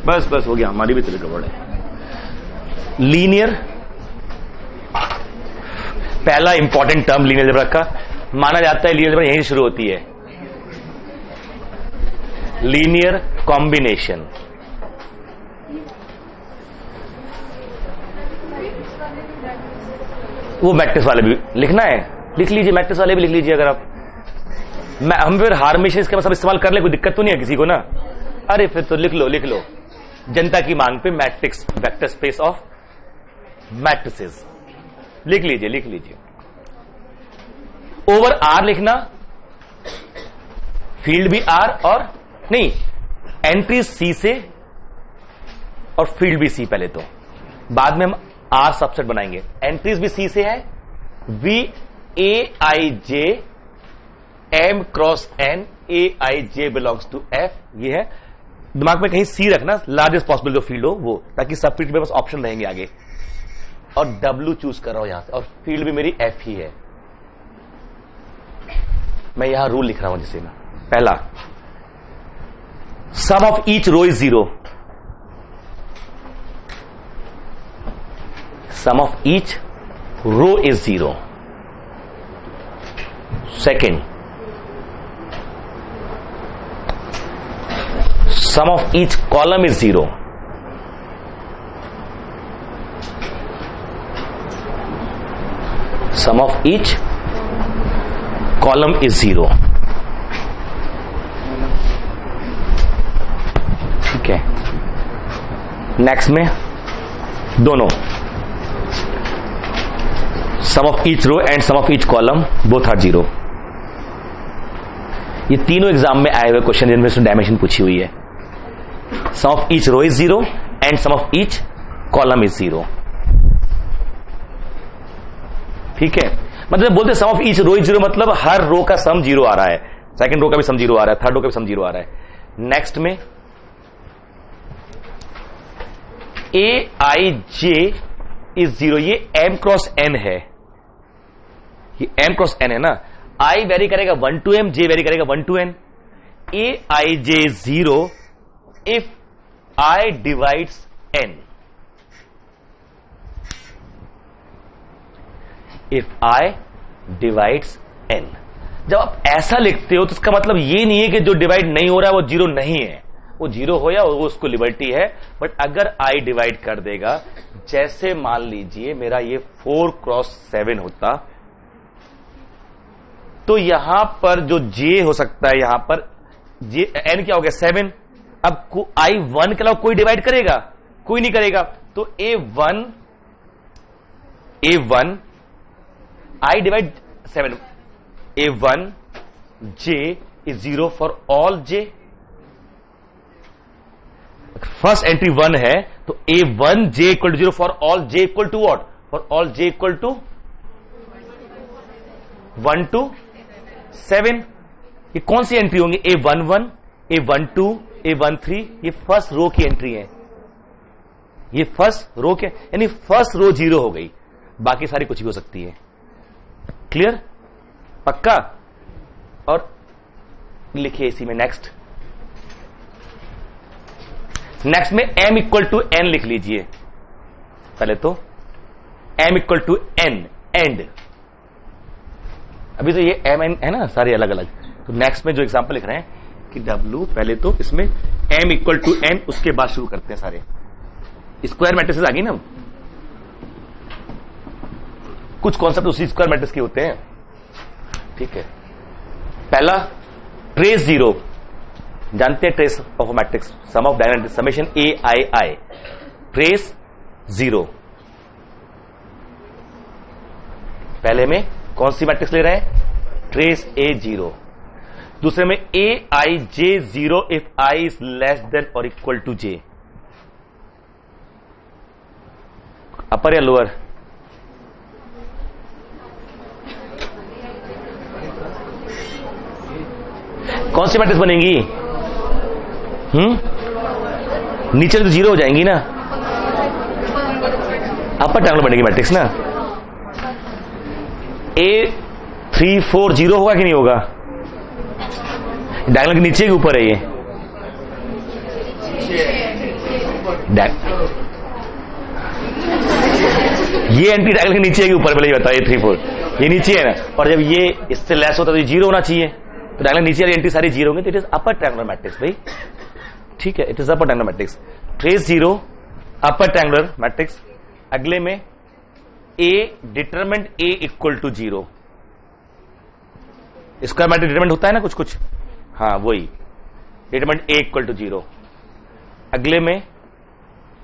बस बस हो गया, हमारी भी तरह गड़बड़ है। लीनियर, पहला इंपॉर्टेंट टर्म लीनियर अलजेब्रा का, माना जाता है लीनियर अलजेब्रा यहीं से शुरू होती है। लीनियर कॉम्बिनेशन, वो मैट्रिक्स वाले भी लिखना है, लिख लीजिए, मैट्रिक्स वाले भी लिख लीजिए। अगर आप हम फिर हार्मेशन इसके सब इस्तेमाल कर ले, कोई दिक्कत तो नहीं है किसी को ना। अरे फिर तो लिख लो जनता की मांग पे matrix, vector space of matrices, लिख लीजिए। ओवर आर लिखना, फील्ड भी आर और नहीं, एंट्री सी से और फील्ड भी सी पहले तो, बाद में हम आर सबसेट बनाएंगे। एंट्रीज भी सी से है, VAIJ M×N AIJ belongs to F, ये है। दिमाग में कहीं सी रखना, लार्जेस्ट पॉसिबल जो फील्ड हो वो, ताकि सब फील्ड में बस ऑप्शन रहेंगे आगे। और W चूज कर रहा हूं यहां से, और फील्ड भी मेरी F ही है। मैं यहां रूल लिख रहा हूं, जैसे ना पहला, sum of each row is 0, sum of each row is 0. Second, sum of each column is 0. Sum of each column is 0. ठीक है, नेक्स्ट में दोनों sum of each row and sum of each column both are 0। ये तीनों एग्जाम में आए हुए क्वेश्चन जिनमें से डायमेंशन पूछी हुई है। Sum of each row is 0 and sum of each column is 0। ठीक है, मतलब बोलते sum of each row is 0 मतलब हर रो का सम 0 आ रहा है, सेकंड रो का भी सम 0 आ रहा है, थर्ड रो का भी सम 0 आ रहा है। नेक्स्ट में AIJ इज 0, ये M×N है, ये M×N है ना। I वेरी करेगा 1 to M, J वेरी करेगा 1 to N। AIJ 0 if I divides N, if I divides N। जब आप ऐसा लिखते हो तो इसका मतलब ये नहीं है कि जो डिवाइड नहीं हो रहा है वो 0 नहीं है, वो 0 हो या वो उसको लिबर्टी है। बट अगर I डिवाइड कर देगा, जैसे मान लीजिए मेरा ये 4×7 होता, तो यहां पर जो J हो सकता है, यहां पर N क्या हो गया 7। अब I1 के अलावा कोई डिवाइड करेगा, कोई नहीं करेगा, तो A1 I divide 7, A1 J is 0 for all J। First entry 1 है, तो A1J equal to 0 for all J equal to what, for all J equal to 1 to 7। ये कौन सी एंट्री होंगी, A11, A12, A13, ये फर्स्ट रो की एंट्री है, ये फर्स्ट रो के, यानी फर्स्ट रो 0 हो गई, बाकी सारी कुछ भी हो सकती है। क्लियर, पक्का। और लिखिए इसी में नेक्स्ट में M=N लिख लीजिए पहले तो, M=N एंड, अभी तो ये M N है ना सारे अलग अलग। तो नेक्स्ट में जो एग्जांपल लिख रहे हैं कि W, पहले तो इसमें M=N, उसके बाद शुरू करते हैं सारे स्क्वायर मैट्रिसेस आ गई ना। कुछ कॉन्सेप्ट उसी स्क्वायर मैट्रिक्स के होते हैं, ठीक है। पहला ट्रेस जीरो, जानते हैं trace of matrix, sum of diagonal summation A I I, trace zero. पहले में कौन सी मैट्रिक्स ले रहे हैं, ट्रेस ए जीरो। दूसरे में a i j zero if i is less than or equal to j. Upper या लोअर, कौन सी मैट्रिक्स बनेगी, नीचे तो जीरो हो जाएंगी ना, अपर ट्रायंगल बनेगी मैट्रिक्स ना। A3 4 जीरो होगा कि नहीं होगा, डायगोनल के नीचे के ऊपर है ये, ये एंटी डायगोनल के नीचे के ऊपर, पहले ये बताओ, ये 3 4 ये नीचे है ना, और जब ये इससे लेस होता तो ये जीरो होना चाहिए, तो डायगोनल नीचे वाली एंटी सारी जीरो होंगे, तो it is upper triangular matrix भाई, ठीक है, it is upper triangular matrix. Trace zero upper triangular matrix. अगले में a determinant a equal to zero, square matrix determinant होता है ना कुछ कुछ, हाँ वही determinant a equal to zero. अगले में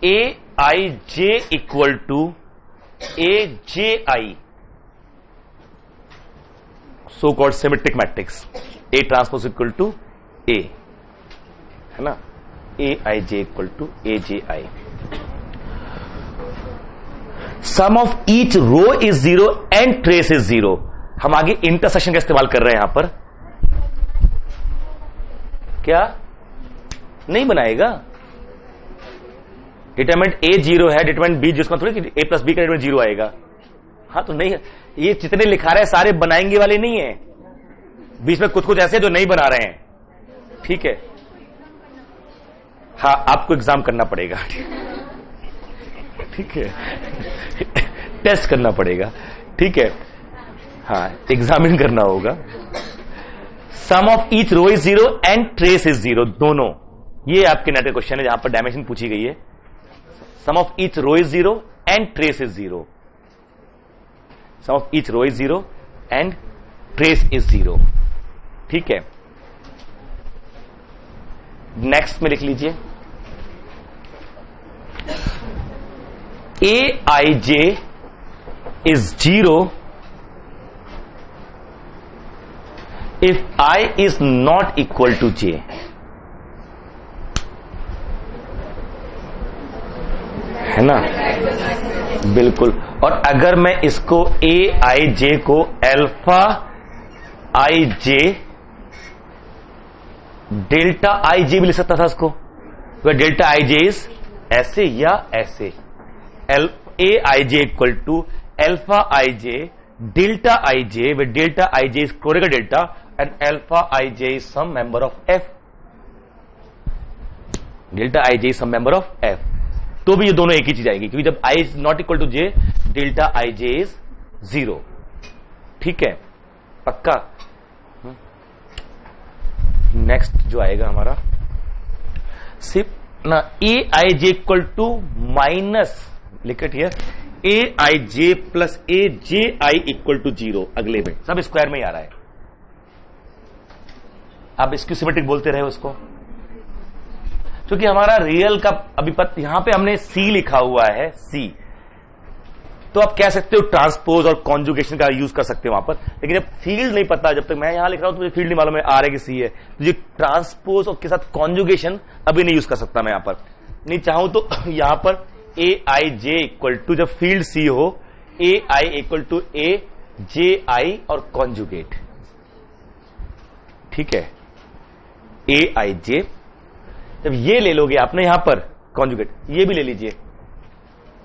a i j equal to A J i, so called symmetric matrix, a transpose equal to a, है ना, a i j equal to A J I. Sum of each row is zero and trace is zero. हम आगे इंटरसेक्शन का इस्तेमाल कर रहे हैं यहां पर, क्या नहीं बनाएगा, डिटरमिनेंट ए जीरो है, डिटरमिनेंट बी, जिसका थोड़ी कि ए प्लस बी का डिटरमिनेंट जीरो आएगा, हाँ तो नहीं, ये जितने लिखा रहे हैं सारे बनाएंगे वाले नहीं है, बीच में कुछ कुछ ऐसे जो नहीं बना रहे हैं, ठीक है, हाँ आपको एग्जाम करना पड़ेगा, ठीक है, टेस्ट करना पड़ेगा, ठीक है, हाँ एग्जामिन करना होगा। Sum of each row is zero and trace is zero, दोनों, ये आपके नेट क्वेश्चन है जहां पर डायमेंशन पूछी गई है। Sum of each row is zero and trace is zero, sum of each row is zero and trace is zero, ठीक है। नेक्स्ट में लिख लीजिए a i j is zero if i is not equal to j, है ना, बिल्कुल। और अगर मैं इसको ए आई जे को alpha i j delta i जे भी लिख सकता था इसको, डेल्टा आई जे इज ऐसे या ऐसे, a i j equal to alpha i j delta i j, with delta i j is क्लोरिकल delta and alpha i j is some member of f, delta i j is some member of f, तो भी ये दोनों एक ही चीज आएगी, क्योंकि जब i is not equal to j, delta i j is zero, ठीक है, पक्का। नेक्स्ट जो आएगा हमारा सिर्फ ना a i j equal to minus, लिख it here, a i j plus a J i equal to zero. अगले में सब स्क्वायर में ही आ रहा है, आप इसकी सिमेट्रिक बोलते रहे उसको, क्योंकि हमारा रियल का अभी यहां पे हमने सी लिखा हुआ है, सी, तो आप कह सकते हो ट्रांसपोज और कॉन्जुगेशन का यूज कर सकते हो वहां पर, लेकिन जब फील्ड नहीं पता, जब तक मैं यहां लिख रहा हूं तो मुझे फील्ड नहीं मालूम है आर है कि सी है, तो ये ट्रांसपोज और के साथ कॉन्जुगेशन अभी नहीं यूज कर सकता मैं यहां पर, नहीं चाहूं तो यहां पर ए आई जे इक्वल टू, जब फील्ड सी हो, ए आई इक्वल टू ए जे आई और कॉन्जुगेट, ठीक है, ए आई जे, जब ये ले लोगे आपने यहां पर कॉन्जुगेट, ये भी ले लीजिए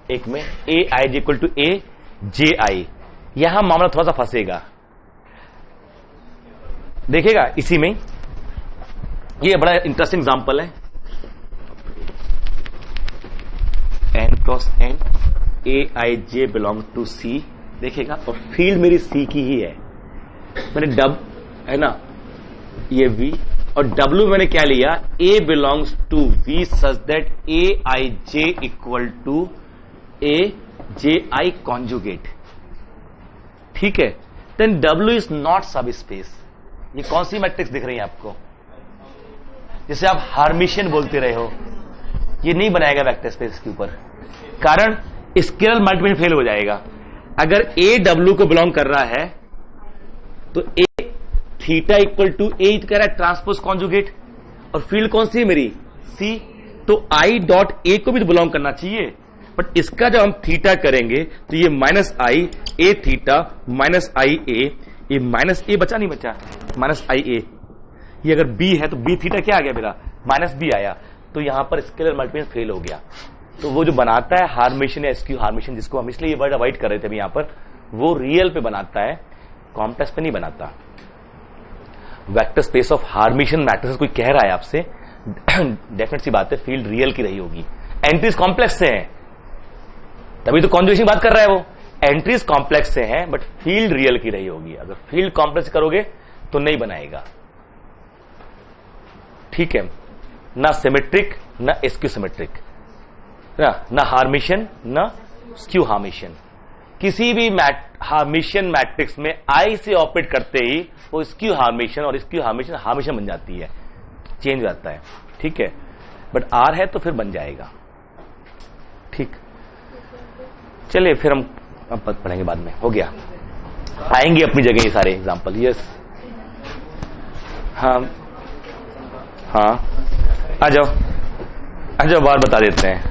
एक में, a i j equal to ए जे आई, यहां मामला थोड़ा सा फंसेगा, देखेगा इसी में, ये बड़ा इंटरेस्टिंग एग्जांपल है, n cross n, a i j belong to c, देखेगा, और फील्ड मेरी सी की ही है, मैंने डब है ना, ये वी, और W मैंने क्या लिया, A belongs to V such that A I J equal to A J I conjugate, ठीक है, then W is not subspace. ये कौन सी मैट्रिक्स दिख रही है आपको, जिसे आप हार्मिशियन बोलते रहे हो, ये नहीं बनाएगा वेक्टर स्पेस के ऊपर, कारण स्केलर मल्टीप्लिकेशन फेल हो जाएगा। अगर A W को बिलोंग कर रहा है तो A थीटा इक्वल टू ए कह रहा है ट्रांसपोज कॉन्जुगेट, और फील्ड कौन सी है मेरी C, तो I डॉट ए को भी तो बिलोंग करना चाहिए, बट इसका जब हम थीटा करेंगे तो ये माइनस आई ए थीटा माइनस आई ए, ये माइनस ए बचा नहीं बचा, माइनस आई ए, ये अगर B है तो B थीटा क्या आ गया मेरा, माइनस B आया, तो यहां पर स्केलर मल्टीप्लिकेशन फेल हो गया। तो वो जो बनाता है हार्मिशन या स्क्यू हार्मिशन, जिसको हम इसलिए ये वर्ड अवॉइड कर रहे थे अभी यहां पर, वो रियल पे बनाता है, कॉम्प्लेक्स पे नहीं बनाता। वेक्टर स्पेस ऑफ हार्मिशन मैट्रिक्स कोई कह रहा है आपसे, डेफिनेट सी बात है फील्ड रियल की रही होगी। एंट्रीज कॉम्प्लेक्स से हैं, तभी तो कॉन्जुगेशन बात कर रहा है वो, एंट्रीज कॉम्प्लेक्स से हैं बट फील्ड रियल की रही होगी। अगर फील्ड कॉम्प्लेक्स करोगे तो नहीं बनाएगा, ठीक है, ना सिमेट्रिक ना स्क्यू सिमेट्रिक, ना हार्मिशन ना स्क्यू हार्मिशन। किसी भी हार्मिशन मैट्रिक्स में आई से ऑपरेट करते ही वो स्क्यू हार्मिशन और स्क्यू हार्मिशन हार्मिशन बन जाती है, चेंज हो जाता है, ठीक है, बट आर है तो फिर बन जाएगा, ठीक। चलिए फिर हम अब पढ़ेंगे बाद में, हो गया, आएंगे अपनी जगह ये सारे एग्जांपल। यस, हाँ हाँ, आ जाओ बाहर बता देते हैं।